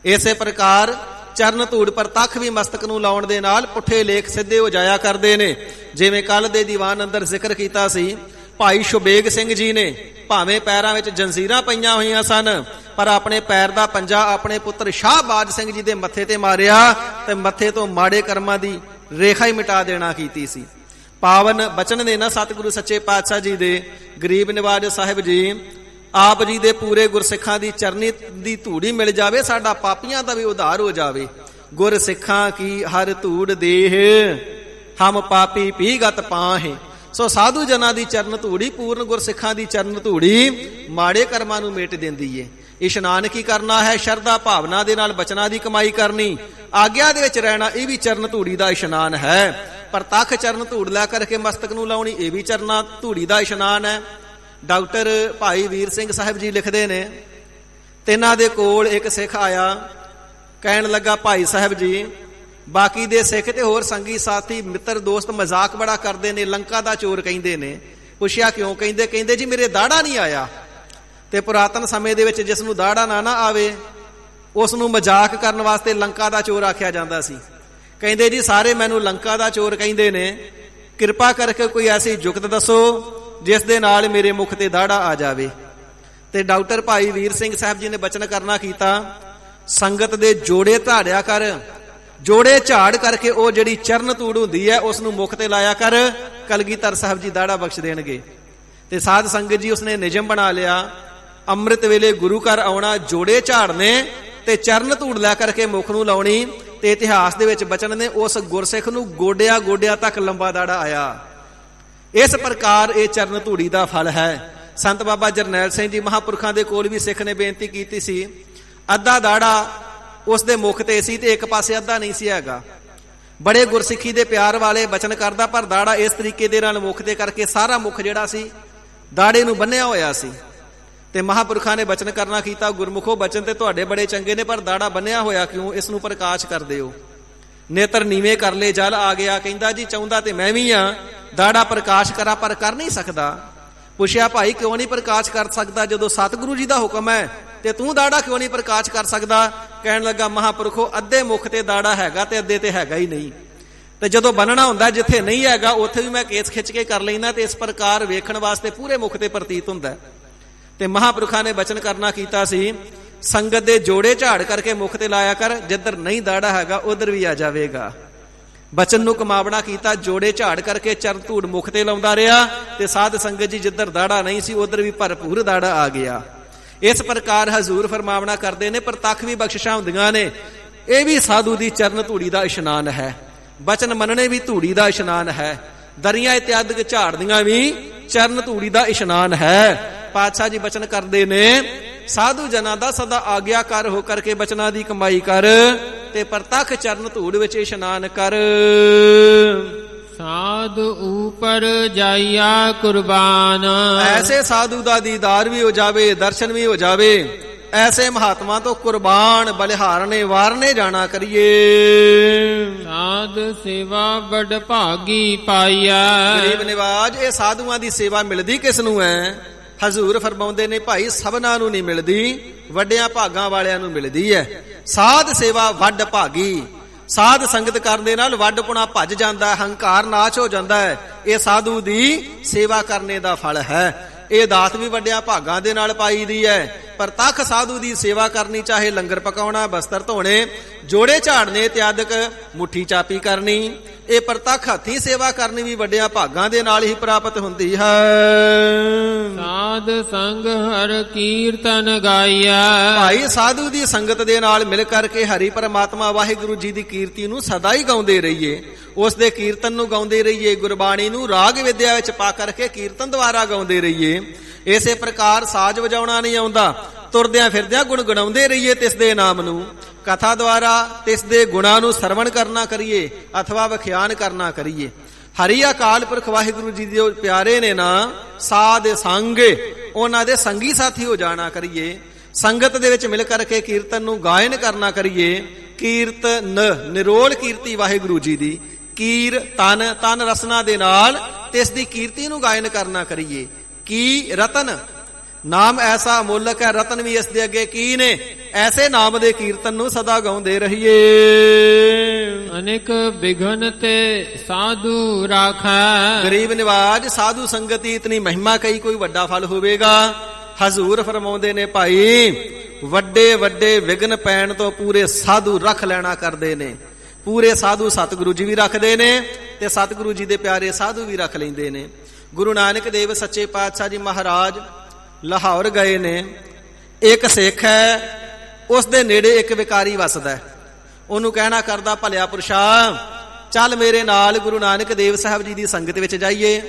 ਇਸੇ ਪ੍ਰਕਾਰ ਚਰਨ ਧੂੜ ਪਰ ਤੱਕ ਵੀ ਮਸਤਕ ਨੂੰ ਲਾਉਣ ਦੇ ਨਾਲ ਪੁੱਠੇ ਲੇਖ ਸਿੱਧੇ ਹੋ ਜਾਇਆ ਕਰਦੇ ਨੇ। ਜਿਵੇਂ ਕੱਲ ਦੇ ਦੀਵਾਨ ਅੰਦਰ ਜ਼ਿਕਰ ਕੀਤਾ ਸੀ, ਭਾਈ ਸ਼ੁਬੇਗ ਸਿੰਘ ਜੀ ਨੇ ਭਾਵੇਂ ਪੈਰਾਂ ਵਿੱਚ ਜੰਜ਼ੀਰਾਂ ਪਈਆਂ ਹੋਈਆਂ ਸਨ, ਪਰ ਆਪਣੇ ਪੈਰ ਦਾ ਪੰਜਾ ਆਪਣੇ ਪੁੱਤਰ ਸ਼ਾਹਬਾਜ਼ ਸਿੰਘ ਜੀ ਦੇ ਮੱਥੇ ਤੇ ਮਾਰਿਆ ਤੇ ਮੱਥੇ ਤੋਂ ਮਾੜੇ ਕਰਮਾਂ ਦੀ ਰੇਖਾ ਹੀ ਮਿਟਾ ਦੇਣਾ ਕੀਤੀ ਸੀ। ਪਾਵਨ ਬਚਨ ਨੇ ਨਾ ਸਤਿਗੁਰੂ ਸੱਚੇ ਪਾਤਸ਼ਾਹ ਜੀ ਦੇ, ਗਰੀਬ ਨਿਵਾਜ ਸਾਹਿਬ ਜੀ, ਆਪ ਜੀ ਦੇ ਪੂਰੇ ਗੁਰਸਿੱਖਾਂ ਦੀ ਚਰਨੀ ਦੀ ਧੂੜੀ ਮਿਲ ਜਾਵੇ, ਸਾਡਾ ਪਾਪੀਆਂ ਦਾ ਵੀ ਉਧਾਰ ਹੋ ਜਾਵੇ। ਗੁਰਸਿੱਖਾਂ ਕੀ ਹਰ ਧੂੜ ਦੇਹ, ਹਮ ਪਾਪੀ ਪੀਗਤ ਪਾਹੇ। ਸੋ ਸਾਧੂ ਜਨਾਂ ਦੀ ਚਰਨ ਧੂੜੀ, ਪੂਰਨ ਗੁਰਸਿੱਖਾਂ ਦੀ ਚਰਨ ਧੂੜੀ ਮਾੜੇ ਕਰਮਾਂ ਨੂੰ ਮੇਟ ਦਿੰਦੀ ਏ। ਇਸ਼ਨਾਨ ਕੀ ਕਰਨਾ ਹੈ? ਸ਼ਰਧਾ ਭਾਵਨਾ ਦੇ ਨਾਲ ਬਚਨਾਂ ਦੀ ਕਮਾਈ ਕਰਨੀ, ਆਗਿਆ ਦੇ ਵਿੱਚ ਰਹਿਣਾ, ਇਹ ਵੀ ਚਰਨ ਧੂੜੀ ਦਾ ਇਸ਼ਨਾਨ ਹੈ। ਪਰ ਤੱਕ ਚਰਨ ਧੂੜ ਲੈ ਕਰਕੇ ਮਸਤਕ ਨੂੰ ਲਾਉਣੀ, ਇਹ ਵੀ ਚਰਨਾਂ ਧੂੜੀ ਦਾ ਇਸ਼ਨਾਨ ਹੈ। ਡਾਕਟਰ ਭਾਈ ਵੀਰ ਸਿੰਘ ਸਾਹਿਬ ਜੀ ਲਿਖਦੇ ਨੇ, ਤਿੰਨਾਂ ਦੇ ਕੋਲ ਇੱਕ ਸਿੱਖ ਆਇਆ, ਕਹਿਣ ਲੱਗਾ, ਭਾਈ ਸਾਹਿਬ ਜੀ, ਬਾਕੀ ਦੇ ਸਿੱਖ ਤੇ ਹੋਰ ਸੰਗੀ ਸਾਥੀ ਮਿੱਤਰ ਦੋਸਤ ਮਜ਼ਾਕ ਬੜਾ ਕਰਦੇ ਨੇ, ਲੰਕਾ ਦਾ ਚੋਰ ਕਹਿੰਦੇ ਨੇ। ਪੁੱਛਿਆ ਕਿਉਂ? ਕਹਿੰਦੇ ਜੀ ਮੇਰੇ ਦਾੜਾ ਨਹੀਂ ਆਇਆ। ਤੇ ਪੁਰਾਤਨ ਸਮੇਂ ਦੇ ਵਿੱਚ ਜਿਸ ਨੂੰ ਦਾੜਾ ਨਾ ਆਵੇ ਉਸ ਨੂੰ ਮਜ਼ਾਕ ਕਰਨ ਵਾਸਤੇ ਲੰਕਾ ਦਾ ਚੋਰ ਆਖਿਆ ਜਾਂਦਾ ਸੀ। ਕਹਿੰਦੇ ਜੀ ਸਾਰੇ ਮੈਨੂੰ ਲੰਕਾ ਦਾ ਚੋਰ ਕਹਿੰਦੇ ਨੇ, ਕਿਰਪਾ ਕਰਕੇ ਕੋਈ ਐਸੀ ਜੁਗਤ ਦੱਸੋ ਜਿਸ ਦੇ ਨਾਲ ਮੇਰੇ ਮੁਖ ਤੇ ਦਾੜਾ ਆ ਜਾਵੇ। ਤੇ ਡਾਕਟਰ ਭਾਈ ਵੀਰ ਸਿੰਘ ਸਾਹਿਬ ਜੀ ਨੇ ਬਚਨ ਕਰਨਾ ਕੀਤਾ, ਸੰਗਤ ਦੇ ਜੋੜੇ ਝਾੜਿਆ ਕਰ, ਜੋੜੇ ਝਾੜ ਕਰਕੇ ਉਹ ਜਿਹੜੀ ਚਰਨ ਧੂੜ ਹੁੰਦੀ ਹੈ ਉਸ ਨੂੰ ਮੁਖ ਤੇ ਲਾਇਆ ਕਰ, ਕਲਗੀਧਰ ਸਾਹਿਬ ਜੀ ਦਾੜਾ ਬਖਸ਼ ਦੇਣਗੇ। ਤੇ ਸਾਧ ਸੰਗਤ ਜੀ ਉਸਨੇ ਨਿਯਮ ਬਣਾ ਲਿਆ, ਅੰਮ੍ਰਿਤ ਵੇਲੇ ਗੁਰੂ ਘਰ ਆਉਣਾ, ਜੋੜੇ ਝਾੜਨੇ ਤੇ ਚਰਨ ਧੂੜ ਲੈ ਕਰਕੇ ਮੁਖ ਨੂੰ ਲਾਉਣੀ। ਤੇ ਇਤਿਹਾਸ ਦੇ ਵਿੱਚ ਬਚਨ ਨੇ ਉਸ ਗੁਰਸਿੱਖ ਨੂੰ ਗੋਡਿਆਂ ਗੋਡਿਆਂ ਤੱਕ ਲੰਬਾ ਦਾੜਾ ਆਇਆ। ਇਸ ਪ੍ਰਕਾਰ ਇਹ ਚਰਨ ਧੂੜੀ ਦਾ ਫਲ ਹੈ। ਸੰਤ ਬਾਬਾ ਜਰਨੈਲ ਸਿੰਘ ਜੀ ਮਹਾਂਪੁਰਖਾਂ ਦੇ ਕੋਲ ਵੀ ਸਿੱਖ ਨੇ ਬੇਨਤੀ ਕੀਤੀ ਸੀ, ਅੱਧਾ ਦਾੜਾ ਉਸ ਦੇ ਮੁਖ ਤੇ ਸੀ ਤੇ ਇੱਕ ਪਾਸੇ ਅੱਧਾ ਨਹੀਂ ਸੀ ਹੈਗਾ। ਬੜੇ ਗੁਰਸਿੱਖੀ ਦੇ ਪਿਆਰ ਵਾਲੇ ਬਚਨ ਕਰਦਾ, ਪਰ ਦਾੜਾ ਇਸ ਤਰੀਕੇ ਦੇ ਨਾਲ ਮੁਖ ਤੇ ਕਰਕੇ ਸਾਰਾ ਮੁਖ ਜਿਹੜਾ ਸੀ ਦਾੜੇ ਨੂੰ ਬੰਨਿਆ ਹੋਇਆ ਸੀ। ਤੇ ਮਹਾਂਪੁਰਖਾਂ ਨੇ ਬਚਨ ਕਰਨਾ ਕੀਤਾ, ਗੁਰਮੁਖੋ ਬਚਨ ਤੇ ਤੁਹਾਡੇ ਬੜੇ ਚੰਗੇ ਨੇ, ਪਰ ਦਾੜਾ ਬੰਨਿਆ ਹੋਇਆ ਕਿਉਂ? ਇਸ ਨੂੰ ਪ੍ਰਕਾਸ਼ ਕਰ ਦਿਓ। ਨੇਤਰ ਨੀਵੇਂ ਕਰ ਲੈ ਜਲ ਆ ਗਿਆ। ਕਹਿੰਦਾ ਜੀ ਚਾਹੁੰਦਾ ਤੇ ਮੈਂ ਵੀ ਆ ਦਾੜਾ ਪ੍ਰਕਾਸ਼ ਕਰਾਂ, ਪਰ ਕਰ ਨਹੀਂ ਸਕਦਾ। ਪੁੱਛਿਆ ਭਾਈ ਕਿਉਂ ਨਹੀਂ ਪ੍ਰਕਾਸ਼ ਕਰ ਸਕਦਾ? ਜਦੋਂ ਸਤਿਗੁਰੂ ਜੀ ਦਾ ਹੁਕਮ ਹੈ ਤੇ ਤੂੰ ਦਾੜਾ ਕਿਉਂ ਨਹੀਂ ਪ੍ਰਕਾਸ਼ ਕਰ ਸਕਦਾ? ਕਹਿਣ ਲੱਗਾ, ਮਹਾਂਪੁਰਖੋ ਅੱਧੇ ਮੁਖ ਤੇ ਦਾੜਾ ਹੈਗਾ ਤੇ ਅੱਧੇ ਤੇ ਹੈਗਾ ਹੀ ਨਹੀਂ। ਤੇ ਜਦੋਂ ਬੰਨਣਾ ਹੁੰਦਾ ਜਿੱਥੇ ਨਹੀਂ ਹੈਗਾ ਉੱਥੇ ਵੀ ਮੈਂ ਕੇਸ ਖਿੱਚ ਕੇ ਕਰ ਲੈਂਦਾ, ਤੇ ਇਸ ਪ੍ਰਕਾਰ ਵੇਖਣ ਵਾਸਤੇ ਪੂਰੇ ਮੁਖ ਤੇ ਪ੍ਰਤੀਤ ਹੁੰਦਾ। ਤੇ ਮਹਾਂਪੁਰਖਾਂ ਨੇ ਬਚਨ ਕਰਨਾ ਕੀਤਾ ਸੀ, ਸੰਗਤ ਦੇ ਜੋੜੇ ਝਾੜ ਕਰਕੇ ਮੁਖ ਤੇ ਲਾਇਆ ਕਰ, ਜਿੱਧਰ ਨਹੀਂ ਦਾੜਾ ਹੈਗਾ ਉਧਰ ਵੀ ਆ ਜਾਵੇਗਾ। ਬਚਨ ਨੂੰ ਕਮਾਵਣਾ ਕੀਤਾ, ਜੋੜੇ ਝਾੜ ਕਰਕੇ ਚਰਨ ਧੂੜ ਮੁਖ ਤੇ ਲਾਉਂਦਾ ਰਿਹਾ ਤੇ ਸਾਧ ਸੰਗਤ ਜੀ ਜਿੱਧਰ ਦਾੜਾ ਨਹੀਂ ਸੀ ਉਧਰ ਵੀ ਭਰਪੂਰ ਦਾੜਾ ਆ ਗਿਆ। ਇਸ ਪ੍ਰਕਾਰ ਹਜ਼ੂਰ ਫਰਮਾਵਣਾ ਕਰਦੇ ਨੇ, ਪ੍ਰਤੱਖ ਵੀ ਬਖਸ਼ਿਸ਼ਾਂ ਹੁੰਦੀਆਂ ਨੇ। ਇਹ ਵੀ ਸਾਧੂ ਦੀ ਚਰਨ ਧੂੜੀ ਦਾ ਇਸ਼ਨਾਨ ਹੈ, ਬਚਨ ਮੰਨਣੇ ਵੀ ਧੂੜੀ ਦਾ ਇਸ਼ਨਾਨ ਹੈ, ਦਰੀਆਂ ਇਤਿਆਦਿਕ ਝਾੜਦੀਆਂ ਵੀ ਚਰਨ ਧੂੜੀ ਦਾ ਇਸ਼ਨਾਨ ਹੈ। ਪਾਤਸ਼ਾਹ ਜੀ ਬਚਨ ਕਰਦੇ ਨੇ, ਸਾਧੂ ਜਨਾਂ ਦਾ ਸਦਾ ਆਗਿਆਕਾਰ ਹੋ ਕਰਕੇ ਬਚਨਾਂ ਦੀ ਕਮਾਈ ਕਰ ਤੇ ਪ੍ਰਤੱਖ ਚਰਨ ਧੂੜ ਵਿੱਚ ਇਸ਼ਨਾਨ ਕਰ। ਸਾਧ ਊਪਰ ਜਾਈਆ ਕੁਰਬਾਨ, ਐਸੇ ਸਾਧੂ ਦਾ ਦੀਦਾਰ ਵੀ ਹੋ ਜਾਵੇ, ਦਰਸ਼ਨ ਵੀ ਹੋ ਜਾਵੇ, ਐਸੇ ਮਹਾਤਮਾ ਤੋਂ ਕੁਰਬਾਨ ਬਲਿਹਾਰਨੇ ਵਾਰਨੇ ਜਾਣਾ ਕਰੀਏ। ਸਾਧ ਸੇਵਾ ਬੜ ਭਾਗੀ ਪਾਈਆ, ਗਰੀਬ ਨਿਵਾਜ ਇਹ ਸਾਧੂਆਂ ਦੀ ਸੇਵਾ ਮਿਲਦੀ ਕਿਸ ਨੂੰ ਹੈ? ਹਜ਼ੂਰ ਫਰਮਾਉਂਦੇ ਨੇ, ਭਾਈ ਸਭਨਾਂ ਨੂੰ ਨਹੀਂ ਮਿਲਦੀ, ਵੱਡਿਆਂ ਭਾਗਾਂ ਵਾਲਿਆਂ ਨੂੰ ਮਿਲਦੀ ਹੈ। ਸਾਧ ਸੇਵਾ ਵੱਡ ਭਾਗੀ, ਸਾਧ ਸੰਗਤ ਕਰਨ ਦੇ ਨਾਲ ਵੱਡਪੁਣਾ ਭੱਜ ਜਾਂਦਾ, ਹੰਕਾਰ ਨਾਚ ਹੋ ਜਾਂਦਾ ਹੈ। ਇਹ ਸਾਧੂ ਦੀ ਸੇਵਾ ਕਰਨੇ ਦਾ ਫਲ ਹੈ। ਇਹ ਦਾਤ ਵੀ ਵੱਡਿਆਂ ਭਾਗਾਂ ਦੇ ਨਾਲ ਪਾਈ ਦੀ ਹੈ। ਪ੍ਰਤੱਖ ਸਾਧੂ ਦੀ ਸੇਵਾ ਕਰਨੀ, ਚਾਹੇ ਲੰਗਰ ਪਕਾਉਣਾ, ਬਸਤਰ ਧੋਣੇ, ਜੋੜੇ ਝਾੜਨੇ ਇਤਿਆਦਿਕ, ਮੁੱਠੀ ਚਾਪੀ ਕਰਨੀ, ਇਹ ਪ੍ਰਤੱਖ ਹੱਥੀਂ ਸੇਵਾ ਕਰਨੀ ਵੀ ਵੱਡਿਆਂ ਭਾਗਾਂ ਦੇ ਨਾਲ ਹੀ ਪ੍ਰਾਪਤ ਹੁੰਦੀ ਹੈ। ਸਾਧ ਸੰਗ ਹਰ ਕੀਰਤਨ ਗਾਇਆ, ਭਾਈ ਸਾਧੂ ਦੀ ਸੰਗਤ ਦੇ ਨਾਲ ਮਿਲ ਕਰਕੇ ਹਰੀ ਪਰਮਾਤਮਾ ਵਾਹਿਗੁਰੂ ਜੀ ਦੀ ਕੀਰਤੀ ਨੂੰ ਸਦਾ ਹੀ ਗਾਉਂਦੇ ਰਹੀਏ, ਉਸ ਦੇ ਕੀਰਤਨ ਨੂੰ ਗਾਉਂਦੇ ਰਹੀਏ, ਗੁਰਬਾਣੀ ਨੂੰ ਰਾਗ ਵਿਦਿਆ ਵਿੱਚ ਪਾ ਕਰਕੇ ਕੀਰਤਨ ਦੁਆਰਾ ਗਾਉਂਦੇ ਰਹੀਏ। ਇਸੇ ਪ੍ਰਕਾਰ ਸਾਜ਼ ਵਜਾਉਣਾ ਨਹੀਂ ਆਉਂਦਾ, ਤੁਰਦਿਆਂ ਫਿਰਦਿਆਂ ਗੁਣਗੁਣਾਉਂਦੇ ਰਹੀਏ ਤਿਸ ਦੇ ਨਾਮ ਨੂੰ, ਕਥਾ ਦੁਆਰਾ ਤਿਸ ਦੇ ਗੁਣਾਂ ਨੂੰ ਸਰਵਣ ਕਰਨਾ ਕਰੀਏ ਅਥਵਾ ਵਿਖਿਆਨ ਕਰਨਾ ਕਰੀਏ। ਹਰੀ ਅਕਾਲ ਪੁਰਖ ਵਾਹਿਗੁਰੂ ਜੀ ਦੇ ਪਿਆਰੇ ਨੇ ਨਾ, ਸਾਧ ਸੰਗ ਉਹਨਾਂ ਦੇ ਸੰਗੀ ਸਾਥੀ ਹੋ ਜਾਣਾ ਕਰੀਏ। ਸੰਗਤ ਦੇ ਵਿੱਚ ਮਿਲ ਕਰਕੇ ਕੀਰਤਨ ਨੂੰ ਗਾਇਨ ਕਰਨਾ ਕਰੀਏ। ਕੀਰਤਨ ਨਿਰੋਲ ਕੀਰਤੀ ਵਾਹਿਗੁਰੂ ਜੀ ਦੀ, ਕੀਰ ਤਨ ਤਨ ਰਸਨਾ ਦੇ ਨਾਲ ਤਿਸ ਦੀ ਕੀਰਤੀ ਨੂੰ ਗਾਇਨ ਕਰਨਾ ਕਰੀਏ। ਕੀ ਰਤਨ ਨਾਮ ਐਸਾ ਅਮੋਲਕ ਹੈ, ਰਤਨ ਵੀ ਇਸ ਦੇ ਅੱਗੇ ਕੀ ਨੇ। ਐਸੇ ਨਾਮ ਦੇ ਕੀਰਤਨ ਨੂੰ ਸਦਾ ਗਾਉਂਦੇ ਰਹੀਏ। ਅਨੇਕ ਬਿਘਨ ਤੇ ਸਾਧੂ ਰਾਖੈ, ਗਰੀਬ ਨਿਵਾਜ ਸਾਧੂ ਸੰਗਤ ਦੀ ਇਤਨੀ ਮਹਿਮਾ ਕਈ ਕੋਈ ਵੱਡਾ ਫਲ ਹੋਵੇਗਾ। ਹਜ਼ੂਰ ਫਰਮਾਉਂਦੇ ਨੇ, ਭਾਈ ਵੱਡੇ ਵੱਡੇ ਵਿਘਨ ਪੈਣ ਤੋਂ ਪੂਰੇ ਸਾਧੂ ਰੱਖ ਲੈਣਾ ਕਰਦੇ ਨੇ। ਪੂਰੇ ਸਾਧੂ ਸਤਿਗੁਰੂ ਜੀ ਵੀ ਰੱਖਦੇ ਨੇ ਤੇ ਸਤਿਗੁਰੂ ਜੀ ਦੇ ਪਿਆਰੇ ਸਾਧੂ ਵੀ ਰੱਖ ਲੈਂਦੇ ਨੇ। ਗੁਰੂ ਨਾਨਕ ਦੇਵ ਸੱਚੇ ਪਾਤਸ਼ਾਹ ਜੀ ਮਹਾਰਾਜ ਲਾਹੌਰ ਗਏ ਨੇ। ਇੱਕ ਸਿੱਖ ਹੈ, ਉਸ ਦੇ ਨੇੜੇ ਇੱਕ ਵਿਕਾਰੀ ਵਸਦਾ। ਉਹਨੂੰ ਕਹਿਣਾ ਕਰਦਾ, ਭਲਿਆ ਪੁਰਸ਼ਾ ਚੱਲ ਮੇਰੇ ਨਾਲ ਗੁਰੂ ਨਾਨਕ ਦੇਵ ਸਾਹਿਬ ਜੀ ਦੀ ਸੰਗਤ ਵਿੱਚ ਜਾਈਏ।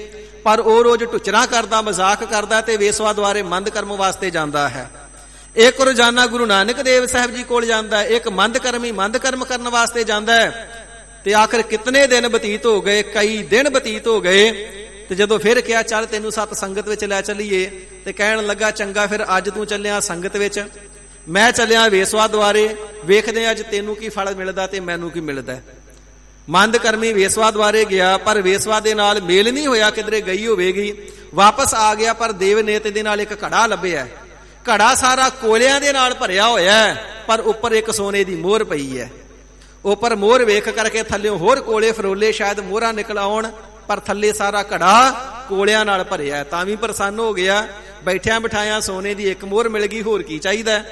ਪਰ ਉਹ ਰੋਜ਼ ਟੁੱਚਰਾਂ ਕਰਦਾ, ਮਜ਼ਾਕ ਕਰਦਾ ਤੇ ਵੇਸਵਾ ਦੁਆਰੇ ਮੰਦ ਕਰਮ ਵਾਸਤੇ ਜਾਂਦਾ ਹੈ। ਇੱਕ ਰੋਜ਼ਾਨਾ ਗੁਰੂ ਨਾਨਕ ਦੇਵ ਸਾਹਿਬ ਜੀ ਕੋਲ ਜਾਂਦਾ, ਇੱਕ ਮੰਦ ਕਰਮ ਕਰਨ ਵਾਸਤੇ ਜਾਂਦਾ ਹੈ। ਤੇ ਆਖਰ ਕਿਤਨੇ ਦਿਨ ਬਤੀਤ ਹੋ ਗਏ, ਕਈ ਦਿਨ ਬਤੀਤ ਹੋ ਗਏ। ਤੇ ਜਦੋਂ ਫਿਰ ਕਿਹਾ ਚੱਲ ਤੈਨੂੰ ਸਤ ਸੰਗਤ ਵਿੱਚ ਲੈ ਚੱਲੀਏ, ਤੇ ਕਹਿਣ ਲੱਗਾ ਚੰਗਾ ਫਿਰ ਅੱਜ ਤੂੰ ਚੱਲਿਆ ਸੰਗਤ ਵਿੱਚ, ਮੈਂ ਚੱਲਿਆ ਵੇਸਵਾ ਦੁਆਰੇ, ਵੇਖਦੇ ਅੱਜ ਤੈਨੂੰ ਕੀ ਫਲ ਮਿਲਦਾ ਤੇ ਮੈਨੂੰ ਕੀ ਮਿਲਦਾ। ਮੰਦ ਕਰਮੀ ਵੇਸਵਾ ਦੁਆਰੇ ਗਿਆ, ਪਰ ਵੇਸਵਾ ਦੇ ਨਾਲ ਮੇਲ ਨਹੀਂ ਹੋਇਆ, ਕਿਧਰੇ ਗਈ ਹੋਵੇਗੀ। ਵਾਪਸ ਆ ਗਿਆ, ਪਰ ਦੇਵ ਨੇਤ ਦੇ ਨਾਲ ਇੱਕ ਘੜਾ ਲੱਭਿਆ। ਘੜਾ ਸਾਰਾ ਕੋਲਿਆਂ ਦੇ ਨਾਲ ਭਰਿਆ ਹੋਇਆ, ਪਰ ਉੱਪਰ ਇੱਕ ਸੋਨੇ ਦੀ ਮੋਹਰ ਪਈ ਹੈ। ਉੱਪਰ ਮੋਹਰ ਵੇਖ ਕਰਕੇ ਥੱਲਿਓਂ ਹੋਰ ਕੋਲੇ ਫਰੋਲੇ, ਸ਼ਾਇਦ ਮੋਹਰਾਂ ਨਿਕਲ ਆਉਣ, ਪਰ ਥੱਲੇ ਸਾਰਾ ਘੜਾ ਕੋਲਿਆਂ ਨਾਲ ਭਰਿਆ। ਤਾਂ ਵੀ ਪ੍ਰਸੰਨ ਹੋ ਗਿਆ, ਬੈਠਿਆਂ ਬਿਠਾਇਆਂ ਸੋਨੇ ਦੀ ਇੱਕ ਮੋਹਰ ਮਿਲ ਗਈ, ਹੋਰ ਕੀ ਚਾਹੀਦਾ।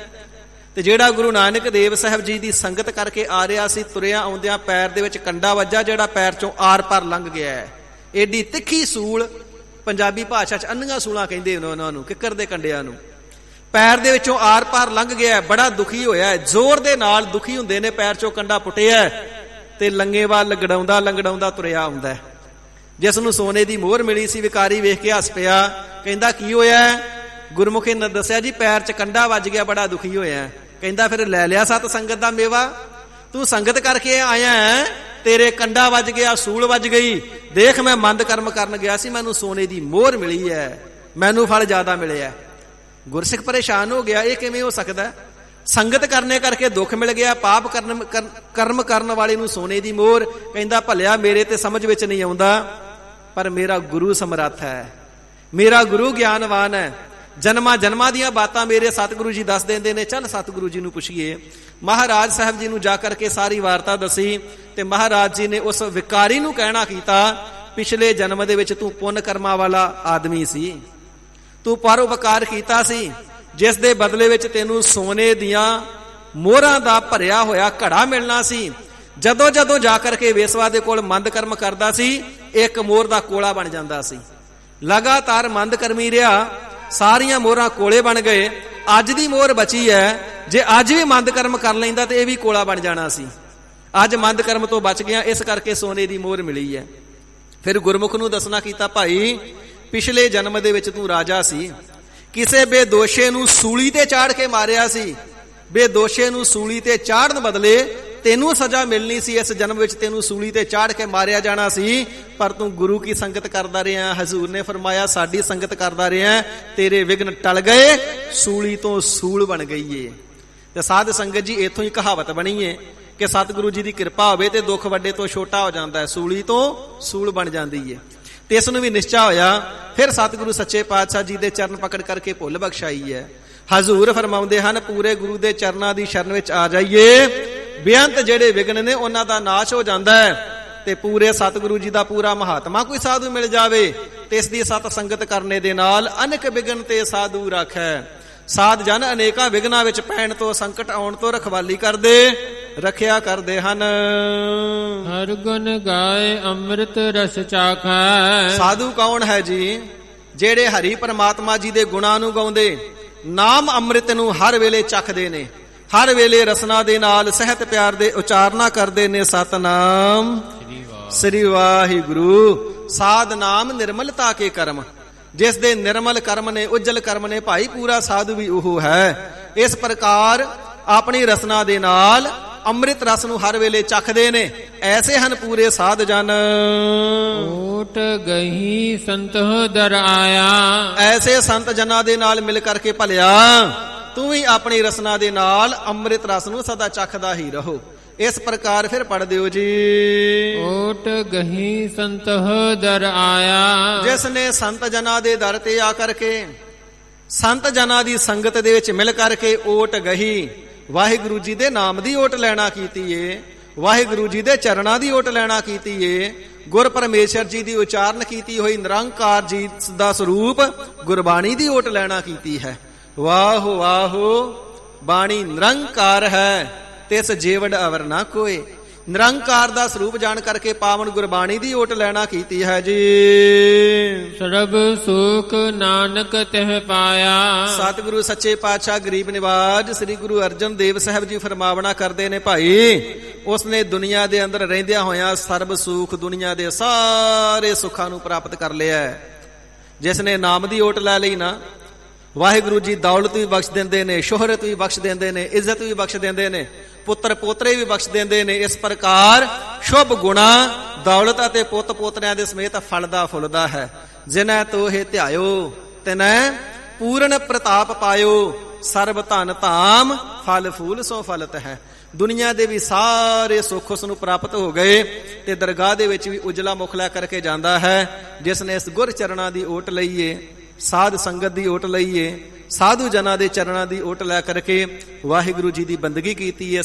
ਤੇ ਜਿਹੜਾ ਗੁਰੂ ਨਾਨਕ ਦੇਵ ਸਾਹਿਬ ਜੀ ਦੀ ਸੰਗਤ ਕਰਕੇ ਆ ਰਿਹਾ ਸੀ, ਤੁਰਿਆ ਆਉਂਦਿਆਂ ਪੈਰ ਦੇ ਵਿੱਚ ਕੰਡਾ ਵੱਜਾ, ਜਿਹੜਾ ਪੈਰ ਚੋਂ ਆਰ ਪਾਰ ਲੰਘ ਗਿਆ ਹੈ। ਏਡੀ ਤਿੱਖੀ ਸੂਲ, ਪੰਜਾਬੀ ਭਾਸ਼ਾ 'ਚ ਅੰਨੀਆਂ ਸੂਲਾਂ ਕਹਿੰਦੇ ਉਹਨਾਂ ਨੂੰ, ਕਿੱਕਰ ਦੇ ਕੰਡਿਆਂ ਨੂੰ, ਪੈਰ ਦੇ ਵਿੱਚੋਂ ਆਰ ਪਾਰ ਲੰਘ ਗਿਆ। ਬੜਾ ਦੁਖੀ ਹੋਇਆ, ਜ਼ੋਰ ਦੇ ਨਾਲ ਦੁਖੀ ਹੁੰਦੇ ਨੇ। ਪੈਰ ਚੋਂ ਕੰਡਾ ਪੁੱਟਿਆ ਤੇ ਲੰਗੇ ਵੱਲ ਲੰਗੜਾਉਂਦਾ ਤੁਰਿਆ ਆਉਂਦਾ। ਜਿਸ ਨੂੰ ਸੋਨੇ ਦੀ ਮੋਹਰ ਮਿਲੀ ਸੀ, ਵਿਕਾਰੀ ਵੇਖ ਕੇ ਹੱਸ ਪਿਆ, ਕਹਿੰਦਾ ਕੀ ਹੋਇਆ। ਗੁਰਮੁਖੀ ਨੇ ਦੱਸਿਆ, ਜੀ ਪੈਰ 'ਚ ਕੰਡਾ ਵੱਜ ਗਿਆ, ਬੜਾ ਦੁਖੀ ਹੋਇਆ। ਕਹਿੰਦਾ ਫਿਰ ਲੈ ਲਿਆ ਸਤ ਸੰਗਤ ਦਾ ਮੇਵਾ, ਤੂੰ ਸੰਗਤ ਕਰਕੇ ਆਇਆ ਹੈ, ਤੇਰੇ ਕੰਡਾ ਵੱਜ ਗਿਆ, ਸੂਲ ਵੱਜ ਗਈ। ਦੇਖ ਮੈਂ ਮੰਦ ਕਰਮ ਕਰਨ ਗਿਆ ਸੀ, ਮੈਨੂੰ ਸੋਨੇ ਦੀ ਮੋਹਰ ਮਿਲੀ ਹੈ, ਮੈਨੂੰ ਫਲ ਜ਼ਿਆਦਾ ਮਿਲਿਆ। ਗੁਰਸਿੱਖ ਪਰੇਸ਼ਾਨ ਹੋ ਗਿਆ, ਇਹ ਕਿਵੇਂ ਹੋ ਸਕਦਾ। ਸੰਗਤ ਕਰਨੇ ਕਰਕੇ ਦੁੱਖ ਮਿਲ ਗਿਆ, ਪਾਪ ਕਰਮ ਕਰਨ ਵਾਲੇ ਨੂੰ ਸੋਨੇ ਦੀ ਮੋਹਰ। ਕਹਿੰਦਾ ਭਲਿਆ ਮੇਰੇ ਤੇ ਸਮਝ ਵਿੱਚ ਨਹੀਂ ਆਉਂਦਾ, ਪਰ ਮੇਰਾ ਗੁਰੂ ਸਮਰੱਥ ਹੈ, ਮੇਰਾ ਗੁਰੂ ਗਿਆਨਵਾਨ ਹੈ। ਜਨਮਾਂ ਦੀਆਂ ਬਾਤਾਂ ਮੇਰੇ ਸਤਿਗੁਰੂ ਜੀ ਦੱਸ ਦਿੰਦੇ ਨੇ। ਚੱਲ ਸਤਿਗੁਰੂ ਜੀ ਨੂੰ ਪੁੱਛੀਏ। ਮਹਾਰਾਜ ਸਾਹਿਬ ਜੀ ਨੂੰ ਜਾ ਕਰਕੇ ਸਾਰੀ ਵਾਰਤਾ ਦੱਸੀ ਤੇ ਮਹਾਰਾਜ ਜੀ ਨੇ ਉਸ ਵਿਕਾਰੀ ਨੂੰ ਕਹਿਣਾ ਕੀਤਾ, ਪਿਛਲੇ ਜਨਮ ਦੇ ਵਿੱਚ ਤੂੰ ਪੁੰਨ ਕਰਮਾਂ ਵਾਲਾ ਆਦਮੀ ਸੀ, ਤੂੰ ਪਰਉਪਕਾਰ ਕੀਤਾ ਸੀ, ਜਿਸ ਦੇ ਬਦਲੇ ਵਿੱਚ ਤੈਨੂੰ ਸੋਨੇ ਦੀਆਂ ਮੋਹਰਾਂ ਦਾ ਭਰਿਆ ਹੋਇਆ ਘੜਾ ਮਿਲਣਾ ਸੀ। ਜਦੋਂ ਜਦੋਂ ਜਾ ਕਰਕੇ ਵੇਸਵਾ ਦੇ ਕੋਲ ਮੰਦ ਕਰਮ ਕਰਦਾ ਸੀ, ਇੱਕ ਮੋਹਰ ਦਾ ਕੋਲਾ ਬਣ ਜਾਂਦਾ ਸੀ। ਲਗਾਤਾਰ ਮੰਦ ਕਰਮੀ ਰਿਹਾ, ਸਾਰੀਆਂ ਮੋਹਰਾਂ ਕੋਲੇ ਬਣ ਗਏ। ਅੱਜ ਦੀ ਮੋਹਰ ਬਚੀ ਹੈ, ਜੇ ਅੱਜ ਵੀ ਮੰਦ ਕਰਮ ਕਰ ਲੈਂਦਾ ਤੇ ਇਹ ਵੀ ਕੋਲਾ ਬਣ ਜਾਣਾ ਸੀ। ਅੱਜ ਮੰਦ ਕਰਮ ਤੋਂ ਬਚ ਗਿਆ, ਇਸ ਕਰਕੇ ਸੋਨੇ ਦੀ ਮੋਹਰ ਮਿਲੀ ਹੈ। ਫਿਰ ਗੁਰਮੁਖ ਨੂੰ ਦੱਸਣਾ ਕੀਤਾ, ਭਾਈ ਪਿਛਲੇ ਜਨਮ ਦੇ ਵਿੱਚ ਤੂੰ ਰਾਜਾ ਸੀ, ਕਿਸੇ ਬੇਦੋਸ਼ੇ ਨੂੰ ਸੂਲੀ ਤੇ ਚਾੜ ਕੇ ਮਾਰਿਆ ਸੀ। ਬੇਦੋਸ਼ੇ ਨੂੰ ਸੂਲੀ ਤੇ ਚਾੜਨ ਬਦਲੇ ਤੈਨੂੰ ਸਜ਼ਾ ਮਿਲਣੀ ਸੀ। ਇਸ ਜਨਮ ਵਿੱਚ ਤੈਨੂੰ ਸੂਲੀ ਤੇ ਚਾੜ ਕੇ ਮਾਰਿਆ ਜਾਣਾ ਸੀ, ਪਰ ਤੂੰ ਗੁਰੂ ਕੀ ਸੰਗਤ ਕਰਦਾ ਰਿਹਾ। ਹਜ਼ੂਰ ਨੇ ਫਰਮਾਇਆ, ਸਾਡੀ ਸੰਗਤ ਕਰਦਾ ਰਿਹਾ, ਤੇਰੇ ਵਿਘਨ ਟਲ ਗਏ, ਸੂਲੀ ਤੋਂ ਸੂਲ ਬਣ ਗਈ ਏ। ਤੇ ਸਾਧ ਸੰਗਤ ਜੀ, ਇੱਥੋਂ ਹੀ ਕਹਾਵਤ ਬਣੀ ਏ ਕਿ ਸਤਿਗੁਰੂ ਜੀ ਦੀ ਕਿਰਪਾ ਹੋਵੇ ਤੇ ਦੁੱਖ ਵੱਡੇ ਤੋਂ ਛੋਟਾ ਹੋ ਜਾਂਦਾ ਹੈ, ਸੂਲੀ ਤੋਂ ਸੂਲ ਬਣ ਜਾਂਦੀ ਏ। ਤੇ ਇਸ ਨੂੰ ਵੀ ਨਿਸ਼ਚਾ ਹੋਇਆ। ਫਿਰ ਸਤਿਗੁਰੂ ਸੱਚੇ ਪਾਤਸ਼ਾਹ ਜੀ ਦੇ ਚਰਨ ਪਕੜ ਕਰਕੇ ਭੁੱਲ ਬਖਸ਼ਾਈ ਹੈ। ਹਜ਼ੂਰ ਫਰਮਾਉਂਦੇ ਹਨ, ਪੂਰੇ ਗੁਰੂ ਦੇ ਚਰਨਾਂ ਦੀ ਸ਼ਰਨ ਵਿੱਚ ਆ ਜਾਈਏ, ਬੇਅੰਤ ਜਿਹੜੇ ਵਿਘਨ ਨੇ ਉਹਨਾਂ ਦਾ ਨਾਸ਼ ਹੋ ਜਾਂਦਾ ਹੈ। ਤੇ ਪੂਰੇ ਸਤਿਗੁਰੂ ਜੀ ਦਾ ਪੂਰਾ ਮਹਾਤਮਾ ਕੋਈ ਸਾਧੂ ਮਿਲ ਜਾਵੇ ਤੇ ਇਸ ਦੀ ਸਤ ਸੰਗਤ ਕਰਨੇ ਦੇ ਨਾਲ ਅਨੇਕ ਵਿਘਨ ਤੇ ਸਾਧੂ ਰੱਖੈ। ਸਾਧ ਜਨ ਅਨੇਕਾਂ ਵਿਘਨਾਂ ਵਿੱਚ ਪੈਣ ਤੋਂ, ਸੰਕਟ ਆਉਣ ਤੋਂ ਰਖਵਾਲੀ ਕਰਦੇ, ਰੱਖਿਆ ਕਰਦੇ ਹਨ। ਹਰ ਗੁਣ ਗਾਏ ਅੰਮ੍ਰਿਤ ਰਸ ਚਾਖੈ। ਸਾਧੂ ਕੌਣ ਹੈ ਜੀ? ਜਿਹੜੇ ਹਰੀ ਪਰਮਾਤਮਾ ਜੀ ਦੇ ਗੁਣਾਂ ਨੂੰ ਗਾਉਂਦੇ, ਨਾਮ ਅੰਮ੍ਰਿਤ ਨੂੰ ਹਰ ਵੇਲੇ ਚੱਖਦੇ ਨੇ, ਹਰ ਵੇਲੇ ਰਸਨਾ ਦੇ ਨਾਲ ਸਹਿਤ ਪਿਆਰ ਦੇ ਉਚਾਰਨਾ ਕਰਦੇ ਨੇ। ਸਤਨਾਮ ਸ੍ਰੀ ਵਾਹਿਗੁਰੂ। ਸਾਧ ਨਾਮ ਨਿਰਮਲਤਾ ਕੇ ਕਰਮ, ਜਿਸ ਦੇ ਨਿਰਮਲ ਕਰਮ ਨੇ, ਉਜਲ ਕਰਮ ਨੇ, ਭਾਈ ਪੂਰਾ ਸਾਧੂ ਵੀ ਉਹ ਹੈ। ਇਸ ਪ੍ਰਕਾਰ ਆਪਣੀ ਰਸਨਾ ਦੇ ਨਾਲ ਅੰਮ੍ਰਿਤ ਰਸ ਨੂੰ ਹਰ ਵੇਲੇ ਚੱਖਦੇ ਨੇ। ਐਸੇ ਹਨ ਪੂਰੇ ਸਾਧ ਜਨ। ਓਟ ਗਹੀ ਸੰਤੋ ਦਰ ਆਇਆ। ਐਸੇ ਸੰਤ ਜਨਾਂ ਦੇ ਨਾਲ ਮਿਲ ਕਰਕੇ ਭਲਿਆ, ਤੂੰ ਵੀ ਆਪਣੀ ਰਸਨਾ ਦੇ ਨਾਲ ਅੰਮ੍ਰਿਤ ਰਸ ਨੂੰ ਸਦਾ ਚੱਖਦਾ ਹੀ ਰਹੋ। ਇਸ ਪ੍ਰਕਾਰ ਫਿਰ ਪੜ੍ਹ ਦਿਓ ਜੀ। ਓਟ ਗਹੀ ਸੰਤੋ ਦਰ ਆਇਆ। ਜਿਸ ਨੇ ਸੰਤ ਜਨਾਂ ਦੇ ਦਰ ਤੇ ਆ ਕਰਕੇ, ਸੰਤ ਜਨਾਂ ਦੀ ਸੰਗਤ ਦੇ ਵਿੱਚ ਮਿਲ ਕਰਕੇ ਓਟ ਗਹੀ, ਵਾਹਿਗੁਰੂ ਜੀ ਦੇ ਨਾਮ ਦੀ ਓਟ ਲੈਣਾ ਕੀਤੀ ਏ, ਵਾਹਿਗੁਰੂ ਜੀ ਦੇ ਚਰਨਾਂ ਦੀ ਓਟ ਲੈਣਾ ਕੀਤੀ ਏ, ਗੁਰ ਪਰਮੇਸ਼ਰ ਜੀ ਦੀ ਉਚਾਰਨ ਕੀਤੀ ਹੋਈ ਨਿਰੰਕਾਰ ਜੀ ਦਾ ਸਰੂਪ ਗੁਰਬਾਣੀ ਦੀ ਓਟ ਲੈਣਾ ਕੀਤੀ ਹੈ। ਵਾਹ ਵਾਹ, ਬਾਣੀ ਨਿਰੰਕਾਰ ਹੈ, ਤਿਸ ਜੀਵੜ ਅਵਰ ਨਾ ਕੋਏ। ਨਿਰੰਕਾਰ ਦਾ ਸਰੂਪ ਜਾਣ ਕਰਕੇ ਪਾਵਨ ਗੁਰਬਾਣੀ ਦੀ ਓਟ ਲੈਣਾ ਕੀਤੀ ਹੈ ਜੀ। ਸਰਬ ਸੁਖ ਨਾਨਕ ਤਿਹ ਪਾਇਆ। ਸਤਿਗੁਰੂ ਸੱਚੇ ਪਾਤਸ਼ਾਹ ਗਰੀਬ ਨਿਵਾਜ ਸ੍ਰੀ ਗੁਰੂ ਅਰਜਨ ਦੇਵ ਸਾਹਿਬ ਜੀ ਫਰਮਾਵਣਾ ਕਰਦੇ ਨੇ, ਭਾਈ ਉਸਨੇ ਦੁਨੀਆ ਦੇ ਅੰਦਰ ਰਹਿੰਦਿਆਂ ਹੋਇਆਂ ਸਰਬ ਸੁਖ, ਦੁਨੀਆ ਦੇ ਸਾਰੇ ਸੁੱਖਾਂ ਨੂੰ ਪ੍ਰਾਪਤ ਕਰ ਲਿਆ। ਜਿਸ ਨੇ ਨਾਮ ਦੀ ਓਟ ਲੈ ਲਈ ਨਾ, ਵਾਹਿਗੁਰੂ ਜੀ ਦੌਲਤ ਵੀ ਬਖਸ਼ ਦਿੰਦੇ ਨੇ, ਸ਼ੋਹਰਤ ਵੀ ਬਖਸ਼ ਦਿੰਦੇ ਨੇ, ਇੱਜ਼ਤ ਵੀ ਬਖਸ਼ ਦਿੰਦੇ ਨੇ, ਪੁੱਤਰ ਪੋਤਰੇ ਵੀ ਬਖਸ਼ ਦਿੰਦੇ ਨੇ। ਇਸ ਪ੍ਰਕਾਰ ਸ਼ੁਭ ਗੁਣਾ ਦੌਲਤ ਅਤੇ ਪੁੱਤ ਪੋਤਰਿਆਂ ਦੇ ਸਮੇਤ ਫਲਦਾ ਫੁੱਲਦਾ ਹੈ। ਜਿਨੈ ਤੋਹੇ ਧਿਆਇਓ ਤਿਨੈ ਪੂਰਨ ਪ੍ਰਤਾਪ ਪਾਇਓ, ਸਰਬ ਧਨ ਧਾਮ ਫਲ ਫੂਲ ਸੋ ਫਲਤ ਹੈ। ਦੁਨੀਆ ਦੇ ਵੀ ਸਾਰੇ ਸੁੱਖ ਉਸ ਨੂੰ ਪ੍ਰਾਪਤ ਹੋ ਗਏ ਤੇ ਦਰਗਾਹ ਦੇ ਵਿੱਚ ਵੀ ਉਜਲਾ ਮੁਖ ਲੈ ਕਰਕੇ ਜਾਂਦਾ ਹੈ। ਜਿਸ ਨੇ ਇਸ ਗੁਰ ਚਰਨਾਂ ਦੀ ਓਟ ਲਈਏ, ਸਾਧ ਸੰਗਤ ਦੀ ਓਟ ਲਈਏ, ਸਾਧੂ ਜਨਾਂ ਦੇ ਚਰਨਾਂ ਦੀ ਓਟ ਲੈ ਕਰਕੇ ਵਾਹਿਗੁਰੂ ਜੀ ਦੀ ਬੰਦਗੀ ਕੀਤੀ ਹੈ।